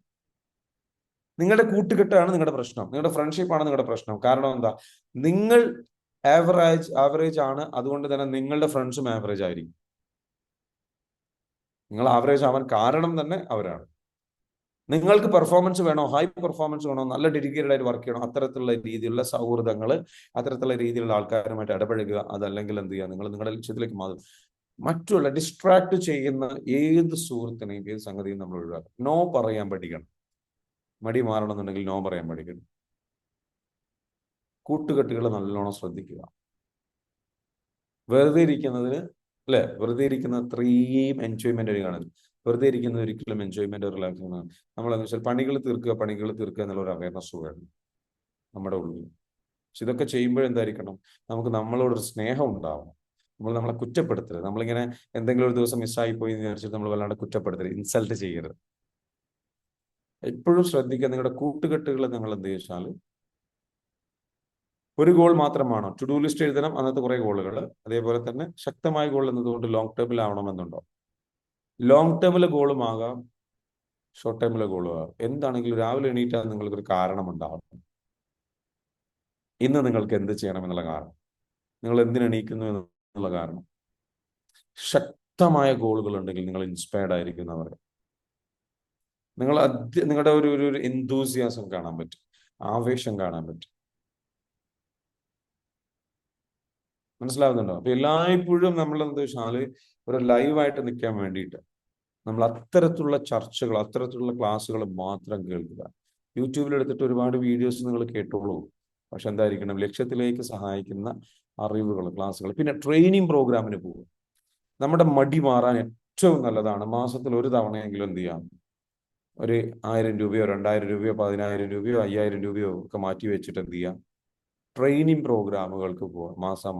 നിങ്ങളുടെ കൂട്ടുകെട്ടാണ് നിങ്ങളുടെ പ്രശ്നം, നിങ്ങളുടെ ഫ്രണ്ട്ഷിപ്പാണ് നിങ്ങളുടെ പ്രശ്നം. കാരണം എന്താ, നിങ്ങൾ ആവറേജ് ആണ്, അതുകൊണ്ട് തന്നെ നിങ്ങളുടെ ഫ്രണ്ട്സും ആവറേജ് ആയിരിക്കും. നിങ്ങൾ ആവറേജ് ആവാൻ കാരണം തന്നെ അവരാണ്. നിങ്ങൾക്ക് പെർഫോമൻസ് വേണോ, ഹൈ പെർഫോമൻസ് വേണോ, നല്ല ഡെഡിക്കേറ്റഡ് ആയിട്ട് വർക്ക് ചെയ്യണോ, അത്തരത്തിലുള്ള രീതിയിലുള്ള സൗഹൃദങ്ങൾ, അത്തരത്തിലുള്ള രീതിയിലുള്ള ആൾക്കാരുമായിട്ട് ഇടപഴകുക. അതല്ലെങ്കിൽ എന്ത് ചെയ്യുക, നിങ്ങൾ നിങ്ങളുടെ ലക്ഷ്യത്തിലേക്ക് മാറും. മറ്റുള്ള ഡിസ്ട്രാക്ട് ചെയ്യുന്ന ഏത് സുഹൃത്തിനെയും ഏത് സംഗതിയും നമ്മൾ ഒഴിവാക്കും. നോ പറയാൻ പഠിക്കണം. മടി മാറണമെന്നുണ്ടെങ്കിൽ നോ പറയാൻ പഠിക്കണം. കൂട്ടുകെട്ടുകൾ നല്ലോണം ശ്രദ്ധിക്കുക. വെറുതെ ഇരിക്കുന്നതിന്, അല്ലെ, വെറുതെ ഇരിക്കുന്ന അത്രയും എൻജോയ്മെന്റ് ആയി കാണുന്നത്. വെറുതെ ഇരിക്കുന്നത് ഒരിക്കലും എൻജോയ്മെന്റ് റിലാക്സ് ആണ്. നമ്മളെന്ന് വെച്ചാൽ പണികൾ തീർക്കുക എന്നുള്ള ഒരു അവയർനെസ് വേണം നമ്മുടെ ഉള്ളിൽ. പക്ഷെ ഇതൊക്കെ ചെയ്യുമ്പോഴെന്തായിരിക്കണം, നമുക്ക് നമ്മളോടൊരു സ്നേഹം ഉണ്ടാവണം. നമ്മളെ കുറ്റപ്പെടുത്തരുത്. നമ്മളിങ്ങനെ എന്തെങ്കിലും ഒരു ദിവസം മിസ്സായി പോയി എന്ന് വിചാരിച്ചിട്ട് നമ്മൾ വല്ലാണ്ട് കുറ്റപ്പെടുത്തരുത്, ഇൻസൾട്ട് ചെയ്യരുത്. എപ്പോഴും ശ്രദ്ധിക്കുക, നിങ്ങളുടെ കൂട്ടുകെട്ടുകൾ നിങ്ങൾ എന്ത് ചോദിച്ചാൽ ഒരു ഗോൾ മാത്രമാണോ, ടു ഡു ലിസ്റ്റ് എഴുതണം, അന്നത്തെ കുറെ ഗോളുകൾ. അതേപോലെ തന്നെ ശക്തമായ ഗോൾ എന്നതുകൊണ്ട് ലോങ് ടേമിൽ ആവണമെന്നുണ്ടോ? ലോങ് ടേമിലെ ഗോളും ആകാം, ഷോർട്ട് ടേമിലെ ഗോളും ആകാം. എന്താണെങ്കിലും രാവിലെ എണീറ്റാൽ നിങ്ങൾക്കൊരു കാരണം ഉണ്ടാവും. ഇന്ന് നിങ്ങൾക്ക് എന്ത് ചെയ്യണം എന്നുള്ള കാരണം, നിങ്ങൾ എന്തിനെണീക്കുന്നു എന്നുള്ള കാരണം. ശക്തമായ ഗോളുകൾ ഉണ്ടെങ്കിൽ നിങ്ങൾ ഇൻസ്പയർഡ് ആയിരിക്കുന്നവർ, നിങ്ങളുടെ ഒരു എന്തൂസിയാസം കാണാൻ പറ്റും, ആവേശം കാണാൻ പറ്റും. മനസ്സിലാവുന്നുണ്ടോ? അപ്പൊ എല്ലായ്പ്പോഴും നമ്മൾ എന്താ വെച്ചാൽ ഒരു ലൈവായിട്ട് നിൽക്കാൻ വേണ്ടിയിട്ട് നമ്മൾ അത്തരത്തിലുള്ള ചർച്ചകൾ, അത്തരത്തിലുള്ള ക്ലാസ്സുകൾ മാത്രം കേൾക്കുക. യൂട്യൂബിൽ എടുത്തിട്ട് ഒരുപാട് വീഡിയോസ് നിങ്ങൾ കേട്ടോളൂ, പക്ഷെ എന്തായിരിക്കണം, ലക്ഷ്യത്തിലേക്ക് സഹായിക്കുന്ന അറിവുകൾ, ക്ലാസ്സുകൾ. പിന്നെ ട്രെയിനിങ് പ്രോഗ്രാമിന് പോകും. നമ്മുടെ മടി മാറാൻ ഏറ്റവും നല്ലതാണ് മാസത്തിൽ ഒരു തവണയെങ്കിലും എന്ത് ചെയ്യാം, ഒരു 1000 രൂപയോ 2000 രൂപയോ 10000 രൂപയോ 5000 രൂപയോ ഒക്കെ മാറ്റി വെച്ചിട്ട് എന്ത് ചെയ്യാം, ട്രെയിനിങ് പ്രോഗ്രാമുകൾക്ക് പോവാം. മാസം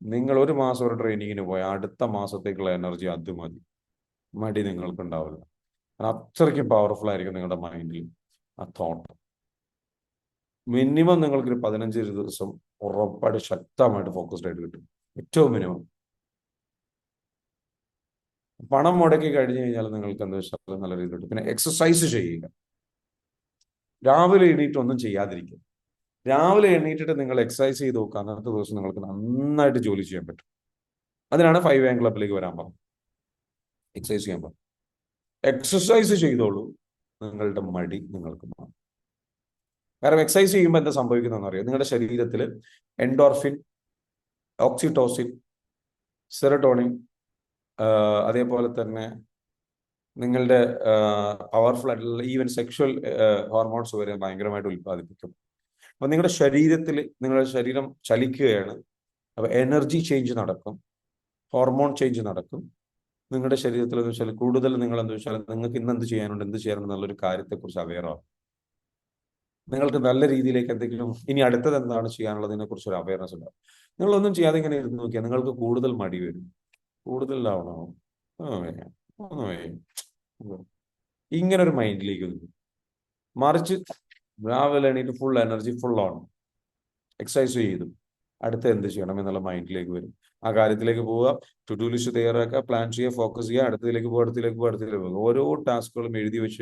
നിങ്ങൾ ഒരു മാസം ഒരു ട്രെയിനിങ്ങിന് പോയാൽ അടുത്ത മാസത്തേക്കുള്ള എനർജി അത് മതി, മടി നിങ്ങൾക്ക് ഉണ്ടാവില്ല. അത്രയ്ക്കും പവർഫുൾ ആയിരിക്കും നിങ്ങളുടെ മൈൻഡിൽ ആ തോട്ട്. മിനിമം നിങ്ങൾക്കൊരു 15 ദിവസം ഉറപ്പായിട്ട് ശക്തമായിട്ട് ഫോക്കസ്ഡ് ആയിട്ട് കിട്ടും, ഏറ്റവും മിനിമം. പണം മുടക്കി കഴിഞ്ഞു കഴിഞ്ഞാൽ നിങ്ങൾക്ക് എന്താ വെച്ചാൽ നല്ല രീതിയിൽ കിട്ടും. പിന്നെ എക്സസൈസ് ചെയ്യുക. രാവിലെ എണീറ്റ് ഒന്നും ചെയ്യാതിരിക്കുക. രാവിലെ എണീറ്റിട്ട് നിങ്ങൾ എക്സസൈസ് ചെയ്ത് നോക്കുക, അന്നത്തെ ദിവസം നിങ്ങൾക്ക് നന്നായിട്ട് ജോലി ചെയ്യാൻ പറ്റും. അതിനാണ് 5 AM ക്ലബിലേക്ക് വരാൻ പറഞ്ഞത്, എക്സസൈസ് ചെയ്യാൻ പറഞ്ഞു. എക്സസൈസ് ചെയ്തോളൂ, നിങ്ങളുടെ മടി നിങ്ങൾക്ക് മാറും. കാരണം എക്സസൈസ് ചെയ്യുമ്പോൾ എന്താ സംഭവിക്കുന്നതെന്ന് അറിയാം. നിങ്ങളുടെ ശരീരത്തിൽ എൻഡോർഫിൻ, ഓക്സിറ്റോസിൻ, സെറട്ടോണിൻ, അതേപോലെ തന്നെ നിങ്ങളുടെ പവർഫുൾ ആയിട്ടുള്ള ഈവൻ സെക്ഷൽ ഹോർമോൺസ് വരെ ഭയങ്കരമായിട്ട് ഉൽപ്പാദിപ്പിക്കും. അപ്പൊ നിങ്ങളുടെ ശരീരം ചലിക്കുകയാണ്. അപ്പൊ എനർജി ചേഞ്ച് നടക്കും, ഹോർമോൺ ചേഞ്ച് നടക്കും നിങ്ങളുടെ ശരീരത്തിൽ. എന്ന് വെച്ചാൽ കൂടുതൽ നിങ്ങൾ എന്താ വെച്ചാൽ നിങ്ങൾക്ക് ഇന്ന് എന്ത് ചെയ്യാനുണ്ട്, എന്ത് ചെയ്യാനുണ്ട് എന്നുള്ളൊരു കാര്യത്തെക്കുറിച്ച് അവെയറാവും. നിങ്ങൾക്ക് നല്ല രീതിയിലേക്ക് എന്തെങ്കിലും ഇനി അടുത്തത് എന്താണ് ചെയ്യാനുള്ളതിനെ കുറിച്ച് ഒരു അവയർനെസ് ഉണ്ടാവും. നിങ്ങളൊന്നും ചെയ്യാതെ ഇങ്ങനെ ഇരുന്ന് നോക്കിയാൽ നിങ്ങൾക്ക് കൂടുതൽ മടി വരും, കൂടുതലാവണോ, ഇങ്ങനെ ഒരു മൈൻഡിലേക്ക് വരും. മറിച്ച് രാവിലെ എണീറ്റ് full energy, full on exercise ചെയ്തു അടുത്ത എന്ത് ചെയ്യണം എന്നുള്ള മൈൻഡിലേക്ക് വരും. ആ കാര്യത്തിലേക്ക് പോവുക, ടു ഡു ലിസ്റ്റ് തയ്യാറാക്കുക, പ്ലാൻ ചെയ്യുക, ഫോക്കസ് ചെയ്യുക, അടുത്തതിലേക്ക് പോകുക. ഓരോ ടാസ്കുകളും എഴുതി വെച്ച്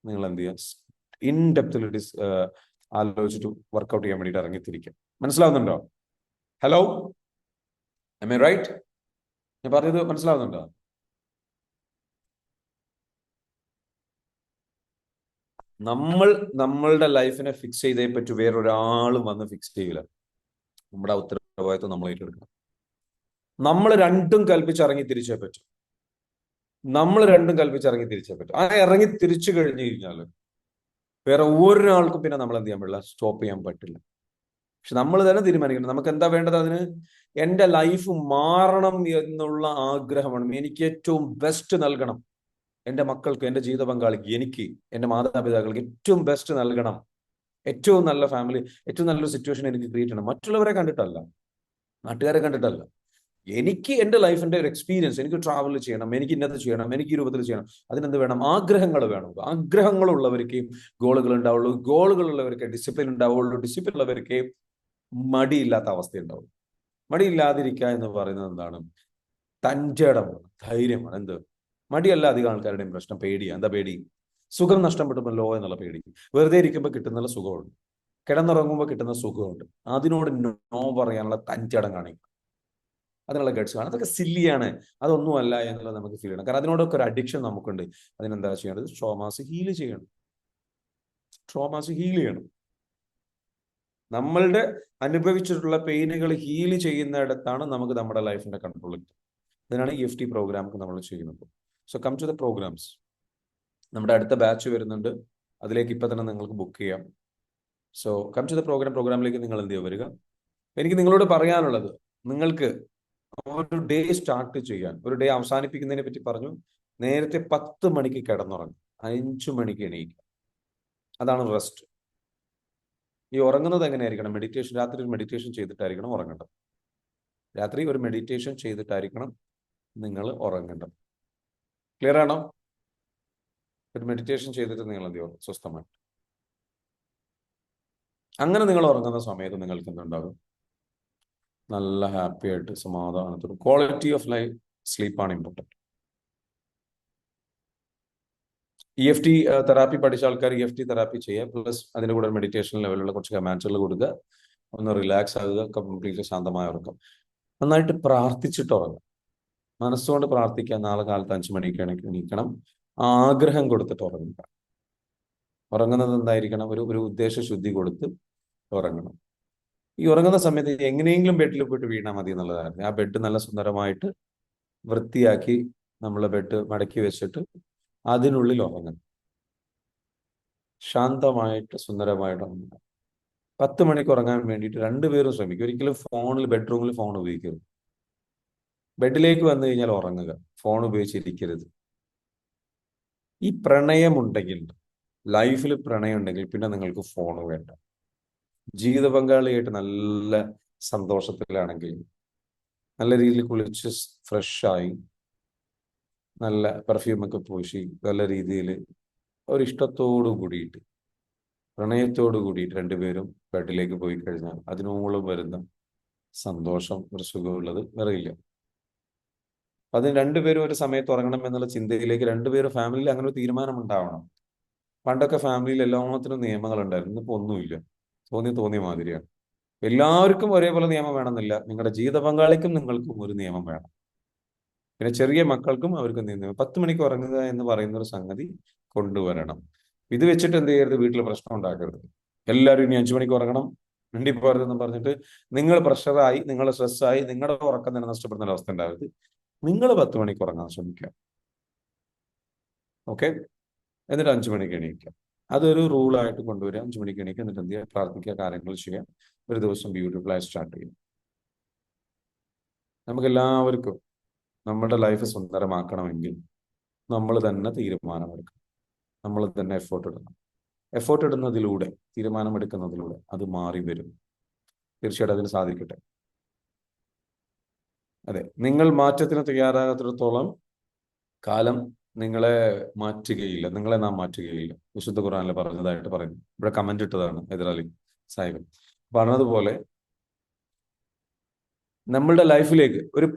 നിങ്ങൾ എന്ത് ചെയ്യുക, ഇൻ ഡെപ്തിൽ ആലോചിച്ചിട്ട് വർക്ക്ഔട്ട് ചെയ്യാൻ വേണ്ടിയിട്ട് ഇറങ്ങിത്തിരിക്കുക. മനസ്സിലാവുന്നുണ്ടോ? Hello, am I right? ഞാൻ പറഞ്ഞത് മനസ്സിലാവുന്നുണ്ടോ? നമ്മളുടെ ലൈഫിനെ ഫിക്സ് ചെയ്തേ പറ്റൂ, വേറൊരാളും വന്ന് ഫിക്സ് ചെയ്യില്ല. നമ്മുടെ ഉത്തരവാദിത്വം നമ്മൾ ഏറ്റെടുക്കണം. നമ്മൾ രണ്ടും കൽപ്പിച്ചിറങ്ങി തിരിച്ചേ പറ്റും. ആ ഇറങ്ങി തിരിച്ചു കഴിഞ്ഞു കഴിഞ്ഞാൽ വേറെ ഒരാൾക്കും പിന്നെ നമ്മൾ എന്ത് ചെയ്യാൻ പറ്റില്ല, സ്റ്റോപ്പ് ചെയ്യാൻ പറ്റില്ല. പക്ഷെ നമ്മൾ തന്നെ തീരുമാനിക്കണം നമുക്ക് എന്താ വേണ്ടത്. അതിന് എൻ്റെ ലൈഫ് മാറണം എന്നുള്ള ആഗ്രഹമാണ്. എനിക്ക് ഏറ്റവും ബെസ്റ്റ് നൽകണം എൻ്റെ മക്കൾക്ക്, എൻ്റെ ജീവിത പങ്കാളിക്ക്, എനിക്ക്, എൻ്റെ മാതാപിതാക്കൾക്ക് ഏറ്റവും ബെസ്റ്റ് നൽകണം. ഏറ്റവും നല്ല ഫാമിലി, ഏറ്റവും നല്ലൊരു സിറ്റുവേഷൻ എനിക്ക് ക്രിയേറ്റ് ചെയ്യണം. മറ്റുള്ളവരെ കണ്ടിട്ടല്ല, നാട്ടുകാരെ കണ്ടിട്ടല്ല. എനിക്ക് എൻ്റെ ലൈഫിന്റെ ഒരു എക്സ്പീരിയൻസ്, എനിക്ക് ട്രാവൽ ചെയ്യണം, എനിക്ക് ഇന്നത് ചെയ്യണം, എനിക്ക് ഈ രൂപത്തിൽ ചെയ്യണം. അതിനെന്ത് വേണം? ആഗ്രഹങ്ങൾ വേണം. ആഗ്രഹങ്ങളുള്ളവർക്ക് ഗോളുകൾ ഉണ്ടാവുള്ളൂ, ഗോളുകളുള്ളവർക്ക് ഡിസിപ്ലിൻ ഉണ്ടാവുള്ളൂ, ഡിസിപ്ലിൻ ഉള്ളവർക്ക് മടിയില്ലാത്ത അവസ്ഥ ഉണ്ടാവുള്ളൂ. മടിയില്ലാതിരിക്കുക എന്ന് പറയുന്നത് എന്താണ്? തൻ്റെടമാണ്, ധൈര്യമാണ്. എന്ത് മടിയല്ല അധികം ആൾക്കാരുടെയും പ്രശ്നം, പേടിയാണ്. എന്താ പേടി? സുഖം നഷ്ടപ്പെടുമല്ലോ എന്നുള്ള പേടി. വെറുതെ ഇരിക്കുമ്പോൾ കിട്ടുന്ന സുഖമുണ്ട്, കിടന്നുറങ്ങുമ്പോൾ കിട്ടുന്ന സുഖമുണ്ട്. അതിനോട് നോ പറയാനുള്ള തൻ്റെടം കാണിക്കും, അതിനുള്ള ഗഡ്സ് കാണും. അതൊക്കെ സില്ലിയാണ്, അതൊന്നുമല്ല എന്നുള്ളത് നമുക്ക് ഫീൽ ചെയ്യണം. കാരണം അതിനോടൊക്കെ ഒരു അഡിക്ഷൻ നമുക്കുണ്ട്. അതിനെന്താ ചെയ്യേണ്ടത്? ട്രോമാസ് ഹീൽ ചെയ്യണം. നമ്മളുടെ അനുഭവിച്ചിട്ടുള്ള പെയിനുകൾ ഹീൽ ചെയ്യുന്നിടത്താണ് നമുക്ക് നമ്മുടെ ലൈഫിന്റെ കൺട്രോൾ കിട്ടും. ഇതിനാണ് EFT പ്രോഗ്രാം നമ്മൾ ചെയ്യുന്നത്. So come to the programs. നമ്മുടെ അടുത്ത ബാച്ച് വരുന്നുണ്ട്, അതിലേക്ക് ഇപ്പൊ തന്നെ നിങ്ങൾക്ക് ബുക്ക് ചെയ്യാം. സോ കം ടു ദ പ്രോഗ്രാമിലേക്ക് നിങ്ങൾ എന്ത് ചെയ്യുക, വരിക. എനിക്ക് നിങ്ങളോട് പറയാനുള്ളത്, നിങ്ങൾക്ക് ഒരു ഡേ സ്റ്റാർട്ട് ചെയ്യാൻ, ഒരു ഡേ അവസാനിപ്പിക്കുന്നതിനെ പറ്റി പറഞ്ഞു. നേരത്തെ 10 മണിക്ക് കിടന്നുറങ്ങും, 5 മണിക്ക് എണീക്കുക. അതാണ് റെസ്റ്റ്. ഈ ഉറങ്ങുന്നത് എങ്ങനെയായിരിക്കണം? മെഡിറ്റേഷൻ, രാത്രി ഒരു മെഡിറ്റേഷൻ ചെയ്തിട്ടായിരിക്കണം ഉറങ്ങേണ്ടത്. രാത്രി ഒരു മെഡിറ്റേഷൻ ചെയ്തിട്ടായിരിക്കണം നിങ്ങൾ ഉറങ്ങേണ്ടത്. ക്ലിയർ ആണോ? ഒരു മെഡിറ്റേഷൻ ചെയ്തിട്ട് നിങ്ങൾ എന്ത് ചെയ്യും? സ്വസ്ഥമായിട്ട്. അങ്ങനെ നിങ്ങൾ ഉറങ്ങുന്ന സമയത്ത് നിങ്ങൾക്ക് എന്തുണ്ടാകും? നല്ല ഹാപ്പി ആയിട്ട്, സമാധാനത്തോടും. ക്വാളിറ്റി ഓഫ് ലൈഫ്, സ്ലീപ്പാണ് ഇമ്പോർട്ടൻറ്റ്. EFT തെറാപ്പി പഠിച്ച ആൾക്കാർ EFT തെറാപ്പി ചെയ്യുക, പ്ലസ് അതിന്റെ കൂടെ മെഡിറ്റേഷൻ ലെവലുള്ള കുറച്ച് കമാൻഡുകൾ കൊടുക്കുക, ഒന്ന് റിലാക്സ് ആകുക, കംപ്ലീറ്റ്ലി ശാന്തമായ ഉറക്കം. നന്നായിട്ട് പ്രാർത്ഥിച്ചിട്ട് ഉറങ്ങും. മനസ്സുകൊണ്ട് പ്രാർത്ഥിക്കുക, നാളെ കാലത്ത് 5 മണിക്ക് എണീക്കണം. ആഗ്രഹം കൊടുത്തിട്ട് ഉറങ്ങുക. ഉറങ്ങുന്നത് എന്തായിരിക്കണം? ഒരു ഉദ്ദേശ ശുദ്ധി കൊടുത്ത് ഉറങ്ങണം. ഈ ഉറങ്ങുന്ന സമയത്ത് എങ്ങനെയെങ്കിലും ബെഡിൽ പോയിട്ട് വീണാൽ മതി എന്നുള്ളതായിരുന്നു. ആ ബെഡ് നല്ല സുന്ദരമായിട്ട് വൃത്തിയാക്കി നമ്മൾ ബെഡ് മടക്കി വെച്ചിട്ട് അതിനുള്ളിൽ ഉറങ്ങണം. ശാന്തമായിട്ട് സുന്ദരമായിട്ട് ഉറങ്ങണം. 10 മണിക്ക് ഉറങ്ങാൻ വേണ്ടിയിട്ട് രണ്ടുപേരും ശ്രമിക്കും. ഒരിക്കലും ബെഡ്റൂമിൽ ഫോൺ ഉപയോഗിക്കരുത്. ബെഡിലേക്ക് വന്നു കഴിഞ്ഞാൽ ഉറങ്ങുക, ഫോൺ ഉപയോഗിച്ചിരിക്കരുത്. ഈ പ്രണയമുണ്ടെങ്കിൽ, ലൈഫിൽ പ്രണയം ഉണ്ടെങ്കിൽ പിന്നെ നിങ്ങൾക്ക് ഫോൺ വേണ്ട. ജീവിത പങ്കാളിയായിട്ട് നല്ല സന്തോഷത്തിലാണെങ്കിൽ, നല്ല രീതിയിൽ കുളിച്ച് ഫ്രഷായി, നല്ല പെർഫ്യൂമൊക്കെ പൂശി, നല്ല രീതിയിൽ ഒരിഷ്ടത്തോടു കൂടിയിട്ട്, പ്രണയത്തോടു കൂടിയിട്ട് രണ്ടുപേരും ബെഡിലേക്ക് പോയി കഴിഞ്ഞാൽ അതിനോളം വരുന്ന സന്തോഷം, ഒരു സുഖമുള്ളത് വേറെ ഇല്ല. അതിന് രണ്ടുപേരും ഒരു സമയത്ത് ഉറങ്ങണം എന്നുള്ള ചിന്തയിലേക്ക് രണ്ടുപേരും ഫാമിലിയിൽ അങ്ങനെ ഒരു തീരുമാനം ഉണ്ടാവണം. പണ്ടൊക്കെ ഫാമിലിയിൽ എല്ലാത്തിനും നിയമങ്ങൾ ഉണ്ടായിരുന്നു, ഇന്നിപ്പോ ഒന്നുമില്ല. തോന്നിയ മാതിരിയാണ്. എല്ലാവർക്കും ഒരേപോലെ നിയമം വേണമെന്നില്ല. നിങ്ങളുടെ ജീവിത പങ്കാളിക്കും നിങ്ങൾക്കും ഒരു നിയമം വേണം. പിന്നെ ചെറിയ മക്കൾക്കും അവർക്ക് നിയമം. 10 മണിക്ക് ഉറങ്ങുക എന്ന് പറയുന്ന ഒരു സംഗതി കൊണ്ടുവരണം. ഇത് വെച്ചിട്ട് എന്ത് ചെയ്യരുത്? വീട്ടിൽ പ്രശ്നം ഉണ്ടാക്കരുത്. എല്ലാവരും ഇനി 5 മണിക്ക് ഉറങ്ങണം, മിണ്ടി പോരുതെന്ന് പറഞ്ഞിട്ട് നിങ്ങൾ പ്രഷറായി, നിങ്ങൾ സ്ട്രെസ്സായി, നിങ്ങളുടെ ഉറക്കം തന്നെ നഷ്ടപ്പെടുന്ന ഒരു അവസ്ഥ ഉണ്ടാവരുത്. നിങ്ങൾ 10 മണിക്ക് ഉറങ്ങാൻ ശ്രമിക്കുക. ഓക്കെ? എന്നിട്ട് 5 മണിക്ക് എണീക്കുക. അതൊരു റൂളായിട്ട് കൊണ്ടുവരിക. 5 മണിക്ക് എണീക്കുക, എന്നിട്ട് എന്ത് ചെയ്യുക? പ്രാർത്ഥിക്കുക, കാര്യങ്ങൾ ചെയ്യുക. ഒരു ദിവസം ബ്യൂട്ടിഫുള്ളായി സ്റ്റാർട്ട് ചെയ്യും. നമുക്ക് എല്ലാവർക്കും നമ്മുടെ ലൈഫ് സുന്ദരമാക്കണമെങ്കിൽ നമ്മൾ തന്നെ തീരുമാനമെടുക്കണം. നമ്മൾ തന്നെ എഫേർട്ട് ഇടണം. എഫേർട്ട് ഇടുന്നതിലൂടെ, തീരുമാനമെടുക്കുന്നതിലൂടെ അത് മാറി വരും. തീർച്ചയായിട്ടും അതിന് സാധിക്കട്ടെ. അതെ, നിങ്ങൾ മാറ്റത്തിന് തയ്യാറാകാത്തിടത്തോളം കാലം നിങ്ങളെ മാറ്റുകയില്ല, നിങ്ങളെ നാം മാറ്റുകയില്ല. വിശുദ്ധ ഖുർആനിൽ പറഞ്ഞതായിട്ട് പറയുന്നു. ഇവിടെ കമന്റ് ഇട്ടതാണ് ഹൈദരാലി സാഹിബ് പറഞ്ഞതുപോലെ, നമ്മളുടെ ലൈഫിലേക്ക് ഒരു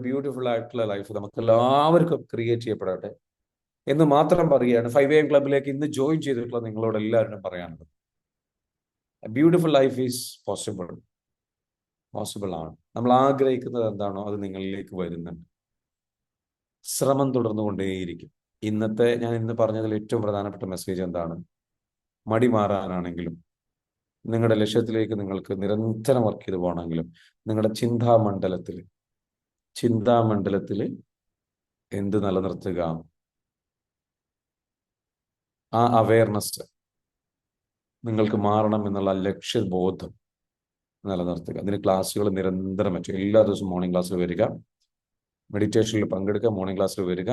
ബ്യൂട്ടിഫുൾ ആയിട്ടുള്ള ലൈഫ് നമുക്ക് എല്ലാവർക്കും ക്രിയേറ്റ് ചെയ്യപ്പെടട്ടെ എന്ന് മാത്രം പറയുകയാണ്. 5 AM ക്ലബിലേക്ക് ഇന്ന് ജോയിൻ ചെയ്തിട്ടുള്ള നിങ്ങളോട് എല്ലാവരും പറയാനുള്ളത്, ബ്യൂട്ടിഫുൾ ലൈഫ് ഈസ് പോസിബിൾ ആണ്. നമ്മൾ ആഗ്രഹിക്കുന്നത് എന്താണോ അത് നിങ്ങളിലേക്ക് വരുന്നുണ്ട്. ശ്രമം തുടർന്നുകൊണ്ടേയിരിക്കും. ഞാൻ ഇന്ന് പറഞ്ഞതിൽ ഏറ്റവും പ്രധാനപ്പെട്ട മെസ്സേജ് എന്താണ്? മടി മാറാനാണെങ്കിലും, നിങ്ങളുടെ ലക്ഷ്യത്തിലേക്ക് നിങ്ങൾക്ക് നിരന്തരം വർക്ക് ചെയ്ത് പോകണമെങ്കിലും, നിങ്ങളുടെ ചിന്താമണ്ഡലത്തിൽ എന്ത് നിലനിർത്തുക? ആ അവയർനെസ് നിങ്ങൾക്ക് മാറണം എന്നുള്ള ലക്ഷ്യബോധം നിലനിർത്തുക. അതിന് ക്ലാസ്സുകൾ നിരന്തരം വെച്ചു. എല്ലാ ദിവസവും മോർണിംഗ് ക്ലാസ്സിൽ വരിക, മെഡിറ്റേഷനിൽ പങ്കെടുക്കുക, മോർണിംഗ് ക്ലാസ്സിൽ വരിക.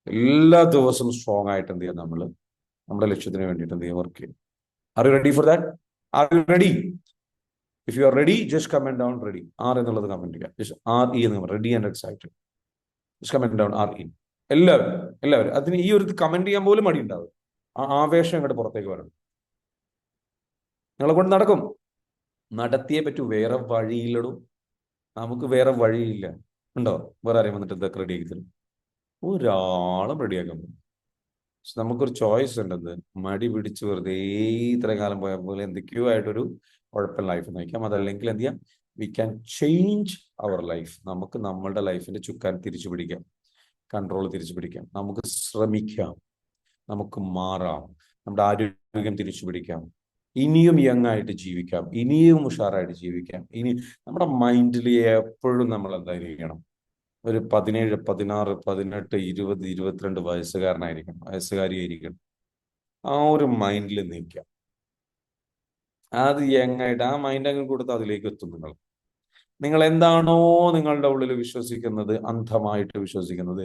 എല്ലാ ദിവസവും സ്ട്രോങ് ആയിട്ട് എന്ത് ചെയ്യാം? നമ്മുടെ ലക്ഷ്യത്തിന് വേണ്ടിയിട്ട് എന്ത് ചെയ്യാം? വർക്ക് ചെയ്യും. Are you ready for that? Are you ready? If you are ready, just comment down ready. R എന്നുള്ളത് കമന്റ് ചെയ്യുക. ജസ്റ്റ് RE എന്ന് ready and excited. Just comment down RE. എല്ലാവരും അതിന് ഈ ഒരു കമന്റ് ചെയ്യാൻ പോലും മടി ഉണ്ടാവും. ആ ആവേശം ഇങ്ങോട്ട് പുറത്തേക്ക് വരണം. നിങ്ങളെ കൊണ്ട് നടക്കും. നടത്തിയേ പറ്റൂ. വേറെ വഴിയില്ലടും. നമുക്ക് വേറെ വഴിയില്ല. ഉണ്ടോ? വേറെ ആരെയും വന്നിട്ട് ഇതൊക്കെ റെഡിയാക്കി തരും? ഒരാളും റെഡിയാക്കാൻ പറ്റും. പക്ഷെ നമുക്കൊരു ചോയ്സ് ഉണ്ടെന്ന്. മടി പിടിച്ച് വെറുതെ ഇത്രയും കാലം പോയ പോലെ എന്തൊക്കെയോ ആയിട്ടൊരു കുഴപ്പം ലൈഫ് നയിക്കാം. അതല്ലെങ്കിൽ എന്ത് ചെയ്യാം? We can change our life. നമുക്ക് നമ്മളുടെ ലൈഫിന്റെ ചുക്കാൻ തിരിച്ചു പിടിക്കാം, കൺട്രോൾ തിരിച്ചു പിടിക്കാം. നമുക്ക് ശ്രമിക്കാം, നമുക്ക് മാറാം, നമ്മുടെ ആരോഗ്യം തിരിച്ചു പിടിക്കാം, ഇനിയും യങ് ആയിട്ട് ജീവിക്കാം, ഇനിയും ഉഷാറായിട്ട് ജീവിക്കാം. ഇനി നമ്മുടെ മൈൻഡിൽ എപ്പോഴും നമ്മൾ എന്തായിരിക്കണം? ഒരു 17, 16, 18, 20, 22 വയസ്സുകാരിയായിരിക്കണം. ആ ഒരു മൈൻഡിൽ നിൽക്കാം. അത് യങ് ആയിട്ട് ആ മൈൻഡ് അങ്ങ് കൊടുത്ത് അതിലേക്ക് എത്തും. നിങ്ങൾ എന്താണോ നിങ്ങളുടെ ഉള്ളിൽ വിശ്വസിക്കുന്നത്, അന്ധമായിട്ട് വിശ്വസിക്കുന്നത്,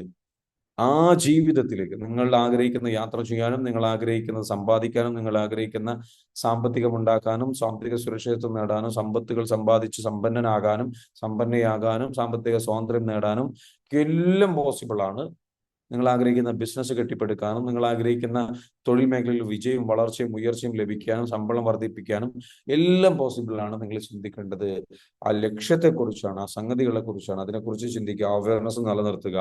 ആ ജീവിതത്തിലേക്ക് നിങ്ങൾ ആഗ്രഹിക്കുന്ന യാത്ര ചെയ്യാനും, നിങ്ങൾ ആഗ്രഹിക്കുന്നത് സമ്പാദിക്കാനും, നിങ്ങൾ ആഗ്രഹിക്കുന്ന സാമ്പത്തികം ഉണ്ടാക്കാനും, സാമ്പത്തിക സുരക്ഷിതത്വം നേടാനും, സമ്പത്തുകൾ സമ്പാദിച്ച് സമ്പന്നയാകാനും, സാമ്പത്തിക സ്വാതന്ത്ര്യം നേടാനും എല്ലാം പോസിബിൾ ആണ്. നിങ്ങൾ ആഗ്രഹിക്കുന്ന ബിസിനസ് കെട്ടിപ്പടുക്കാനും, നിങ്ങൾ ആഗ്രഹിക്കുന്ന തൊഴിൽ മേഖലയിൽ വിജയവും വളർച്ചയും ഉയർച്ചയും ലഭിക്കാനും, ശമ്പളം വർദ്ധിപ്പിക്കാനും എല്ലാം പോസിബിൾ ആണ്. നിങ്ങൾ ചിന്തിക്കേണ്ടത് ആ ലക്ഷ്യത്തെക്കുറിച്ചാണ്, ആ സംഗതികളെ കുറിച്ചാണ്. അതിനെക്കുറിച്ച് ചിന്തിക്കുക, അവയർനെസ് നിലനിർത്തുക,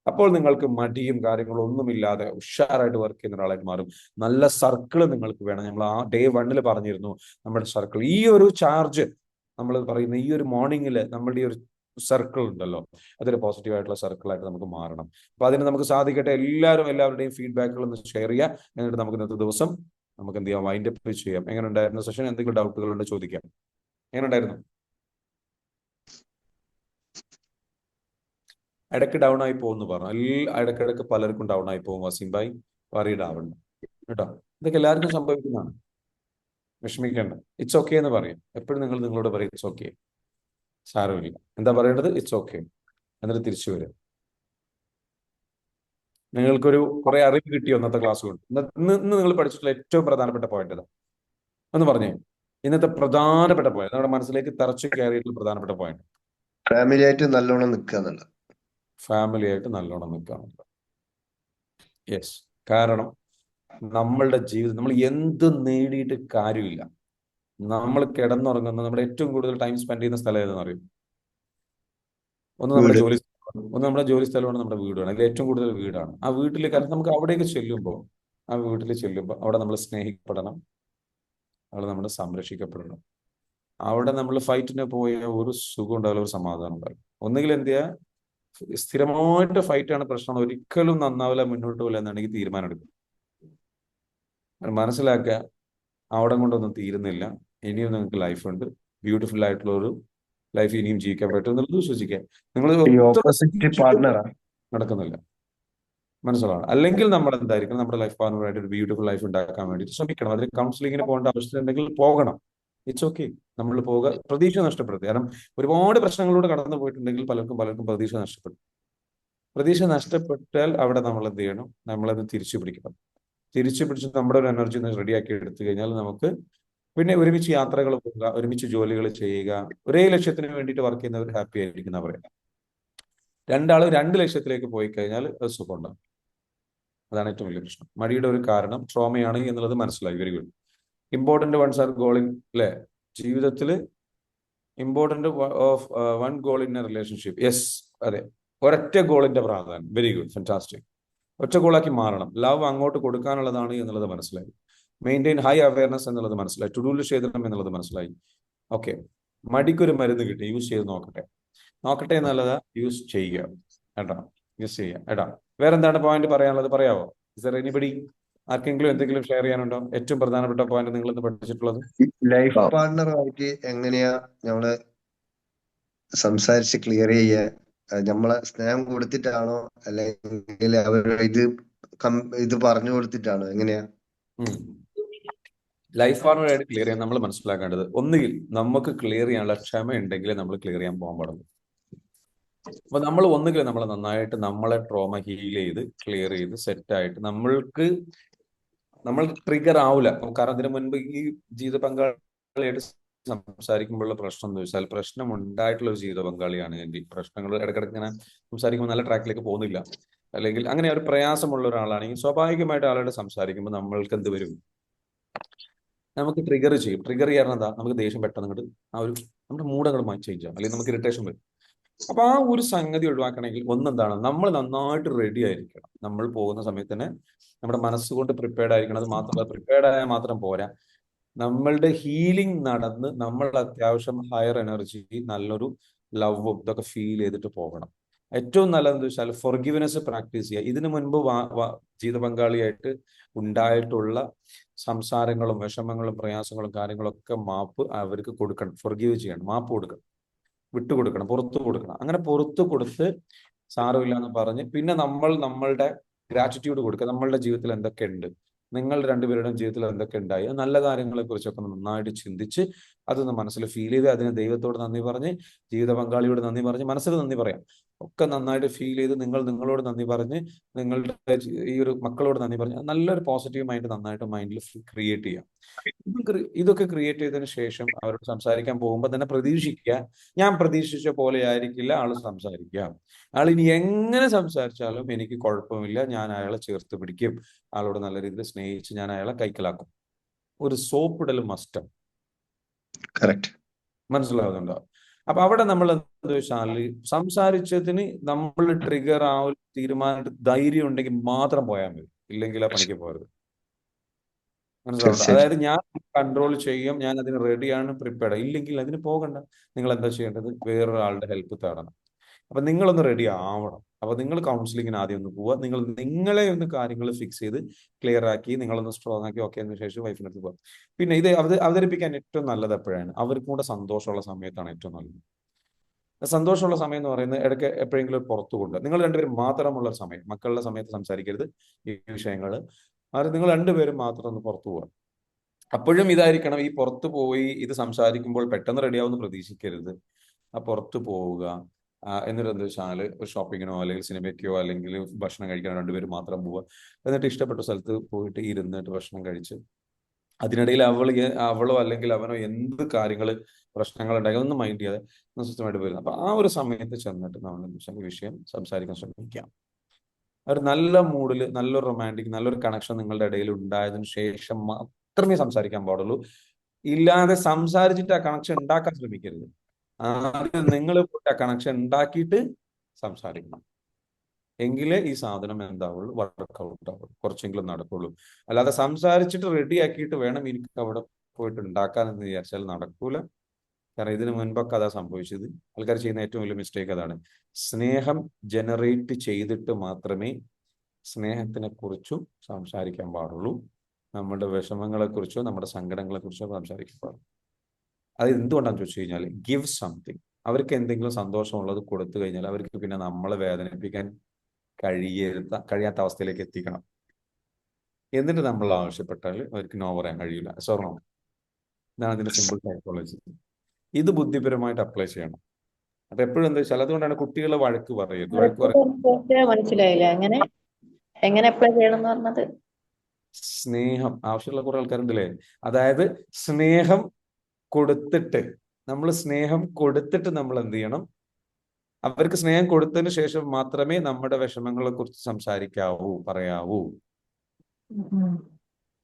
അപ്പോൾ നിങ്ങൾക്ക് മടിയും കാര്യങ്ങളും ഒന്നുമില്ലാതെ ഉഷാറായിട്ട് വർക്ക് ചെയ്യുന്ന ഒരാളായിട്ട് മാറും. നല്ല സർക്കിൾ നിങ്ങൾക്ക് വേണം. നമ്മൾ ആ ഡേ 1 പറഞ്ഞിരുന്നു, നമ്മുടെ സർക്കിൾ, ഈ ഒരു ചാർജ് നമ്മൾ പറയുന്ന ഈ ഒരു മോർണിംഗിൽ നമ്മളുടെ ഈ ഒരു സർക്കിൾ ഉണ്ടല്ലോ, അതൊരു പോസിറ്റീവ് ആയിട്ടുള്ള സർക്കിളായിട്ട് നമുക്ക് മാറണം. അപ്പൊ അതിന് നമുക്ക് സാധിക്കട്ടെ. എല്ലാവരുടെയും ഫീഡ്ബാക്കുകൾ ഒന്ന് ഷെയർ ചെയ്യാം. എന്നിട്ട് നമുക്ക് ഇന്നത്തെ ദിവസം നമുക്ക് എന്ത് ചെയ്യാം, വൈൻഡ് അപ്പ് ചെയ്യാം. എങ്ങനെ ഉണ്ടായിരുന്നു സെഷൻ? എന്തെങ്കിലും ഡൗട്ടുകൾ ഉണ്ട് ചോദിക്കാം. എങ്ങനെ ഉണ്ടായിരുന്നു? ഇടയ്ക്ക് ഡൗൺ ആയി പോകുമെന്ന് പറഞ്ഞു. ഇടയ്ക്കിടയ്ക്ക് പലർക്കും ഡൗൺ ആയി പോകും. വസീം ഭായി വറീഡ് ആവണ്ട കേട്ടോ. ഇതൊക്കെ എല്ലാവർക്കും സംഭവിക്കുന്നതാണ്. വിഷമിക്കേണ്ട. ഇറ്റ്സ് ഓക്കെ എന്ന് പറയും. എപ്പോഴും നിങ്ങൾ നിങ്ങളോട് പറയും ഇറ്റ്സ് ഓക്കെ, സാരമില്ല. എന്താ പറയേണ്ടത്? It's okay. എന്നിട്ട് തിരിച്ചു വരും. നിങ്ങൾക്കൊരു കുറെ അറിവ് കിട്ടിയോ ഇന്നത്തെ ക്ലാസ് കൊണ്ട്? ഇന്ന് നിങ്ങൾ പഠിച്ചിട്ടുള്ള ഏറ്റവും പ്രധാനപ്പെട്ട പോയിന്റ് ഏതാ ഒന്ന് പറഞ്ഞേ. ഇന്നത്തെ പ്രധാനപ്പെട്ട പോയിന്റ്, നമ്മുടെ മനസ്സിലേക്ക് തറച്ചു കയറിയിട്ടുള്ള പ്രധാനപ്പെട്ട പോയിന്റ്. ഫാമിലി ആയിട്ട് നല്ലോണം നിൽക്കുക എന്നുള്ളത്. ഫാമിലി ആയിട്ട് നല്ലോണം നിൽക്കുകയാണല്ലോ. യെസ്. കാരണം നമ്മളുടെ ജീവിതം നമ്മൾ എന്ത് നേടിയിട്ട് കാര്യമില്ല. നമ്മൾ കിടന്നുറങ്ങുന്ന, നമ്മുടെ ഏറ്റവും കൂടുതൽ ടൈം സ്പെൻഡ് ചെയ്യുന്ന സ്ഥലം ഏതെന്ന് അറിയും? ഒന്ന് നമ്മുടെ വീട്. ജോലി സ്ഥലമാണ്, നമ്മുടെ വീടാണ്. അതിൽ ഏറ്റവും കൂടുതൽ വീടാണ്. ആ വീട്ടിൽ, കാരണം നമുക്ക് അവിടേക്ക് ചെല്ലുമ്പോൾ, ആ വീട്ടിൽ ചെല്ലുമ്പോൾ അവിടെ നമ്മൾ സ്നേഹിക്കപ്പെടണം, അവിടെ നമ്മൾ സംരക്ഷിക്കപ്പെടണം. അവിടെ നമ്മൾ ഫൈറ്റിന് പോയ ഒരു സുഖം ഉണ്ടാവില്ല, ഒരു സമാധാനം ഉണ്ടാവില്ല. ഒന്നുകിൽ എന്ത് ചെയ്യാ, സ്ഥിരമായിട്ട് ഫൈറ്റാണ് പ്രശ്നം, ഒരിക്കലും നന്നാവില്ല, മുന്നോട്ട് പോകില്ല എന്നാണെങ്കിൽ തീരുമാനം എടുക്കും. മനസ്സിലാക്കുക, അവിടെ കൊണ്ടൊന്നും തീരുന്നില്ല. ഇനിയും നിങ്ങൾക്ക് ലൈഫുണ്ട്. ബ്യൂട്ടിഫുൾ ആയിട്ടുള്ള ഒരു ലൈഫ് ഇനിയും ജീവിക്കാൻ പറ്റും എന്നുള്ളത് വിശ്വസിക്കുക. നിങ്ങൾ ഈ ഒത്ര ഓപ്പോസിറ്റ് പാർട്ട്ണറാ. നടക്കുന്നില്ല, മനസ്സിലാണ്. അല്ലെങ്കിൽ നമ്മൾ എന്തായിരിക്കും, നമ്മുടെ ലൈഫ് പാർട്ണറായിട്ട് ഒരു ബ്യൂട്ടിഫുൾ ലൈഫ് ഉണ്ടാക്കാൻ വേണ്ടിയിട്ട് ശ്രമിക്കണം. അതിന് കൗൺസിലിങ്ങിന് പോകേണ്ട ആവശ്യം ഉണ്ടെങ്കിൽ പോകണം. It's okay. നമ്മൾ പോവുക, പ്രതീക്ഷ നഷ്ടപ്പെടുത്തുക. കാരണം ഒരുപാട് പ്രശ്നങ്ങളോട് കടന്നു പോയിട്ടുണ്ടെങ്കിൽ പലർക്കും പ്രതീക്ഷ നഷ്ടപ്പെടും. പ്രതീക്ഷ നഷ്ടപ്പെട്ടാൽ അവിടെ നമ്മൾ എന്ത് ചെയ്യണം, നമ്മളത് തിരിച്ചു പിടിക്കണം. തിരിച്ചു പിടിച്ച് നമ്മുടെ ഒരു എനർജി റെഡിയാക്കി എടുത്തു കഴിഞ്ഞാൽ നമുക്ക് പിന്നെ ഒരുമിച്ച് യാത്രകൾ പോവുക, ഒരുമിച്ച് ജോലികൾ ചെയ്യുക. ഒരേ ലക്ഷ്യത്തിന് വേണ്ടിയിട്ട് വർക്ക് ചെയ്യുന്നവർ ഹാപ്പി ആയിരിക്കുന്ന പറയാം. രണ്ടാള് 2 ലക്ഷ്യത്തിലേക്ക് പോയി കഴിഞ്ഞാൽ അത് സുഖമുണ്ടാകും. അതാണ് ഏറ്റവും വലിയ പ്രശ്നം. മടിയുടെ ഒരു കാരണം ട്രോമയാണ് എന്നുള്ളത് മനസ്സിലായി. Very good. Important ones are goal in, അല്ലെ, ജീവിതത്തിൽ important of one goal in A relationship. Yes, അതെ, ഒരൊറ്റ ഗോളിന്റെ പ്രാധാന്യം. Very good, fantastic. ഒറ്റ ഗോളാക്കി മാറണം. ലവ് അങ്ങോട്ട് കൊടുക്കാനുള്ളതാണ് എന്നുള്ളത് മനസ്സിലായി. മെയിൻറ്റെയിൻ ഹൈ അവയർനെസ് എന്നുള്ളത് മനസ്സിലായി. ടു ഡു ലിസ്റ്റ് എഴുതണം എന്നുള്ളത് മനസ്സിലായി. ഓക്കെ, മടിക്കൊരു മരുന്ന് കിട്ടി, യൂസ് ചെയ്ത് നോക്കട്ടെ എന്നുള്ളത് യൂസ് ചെയ്യുക കേട്ടോ. യൂസ് ചെയ്യുക കേട്ടോ. വേറെന്താണ് പോയിന്റ് പറയാനുള്ളത്? പറയാവോ? Is anybody? ആർക്കെങ്കിലും എന്തെങ്കിലും ഷെയർ ചെയ്യാനുണ്ടോ? ഏറ്റവും പ്രധാനപ്പെട്ട പോയിന്റ് നിങ്ങൾ ഇന്ന് പഠിച്ചിട്ടുള്ളത്? ലൈഫ് പാർട്ട്ണറുമായിട്ട് എങ്ങനെയാ നമ്മള് സംസാരിച്ച് ക്ലിയർ ചെയ്യുക? നമ്മളെ സ്നേഹം കൊടുത്തിട്ടാണോ, അല്ലെങ്കിൽ അവർ ഇത് പറഞ്ഞു കൊടുത്തിട്ടാണോ, എങ്ങനെയാ? ലൈഫ് പാർട്ണറായിട്ട് ക്ലിയർ ചെയ്യാൻ നമ്മൾ മനസ്സിലാക്കേണ്ടത്, ഒന്നുകിൽ നമുക്ക് ക്ലിയർ ചെയ്യാനുള്ള ക്ഷമ ഉണ്ടെങ്കിൽ നമ്മൾ ക്ലിയർ ചെയ്യാൻ പോകാൻ പാടുള്ളൂ. അപ്പൊ നമ്മൾ ഒന്നുകിൽ നമ്മൾ നന്നായിട്ട് നമ്മളെ ട്രോമ ഹീൽ ചെയ്ത് ക്ലിയർ ചെയ്ത് സെറ്റായിട്ട് നമ്മൾ ട്രിഗർ ആവില്ല. കാരണം അതിനു മുൻപ് ഈ ജീവിത പങ്കാളിയായിട്ട് സംസാരിക്കുമ്പോഴുള്ള പ്രശ്നം എന്ന് വെച്ചാൽ, പ്രശ്നം ഉണ്ടായിട്ടുള്ള ഒരു ജീവിത പങ്കാളിയാണ് എങ്കിൽ പ്രശ്നങ്ങൾ ഇടയ്ക്കിടയ്ക്ക് ഇങ്ങനെ സംസാരിക്കുമ്പോൾ നല്ല ട്രാക്കിലേക്ക് പോകുന്നില്ല, അല്ലെങ്കിൽ അങ്ങനെ ഒരു പ്രയാസമുള്ള ഒരാളാണെങ്കിൽ സ്വാഭാവികമായിട്ട് ആളോട് സംസാരിക്കുമ്പോൾ നമ്മൾക്ക് എന്ത് വരും, നമുക്ക് ട്രിഗർ ചെയ്യും. ട്രിഗർ ചെയ്യാൻ എന്താ, നമുക്ക് ദേഷ്യം പെട്ടെന്ന് അങ്ങോട്ട് ആ ഒരു നമ്മുടെ മൂഡ് അങ്ങോട്ട് ചേഞ്ച് ആവും, അല്ലെങ്കിൽ നമുക്ക് ഇറിറ്റേഷൻ വരും. അപ്പൊ ആ ഒരു സംഗതി ഒഴിവാക്കണമെങ്കിൽ ഒന്നെന്താണ്, നമ്മൾ നന്നായിട്ട് റെഡി ആയിരിക്കണം. നമ്മൾ പോകുന്ന സമയത്ത് തന്നെ നമ്മുടെ മനസ്സുകൊണ്ട് പ്രിപ്പയർഡ് ആയിരിക്കണം. അത് മാത്രമല്ല, പ്രിപ്പയർഡ് ആയാൽ മാത്രം പോരാ, നമ്മളുടെ ഹീലിംഗ് നടന്ന് നമ്മൾ അത്യാവശ്യം ഹയർ എനർജി, നല്ലൊരു ലവും ഇതൊക്കെ ഫീൽ ചെയ്തിട്ട് പോകണം. ഏറ്റവും നല്ലതെന്ന് വെച്ചാൽ ഫൊർഗിവ്നെസ് പ്രാക്ടീസ് ചെയ്യുക. ഇതിനു മുൻപ് ജീവിത പങ്കാളിയായിട്ട് ഉണ്ടായിട്ടുള്ള സംസാരങ്ങളും വിഷമങ്ങളും പ്രയാസങ്ങളും കാര്യങ്ങളൊക്കെ മാപ്പ് അവർക്ക് കൊടുക്കണം. ഫൊർഗീവ് ചെയ്യണം, മാപ്പ് കൊടുക്കണം, വിട്ടുകൊടുക്കണം, പുറത്തു കൊടുക്കണം. അങ്ങനെ പുറത്തു കൊടുത്ത് സാരമില്ല എന്ന് പറഞ്ഞ് പിന്നെ നമ്മളുടെ ഗ്രാറ്റിറ്റ്യൂഡ് കൊടുക്കുക. നമ്മളുടെ ജീവിതത്തിൽ എന്തൊക്കെ ഉണ്ട്, നിങ്ങൾ രണ്ടുപേരുടെയും ജീവിതത്തിൽ എന്തൊക്കെ ഉണ്ടായി, നല്ല കാര്യങ്ങളെ കുറിച്ചൊക്കെ നന്നായിട്ട് ചിന്തിച്ച് അതൊന്ന് മനസ്സിൽ ഫീൽ ചെയ്ത് അതിന് ദൈവത്തോട് നന്ദി പറഞ്ഞ്, ജീവിത പങ്കാളിയോട് നന്ദി പറഞ്ഞ്, മനസ്സിൽ നന്ദി പറയാം, ഒക്കെ നന്നായിട്ട് ഫീൽ ചെയ്ത് നിങ്ങളോട് നന്ദി പറഞ്ഞ്, നിങ്ങളുടെ ഈ ഒരു മക്കളോട് നന്ദി പറഞ്ഞ് നല്ലൊരു പോസിറ്റീവ് മൈൻഡ് നന്നായിട്ട് മൈൻഡിൽ ക്രിയേറ്റ് ചെയ്യാം. ഇതൊക്കെ ക്രിയേറ്റ് ചെയ്തതിനു ശേഷം അവരോട് സംസാരിക്കാൻ പോകുമ്പോൾ തന്നെ പ്രതീക്ഷിക്കുക, ഞാൻ പ്രതീക്ഷിച്ച പോലെ ആയിരിക്കില്ല ആള് സംസാരിക്കുക. ആൾ ഇനി എങ്ങനെ സംസാരിച്ചാലും എനിക്ക് കുഴപ്പമില്ല, ഞാൻ അയാളെ ചേർത്ത് പിടിക്കും, ആളോട് നല്ല രീതിയിൽ സ്നേഹിച്ച് ഞാൻ അയാളെ കൈക്കലാക്കും. ഒരു സോപ്പിടൽ മസ്റ്റ്. കറക്റ്റ്. മനസ്സിലാവുന്നുണ്ടോ? അപ്പൊ അവിടെ നമ്മൾ എന്താ വെച്ചാൽ സംസാരിച്ചതിന് നമ്മൾ ട്രിഗർ തീരുമാനം ധൈര്യം ഉണ്ടെങ്കിൽ മാത്രം പോയാൽ മതി, ഇല്ലെങ്കിൽ ആ പണിക്ക് പോകരുത്. മനസ്സിലാവുന്നുണ്ടോ? തീർച്ചയായിട്ടും. അതായത് ഞാൻ കൺട്രോൾ ചെയ്യും, ഞാൻ അതിന് റെഡിയാണ്, പ്രിപ്പയർഡ്. ഇല്ലെങ്കിൽ അതിന് പോകണ്ട. നിങ്ങൾ എന്താ ചെയ്യേണ്ടത്? വേറൊരാളുടെ ഹെൽപ്പ് തേടണം. അപ്പൊ നിങ്ങളൊന്ന് റെഡി ആവണം. അപ്പൊ നിങ്ങൾ കൗൺസിലിങ്ങിന് ആദ്യം ഒന്ന് പോവുക. നിങ്ങൾ നിങ്ങളെ ഒന്ന് കാര്യങ്ങൾ ഫിക്സ് ചെയ്ത് ക്ലിയർ ആക്കി നിങ്ങളൊന്ന് സ്ട്രോങ് ആക്കി ഓക്കെ അതിന് ശേഷം വൈഫിൻ്റെ അടുത്ത് പോകാം. പിന്നെ ഇത് അവതരിപ്പിക്കാൻ ഏറ്റവും നല്ലത് എപ്പോഴാണ്? അവർക്കും കൂടെ സന്തോഷമുള്ള സമയത്താണ് ഏറ്റവും നല്ലത്. സന്തോഷമുള്ള സമയം എന്ന് പറയുന്നത് ഇടയ്ക്ക് എപ്പോഴെങ്കിലും പുറത്തു കൊണ്ട് നിങ്ങൾ രണ്ടുപേരും മാത്രമുള്ള ഒരു സമയം, മക്കളുടെ സമയത്ത് സംസാരിക്കരുത് ഈ വിഷയങ്ങൾ. അത് നിങ്ങൾ രണ്ടുപേരും മാത്രം ഒന്ന് പുറത്തു പോവുക. അപ്പോഴും ഇതായിരിക്കണം, ഈ പുറത്തു പോയി ഇത് സംസാരിക്കുമ്പോൾ പെട്ടെന്ന് റെഡിയാവുമെന്ന് പ്രതീക്ഷിക്കരുത്. ആ പുറത്തു പോവുക, എന്നിട്ട് എന്താ വെച്ചാൽ ഒരു ഷോപ്പിങ്ങിനോ അല്ലെങ്കിൽ സിനിമയ്ക്കോ അല്ലെങ്കിൽ ഭക്ഷണം കഴിക്കാനോ രണ്ടുപേരും മാത്രം പോവുക. എന്നിട്ട് ഇഷ്ടപ്പെട്ട സ്ഥലത്ത് പോയിട്ട് ഇരുന്നിട്ട് ഭക്ഷണം കഴിച്ച് അതിനിടയിൽ അവളോ അല്ലെങ്കിൽ അവനോ എന്ത് കാര്യങ്ങൾ പ്രശ്നങ്ങൾ ഉണ്ടായി ഒന്നും മൈൻഡ് ചെയ്യാതെ സ്വസ്ഥമായിട്ട് വരുന്നത്. അപ്പൊ ആ ഒരു സമയത്ത് ചെന്നിട്ട് നമ്മൾ വിഷയം സംസാരിക്കാൻ ശ്രമിക്കാം. ഒരു നല്ല മൂഡിൽ നല്ലൊരു റൊമാൻറ്റിക് നല്ലൊരു കണക്ഷൻ നിങ്ങളുടെ ഇടയിൽ ഉണ്ടായതിനു ശേഷം മാത്രമേ സംസാരിക്കാൻ പാടുള്ളൂ. ഇല്ലാതെ സംസാരിച്ചിട്ട് ആ കണക്ഷൻ ഉണ്ടാക്കാൻ ശ്രമിക്കരുത്. ആദ്യം നിങ്ങൾ പോയിട്ട് ആ കണക്ഷൻ ഉണ്ടാക്കിയിട്ട് സംസാരിക്കണം. എങ്കിലേ ഈ സാധനം എന്താവുള്ളൂ, വർക്കൗട്ട് ആവുള്ളൂ, കുറച്ചെങ്കിലും നടക്കുള്ളൂ. അല്ലാതെ സംസാരിച്ചിട്ട് റെഡി ആക്കിയിട്ട് വേണം എനിക്ക് അവിടെ പോയിട്ട് ഉണ്ടാക്കാൻ എന്ന് വിചാരിച്ചാൽ നടക്കൂല. കാരണം ഇതിനു മുൻപൊക്കെ അതാ സംഭവിച്ചത്. ആൾക്കാർ ചെയ്യുന്ന ഏറ്റവും വലിയ മിസ്റ്റേക്ക് അതാണ്. സ്നേഹം ജനറേറ്റ് ചെയ്തിട്ട് മാത്രമേ സ്നേഹത്തിനെ കുറിച്ചും സംസാരിക്കാൻ പാടുള്ളൂ. നമ്മുടെ വിഷമങ്ങളെ കുറിച്ചോ നമ്മുടെ സങ്കടങ്ങളെ കുറിച്ചോ സംസാരിക്കാൻ പാടുള്ളൂ. അത് എന്തുകൊണ്ടാണെന്ന് ചോദിച്ചു കഴിഞ്ഞാൽ ഗിവ് സംതിങ്. അവർക്ക് എന്തെങ്കിലും സന്തോഷമുള്ളത് കൊടുത്തു കഴിഞ്ഞാൽ അവർക്ക് പിന്നെ നമ്മളെ വേദനിപ്പിക്കാൻ കഴിയാത്ത അവസ്ഥയിലേക്ക് എത്തിക്കണം. എന്നിട്ട് നമ്മൾ ആവശ്യപ്പെട്ടാൽ അവർക്ക് നോ പറയാൻ കഴിയില്ല. സ്വർണം. ഇതാണ് ഇതിന്റെ സിമ്പിൾ സൈക്കോളജി. ഇത് ബുദ്ധിപരമായിട്ട് അപ്ലൈ ചെയ്യണം. അപ്പൊ എപ്പോഴും എന്താ വെച്ചാൽ അതുകൊണ്ടാണ് കുട്ടികളെ വഴക്ക് പറയരുത്. മനസ്സിലായില്ല. എങ്ങനെ അപ്ലൈ ചെയ്യണം എന്ന് പറഞ്ഞത്? സ്നേഹം ആവശ്യമുള്ള കുറെ ആൾക്കാരുണ്ടല്ലേ. അതായത് സ്നേഹം കൊടുത്തിട്ട് നമ്മൾ എന്ത് ചെയ്യണം? അവർക്ക് സ്നേഹം കൊടുത്തതിന് ശേഷം മാത്രമേ നമ്മുടെ വിഷമങ്ങളെ കുറിച്ച് സംസാരിക്കാവൂ, പറയാവൂ.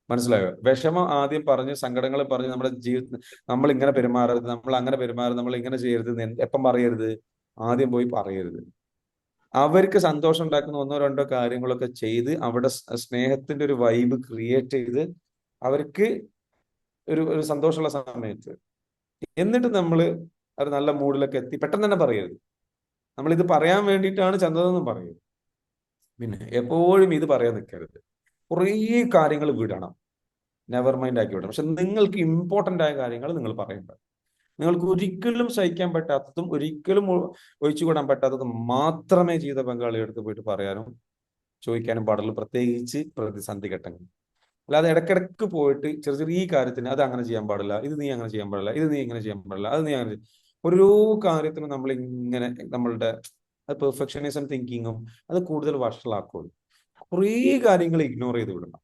മനസ്സിലായോ? വിഷമം ആദ്യം പറഞ്ഞ് സങ്കടങ്ങൾ പറഞ്ഞ് നമ്മുടെ ജീവിതത്തിൽ നമ്മൾ ഇങ്ങനെ പെരുമാറരുത്, നമ്മൾ അങ്ങനെ പെരുമാറരുത്, നമ്മൾ ഇങ്ങനെ ചെയ്യരുത് എപ്പം പറയരുത്? ആദ്യം പോയി പറയരുത്. അവർക്ക് സന്തോഷം ഉണ്ടാക്കുന്ന ഒന്നോ രണ്ടോ കാര്യങ്ങളൊക്കെ ചെയ്ത് അവിടെ സ്നേഹത്തിന്റെ ഒരു വൈബ് ക്രിയേറ്റ് ചെയ്ത് അവർക്ക് ഒരു സന്തോഷമുള്ള സമയത്ത് എന്നിട്ട് നമ്മൾ ഒരു നല്ല മൂഡിലൊക്കെ എത്തി പെട്ടെന്ന് തന്നെ പറയരുത്. നമ്മളിത് പറയാൻ വേണ്ടിയിട്ടാണ് ചെന്നതെന്നും പറയരുത്. പിന്നെ എപ്പോഴും ഇത് പറയാൻ നിൽക്കരുത്. കുറേ കാര്യങ്ങൾ വിടണം, നെവർ മൈൻഡ് ആക്കി വിടണം. പക്ഷെ നിങ്ങൾക്ക് ഇമ്പോർട്ടൻ്റ് ആയ കാര്യങ്ങൾ നിങ്ങൾ പറയണ്ട. നിങ്ങൾക്ക് ഒരിക്കലും സഹിക്കാൻ പറ്റാത്തതും ഒരിക്കലും ഒഴിച്ചുകൂടാൻ പറ്റാത്തതും മാത്രമേ ജീവിത പങ്കാളിയുടെ അടുത്ത് പോയിട്ട് പറയാനും ചോദിക്കാനും പാടുള്ളൂ, പ്രത്യേകിച്ച് പ്രതിസന്ധി ഘട്ടങ്ങൾ. അല്ലാതെ ഇടയ്ക്കിടയ്ക്ക് പോയിട്ട് ചെറിയ ചെറിയ കാര്യത്തിന് അത് അങ്ങനെ ചെയ്യാൻ പാടില്ല, ഇത് നീ അങ്ങനെ ചെയ്യാൻ പാടില്ല, ഇത് നീ ഇങ്ങനെ ചെയ്യാൻ പാടില്ല, അത് നീ അങ്ങനെ ഓരോ കാര്യത്തിനും നമ്മൾ ഇങ്ങനെ നമ്മളുടെ പെർഫെക്ഷനിസം തിങ്കിങ്ങും അത് കൂടുതൽ വഷളാക്കുള്ളൂ. കുറേ കാര്യങ്ങൾ ഇഗ്നോർ ചെയ്ത് വിടണം.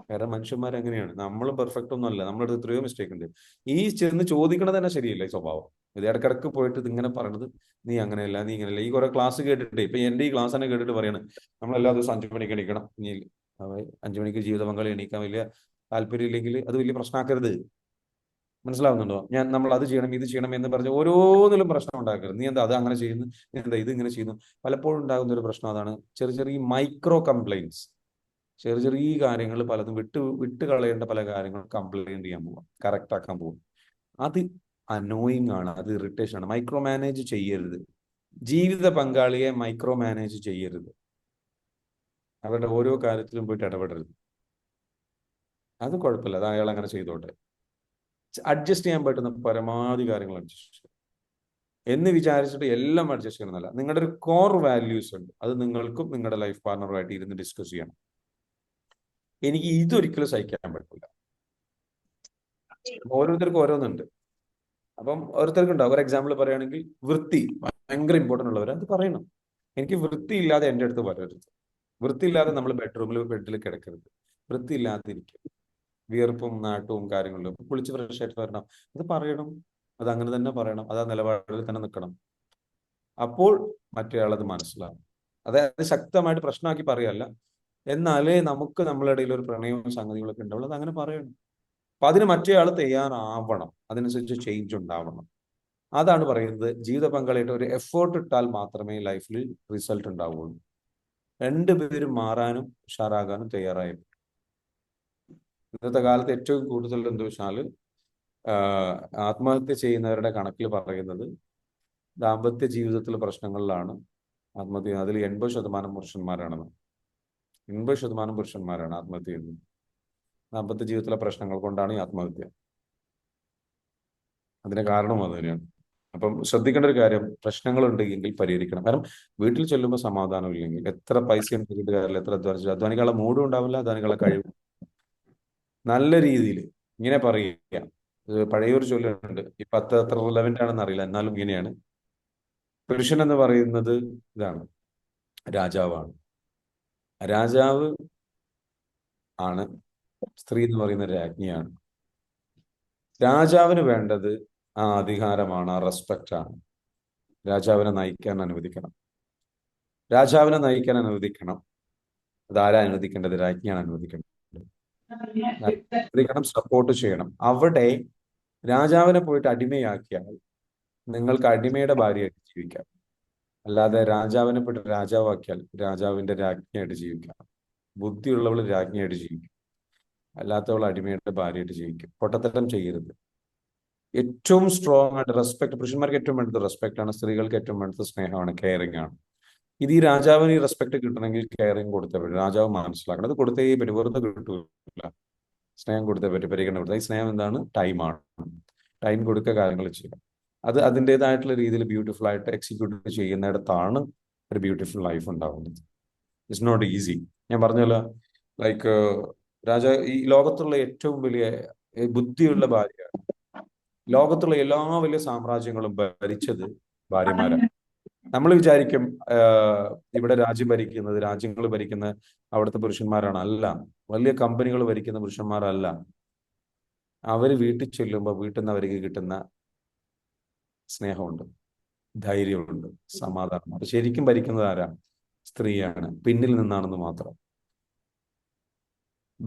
വേറെ മനുഷ്യന്മാർ എങ്ങനെയാണ്, നമ്മളും പെർഫെക്റ്റ് ഒന്നും അല്ല, നമ്മുടെ അടുത്ത് എത്രയോ മിസ്റ്റേക്ക് ഉണ്ട്. ഈ ചെന്ന് ചോദിക്കണത് തന്നെ ശരിയല്ല ഈ സ്വഭാവം. ഇത് ഇടക്കിടക്ക് പോയിട്ട് ഇത് ഇങ്ങനെ പറയണത് നീ അങ്ങനെയല്ല, നീ ഇങ്ങനെയല്ല. ഈ കുറെ ക്ലാസ് കേട്ടിട്ട് ഇപ്പൊ എന്റെ ഈ ക്ലാസ് തന്നെ കേട്ടിട്ട് പറയണം നമ്മളെല്ലാ ദിവസവും 5 മണിക്ക് എണീക്കണം. ഇനി 5 മണിക്ക് ജീവിത പങ്കാളി എണീക്കാൻ വലിയ താല്പര്യം ഇല്ലെങ്കിൽ അത് വലിയ പ്രശ്നമാക്കരുത്. മനസ്സിലാവുന്നുണ്ടോ? നമ്മൾ അത് ചെയ്യണം ഇത് ചെയ്യണം എന്ന് പറഞ്ഞ് ഓരോന്നിലും പ്രശ്നം ഉണ്ടാക്കരുത്. നീ എന്താ അത് അങ്ങനെ ചെയ്യുന്നു, നീ എന്താ ഇത് ഇങ്ങനെ ചെയ്യുന്നു. പലപ്പോഴും ഉണ്ടാകുന്ന ഒരു പ്രശ്നം അതാണ്. ചെറിയ ചെറിയ മൈക്രോ കംപ്ലൈൻറ്റ്സ്, ചെറിയ ചെറിയ കാര്യങ്ങൾ പലതും വിട്ട് കളയേണ്ട പല കാര്യങ്ങളും കംപ്ലൈന്റ് ചെയ്യാൻ പോവാം, കറക്റ്റ് ആക്കാൻ പോകും. അത് അനോയിങ് ആണ്, അത് ഇറിറ്റേഷൻ ആണ്. മൈക്രോ മാനേജ് ചെയ്യരുത്. ജീവിത പങ്കാളിയെ മൈക്രോ മാനേജ് ചെയ്യരുത്. അവരുടെ ഓരോ കാര്യത്തിലും പോയിട്ട് ഇടപെടരുത്. അത് കുഴപ്പമില്ല, അത് അയാൾ അങ്ങനെ ചെയ്തോട്ടെ. അഡ്ജസ്റ്റ് ചെയ്യാൻ പറ്റുന്ന പരമാവധി കാര്യങ്ങൾ അഡ്ജസ്റ്റ് ചെയ്യും എന്ന് വിചാരിച്ചിട്ട് എല്ലാം അഡ്ജസ്റ്റ് ചെയ്യണമെന്നല്ല. നിങ്ങളുടെ ഒരു കോർ വാല്യൂസ് ഉണ്ട്, അത് നിങ്ങൾക്കും നിങ്ങളുടെ ലൈഫ് പാർട്ണറുമായിട്ട് ഇരുന്ന് ഡിസ്കസ് ചെയ്യണം. എനിക്ക് ഇതൊരിക്കലും സഹിക്കാൻ പറ്റില്ല. ഓരോരുത്തർക്കും ഓരോന്നുണ്ട്. അപ്പം ഓരോരുത്തർക്കും ഉണ്ടാവും. ഒരു എക്സാമ്പിൾ പറയുകയാണെങ്കിൽ വൃത്തി ഭയങ്കര ഇമ്പോർട്ടൻ്റ് ഉള്ളവർ അത് പറയണം. എനിക്ക് വൃത്തി ഇല്ലാതെ എൻ്റെ അടുത്ത് വരരുത്. വൃത്തി ഇല്ലാതെ നമ്മൾ ബെഡിൽ കിടക്കരുത്. വൃത്തി ഇല്ലാതിരിക്കും, വിയർപ്പും നാട്ടവും കാര്യങ്ങളിലും കുളിച്ച് ഫ്രഷ് ആയിട്ട് വരണം. അത് പറയണം, അത് അങ്ങനെ തന്നെ പറയണം, അത് ആ നിലപാടിൽ തന്നെ നിൽക്കണം. അപ്പോൾ മറ്റേയാളത് മനസ്സിലാവും. അതായത് ശക്തമായിട്ട് പ്രശ്നമാക്കി പറയല്ല, എന്നാലേ നമുക്ക് നമ്മളുടെ ഇടയിൽ ഒരു പ്രണയവും സംഗതികളൊക്കെ ഉണ്ടാവുള്ളൂ. അത് അങ്ങനെ പറയണം. അപ്പൊ അതിന് മറ്റേ ആൾ തയ്യാറാവണം, അതിനനുസരിച്ച് ചേഞ്ച് ഉണ്ടാവണം. അതാണ് പറയുന്നത്, ജീവിത പങ്കാളിയായിട്ട് ഒരു എഫേർട്ട് ഇട്ടാൽ മാത്രമേ ലൈഫിൽ റിസൾട്ട് ഉണ്ടാവുള്ളൂ. രണ്ടുപേരും മാറാനും ഉഷാറാകാനും തയ്യാറായി. ഇന്നത്തെ കാലത്ത് ഏറ്റവും കൂടുതൽ എന്താ വെച്ചാൽ ആത്മഹത്യ ചെയ്യുന്നവരുടെ കണക്കിൽ പറയുന്നത് ദാമ്പത്യ ജീവിതത്തിലെ പ്രശ്നങ്ങളിലാണ് ആത്മഹത്യ. അതിൽ 80% പുരുഷന്മാരാണെന്ന്. 80% പുരുഷന്മാരാണ് ആത്മഹത്യ ചെയ്യുന്നത്. ദാമ്പത്യ ജീവിതത്തിലെ പ്രശ്നങ്ങൾ കൊണ്ടാണ് ഈ ആത്മഹത്യ. അതിന് കാരണം അത് തന്നെയാണ്. അപ്പം ശ്രദ്ധിക്കേണ്ട ഒരു കാര്യം, പ്രശ്നങ്ങളുണ്ടെങ്കിൽ പരിഹരിക്കണം. കാരണം വീട്ടിൽ ചെല്ലുമ്പോൾ സമാധാനം ഇല്ലെങ്കിൽ എത്ര പൈസ ഉണ്ടെങ്കിൽ കാര്യമില്ല, എത്ര അധ്വാനിക്കാനുള്ള മൂഡും ഉണ്ടാവില്ല, അധ്വാനിക്കാനുള്ള കഴിവും. നല്ല രീതിയിൽ ഇങ്ങനെ പറയുക. പഴയൊരു ചൊല്ലുണ്ട്, ഇപ്പൊ അത്ര റിലവൻ്റ് ആണെന്ന് അറിയില്ല, എന്നാലും ഇങ്ങനെയാണ്. പുരുഷൻ എന്ന് പറയുന്നത് ഇതാണ്, രാജാവാണ്. രാജാവ് ആണ്. സ്ത്രീ എന്ന് പറയുന്ന രാജ്ഞിയാണ്. രാജാവിന് വേണ്ടത് ആ അധികാരമാണ്, ആ റെസ്പെക്റ്റ് ആണ്. രാജാവിനെ നയിക്കാൻ അനുവദിക്കണം. രാജാവിനെ നയിക്കാൻ അനുവദിക്കണം. അതാരാ അനുവദിക്കേണ്ടത്? രാജ്ഞിയാണ് അനുവദിക്കേണ്ടത്. അനുവദിക്കണം, സപ്പോർട്ട് ചെയ്യണം. അവിടെ രാജാവിനെ പോയിട്ട് അടിമയാക്കിയാൽ നിങ്ങൾക്ക് അടിമയുടെ ഭാര്യയായിട്ട് ജീവിക്കാം. അല്ലാതെ രാജാവിനെ പോയിട്ട് രാജാവാക്കിയാൽ രാജാവിന്റെ രാജ്ഞിയായിട്ട് ജീവിക്കാം. ബുദ്ധിയുള്ളവൾ രാജ്ഞിയായിട്ട് ജീവിക്കും, അല്ലാത്തവൾ അടിമയുടെ ഭാര്യയായിട്ട് ജീവിക്കും. പൊട്ടത്തരം ചെയ്യരുത്. ഏറ്റവും സ്ട്രോങ് ആയിട്ട് റെസ്പെക്ട്, പുരുഷന്മാർക്ക് ഏറ്റവും വേണ്ടത് റെസ്പെക്ട് ആണ്, സ്ത്രീകൾക്ക് ഏറ്റവും വേണ്ടത് സ്നേഹമാണ്, കെയറിംഗ് ആണ്. ഇത് ഈ രാജാവിന് ഈ റെസ്പെക്ട് കിട്ടണമെങ്കിൽ കെയറിംഗ് കൊടുത്തേ പറ്റും. രാജാവ് മനസ്സിലാക്കണം, അത് കൊടുത്തേ പറ്റും, വെറുതെ കിട്ടൂല. സ്നേഹം കൊടുത്തേ പറ്റും, പരിഗണന കൊടുത്തേ. ഈ സ്നേഹം എന്താണ്? ടൈമാണ്. ടൈം കൊടുക്കുക, കാര്യങ്ങൾ ചെയ്യുക. അത് അതിൻ്റെതായിട്ടുള്ള രീതിയിൽ ബ്യൂട്ടിഫുൾ ആയിട്ട് എക്സിക്യൂട്ട് ചെയ്യുന്നിടത്താണ് ഒരു ബ്യൂട്ടിഫുൾ ലൈഫ് ഉണ്ടാവുന്നത്. It's not easy. ഞാൻ പറഞ്ഞല്ലോ, ലൈക്ക് ഈ ലോകത്തുള്ള ഏറ്റവും വലിയ ബുദ്ധിയുള്ള ഭാര്യ, ലോകത്തുള്ള എല്ലാ വലിയ സാമ്രാജ്യങ്ങളും ഭരിച്ചത് ഭാര്യമാരാണ്. നമ്മൾ വിചാരിക്കും ഇവിടെ രാജ്യങ്ങൾ ഭരിക്കുന്ന അവിടുത്തെ പുരുഷന്മാരാണ്. അല്ല. വലിയ കമ്പനികൾ ഭരിക്കുന്ന പുരുഷന്മാരല്ല. അവര് വീട്ടിൽ ചെല്ലുമ്പോൾ വീട്ടിൽ നിന്ന് അവർക്ക് കിട്ടുന്ന സ്നേഹമുണ്ട്, ധൈര്യമുണ്ട്, സമാധാനം. അത് ശരിക്കും ഭരിക്കുന്നത് ആരാ? സ്ത്രീയാണ്. പിന്നിൽ നിന്നാണെന്ന് മാത്രം.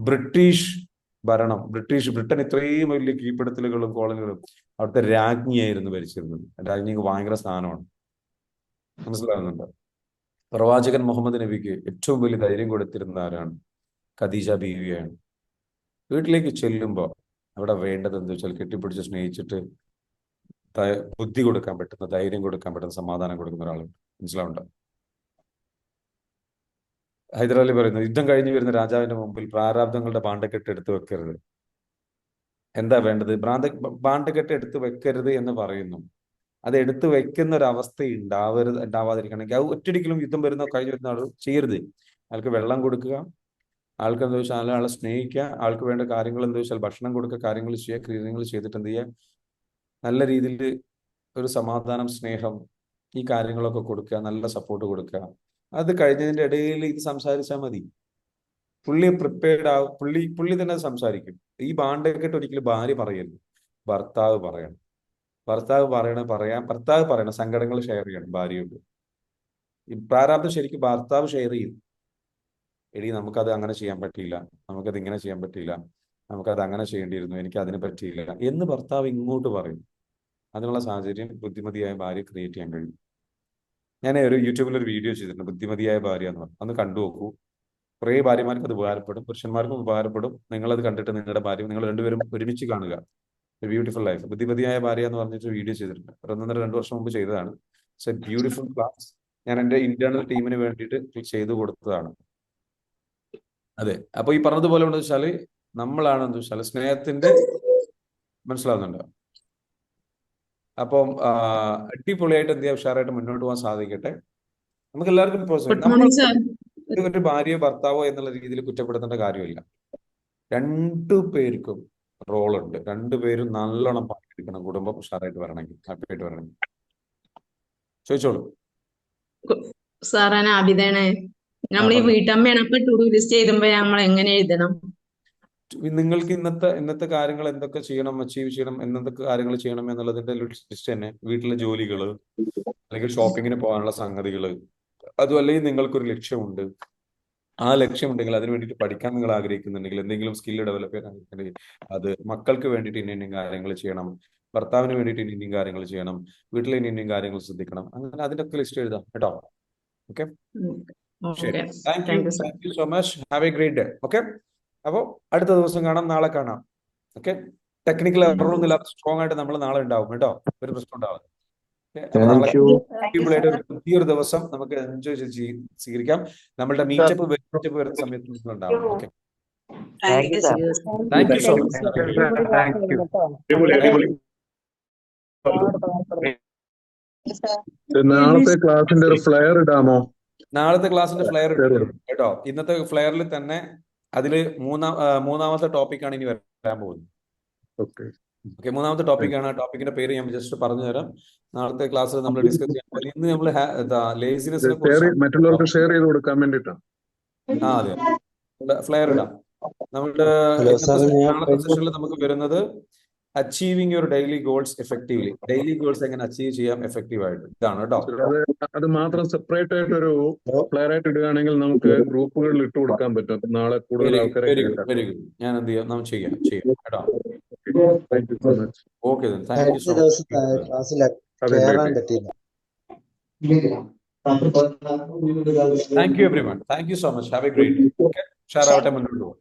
ബ്രിട്ടൻ ഇത്രയും വലിയ കീഴ്പ്പെടുത്തലുകളും കോളനികളും അവിടുത്തെ രാജ്ഞിയായിരുന്നു ഭരിച്ചിരുന്നത്. രാജ്ഞിക്ക് ഭയങ്കര സ്ഥാനമാണ്. മനസ്സിലാകുന്നുണ്ട്? പ്രവാചകൻ മുഹമ്മദ് നബിക്ക് ഏറ്റവും വലിയ ധൈര്യം കൊടുത്തിരുന്ന ആരാണ്? ഖദീജ ബീവിയാണ്. വീട്ടിലേക്ക് ചെല്ലുമ്പോൾ അവിടെ വേണ്ടത് എന്താ വെച്ചാൽ കെട്ടിപ്പിടിച്ച് സ്നേഹിച്ചിട്ട് ബുദ്ധി കൊടുക്കാൻ പറ്റുന്ന, ധൈര്യം കൊടുക്കാൻ പറ്റുന്ന, സമാധാനം കൊടുക്കുന്ന ഒരാളുണ്ട്. മനസ്സിലാവുണ്ടോ? ഹൈദരാലി പറയുന്നത്, യുദ്ധം കഴിഞ്ഞു വരുന്ന രാജാവിന്റെ മുമ്പിൽ പ്രാരാബ്ദങ്ങളുടെ പാണ്ടക്കെട്ട് എടുത്തു വെക്കരുത്. എന്താ വേണ്ടത്? പാണ്ടക്കെട്ട് എടുത്തു വെക്കരുത് എന്ന് പറയുന്നു. അത് എടുത്തു വെക്കുന്ന ഒരു അവസ്ഥ ഉണ്ടാവാതിരിക്കണമെങ്കിൽ അത് ഒറ്റടിക്കലും യുദ്ധം കഴിഞ്ഞു വരുന്ന ആൾ ചെയ്യരുത്. ആൾക്ക് വെള്ളം കൊടുക്കുക, ആൾക്ക് എന്താ വെച്ചാൽ ആളെ സ്നേഹിക്കുക, ആൾക്ക് വേണ്ട കാര്യങ്ങൾ എന്താ വെച്ചാൽ ഭക്ഷണം കൊടുക്കുക, കാര്യങ്ങൾ ചെയ്യുക, കാര്യങ്ങൾ ചെയ്തിട്ട് എന്ത് ചെയ്യുക, നല്ല രീതിയിൽ ഒരു സമാധാനം, സ്നേഹം, ഈ കാര്യങ്ങളൊക്കെ കൊടുക്കുക, നല്ല സപ്പോർട്ട് കൊടുക്കുക. അത് കഴിഞ്ഞതിന്റെ ഇടയിൽ ഇത് സംസാരിച്ചാൽ മതി. പുള്ളി പ്രിപ്പയർഡ് ആവും. പുള്ളി തന്നെ സംസാരിക്കും. ഈ ബാണ്ടൊക്കെ ഒരിക്കലും ഭാര്യ പറയരുത്, ഭർത്താവ് പറയണം. ഭർത്താവ് പറയണം, സങ്കടങ്ങൾ ഷെയർ ചെയ്യണം ഭാര്യയോട്. ഈ പ്രാരാബ്ദം ശരിക്കും ഭർത്താവ് ഷെയർ ചെയ്യും. എടി, നമുക്കത് അങ്ങനെ ചെയ്യാൻ പറ്റിയില്ല, നമുക്കത് ഇങ്ങനെ ചെയ്യാൻ പറ്റിയില്ല, നമുക്കത് അങ്ങനെ ചെയ്യേണ്ടിയിരുന്നു, എനിക്ക് അതിന് പറ്റിയില്ല എന്ന് ഭർത്താവ് ഇങ്ങോട്ട് പറയും. അതിനുള്ള സാഹചര്യം ബുദ്ധിമതിയായ ഭാര്യ ക്രിയേറ്റ് ചെയ്യാൻ കഴിയും. ഞാൻ ഒരു യൂട്യൂബിൽ ഒരു വീഡിയോ ചെയ്തിട്ടുണ്ട്, ബുദ്ധിമതിയായ ഭാര്യ എന്ന് പറഞ്ഞു. അന്ന് കണ്ടു നോക്കൂ. കുറേ ഭാര്യമാർക്ക് അത് ഉപകാരപ്പെടും, പുരുഷന്മാർക്കും ഉപകാരപ്പെടും. നിങ്ങളത് കണ്ടിട്ട് നിങ്ങളുടെ ഭാര്യ, നിങ്ങൾ രണ്ടുപേരും ഒരുമിച്ച് കാണുക. Beautiful life. ബുദ്ധിമതിയായ ഭാര്യ എന്ന് പറഞ്ഞിട്ട് വീഡിയോ ചെയ്തിട്ടുണ്ട്. 1.5-2 വർഷം മുമ്പ് ചെയ്തതാണ്. It's A beautiful class. ഞാൻ എൻ്റെ ഇന്റേണൽ ടീമിന് വേണ്ടിയിട്ട് ചെയ്തു കൊടുത്തതാണ്. അതെ. അപ്പൊ ഈ പറഞ്ഞതുപോലെ എന്താ വെച്ചാല് നമ്മളാണ് എന്താ വെച്ചാൽ സ്നേഹത്തിന്റെ, മനസ്സിലാവുന്നുണ്ടോ? അപ്പം അടിപൊളിയായിട്ട് എന്ത് ചെയ്യാം, ഉഷാറായിട്ട് മുന്നോട്ട് പോകാൻ സാധിക്കട്ടെ. നമുക്ക് എല്ലാവർക്കും ഗുഡ് നമ്മൾ മോർണിംഗ് സാർ. ഒരു ഭാര്യയോ ഭർത്താവോ എന്നുള്ള രീതിയിൽ കുറ്റപ്പെടുത്തേണ്ട കാര്യമില്ല. രണ്ടു പേർക്കും റോളുണ്ട്. രണ്ടുപേരും നല്ലോണം പണിയെടുക്കണം, കുടുംബം ഉഷാറായിട്ട് വരണമെങ്കിൽ, ഹാപ്പി ആയിട്ട് വരണമെങ്കിൽ. ചോദിച്ചോളൂ സാർ. ഞാൻ ആബിദാണ്. നമ്മൾ ഈ വീട്ടമ്മയാണ്. അപ്പൊ ടു ഡു ലിസ്റ്റ് എഴുതുമ്പോ നമ്മൾ എങ്ങനെ എഴുതണം? നിങ്ങൾക്ക് ഇന്നത്തെ കാര്യങ്ങൾ എന്തൊക്കെ ചെയ്യണം, അച്ചീവ് ചെയ്യണം, എന്തൊക്കെ കാര്യങ്ങൾ ചെയ്യണം എന്നുള്ളതിന്റെ ലിസ്റ്റ് തന്നെ. വീട്ടിലെ ജോലികള്, അല്ലെങ്കിൽ ഷോപ്പിങ്ങിന് പോകാനുള്ള സംഗതികള്, അതും അല്ലെങ്കിൽ നിങ്ങൾക്കൊരു ലക്ഷ്യമുണ്ട്. ആ ലക്ഷ്യമുണ്ടെങ്കിൽ അതിന് വേണ്ടിയിട്ട് പഠിക്കാൻ നിങ്ങൾ ആഗ്രഹിക്കുന്നുണ്ടെങ്കിൽ, എന്തെങ്കിലും സ്കില്ല് ഡെവലപ്പ് ചെയ്യാൻ ആഗ്രഹിക്കുന്നുണ്ടെങ്കിൽ, അത് മക്കൾക്ക് വേണ്ടിയിട്ട് ഇന്ന കാര്യങ്ങൾ ചെയ്യണം, ഭർത്താവിന് വേണ്ടിയിട്ട് ഇനിയും കാര്യങ്ങൾ ചെയ്യണം, വീട്ടിലെ ഇനിയും കാര്യങ്ങൾ ശ്രദ്ധിക്കണം, അങ്ങനെ അതിന്റെ ഒക്കെ ലിസ്റ്റ് എഴുതാം കേട്ടോ. ഓക്കെ, ശരി. Okay, thank thank you sir. U so much. Have A great day. Okay, അപ്പോൾ അടുത്ത ദിവസം കാണാം, നാളെ കാണാം. ഓക്കെ, ടെക്നിക്കൽ എററൊന്നും ഇല്ലാത്ത സ്ട്രോങ് ആയിട്ട് നമ്മൾ നാളെ ഉണ്ടാവും കേട്ടോ, ഒരു പ്രശ്നം ഉണ്ടാവും. അപ്പൊ നാളെ താങ്ക് യു. അടിപൊളിയായിട്ട് ഒരു പുതിയൊരു ദിവസം നമുക്ക് എൻജോയ് ചെയ്ത് സ്വീകരിക്കാം. നമ്മളുടെ മീറ്റപ്പ് വരുന്ന സമയത്ത് നിങ്ങൾ ഉണ്ടാവും. Okay, thank you sir. Thank you so much. നാളത്തെ ക്ലാസിന്റെ ഒരു ഫ്ലെയർ ഇടാമോ? നാളത്തെ ക്ലാസ്സിന്റെ ഫ്ലെയർ ഇടും കേട്ടോ. ഇന്നത്തെ ഫ്ലെയറിൽ തന്നെ അതില് മൂന്നാമത്തെ ടോപ്പിക്കാണ് ഇനി വരാൻ പോകുന്നത്. ഓക്കെ, മൂന്നാമത്തെ ടോപ്പിക്കാണ്. ആ ടോപ്പിക്കിന്റെ പേര് ഞാൻ ജസ്റ്റ് പറഞ്ഞു തരാം. നാളത്തെ ക്ലാസ്സിൽ നമ്മൾ ഡിസ്കസ് ചെയ്യാൻ പോകുന്നത് ഇന്ന് നമ്മൾ ലേസിനെസിനെ കുറിച്ച് മറ്റുള്ളവർക്ക് ഷെയർ ചെയ്ത് കൊടുക്കാൻ വേണ്ടിയിട്ടാണ്. അതെ, ഫ്ലെയർ ഇടാം. നമ്മുടെ നാളത്തെ സെഷനിൽ നമുക്ക് വരുന്നത് achieving your daily goals effectively. Daily goals എങ്ങനെ അച്ചീവ് ചെയ്യാം എഫക്റ്റീവ് ആയിട്ട്, ഇതാണ് കേട്ടോ. അത് മാത്രം സെപ്പറേറ്റ് ആയിട്ട് ഒരു ഫ്ലെയർ ആയിട്ട് ഇടുകയാണെങ്കിൽ നമുക്ക് ഗ്രൂപ്പുകളിൽ ഇട്ട് കൊടുക്കാൻ പറ്റും. നാളെ കൂടുതൽ ആൾക്കാരെ വെരി ഗുഡ്. ഞാൻ എന്ത് ചെയ്യാം, നമുക്ക് ചെയ്യാം കേട്ടോ. Thank you so much. Okay, thank you so much. Thank you everyone. Thank you so much. Have a great day. Okay. Share out മുന്നോട്ട് പോകും.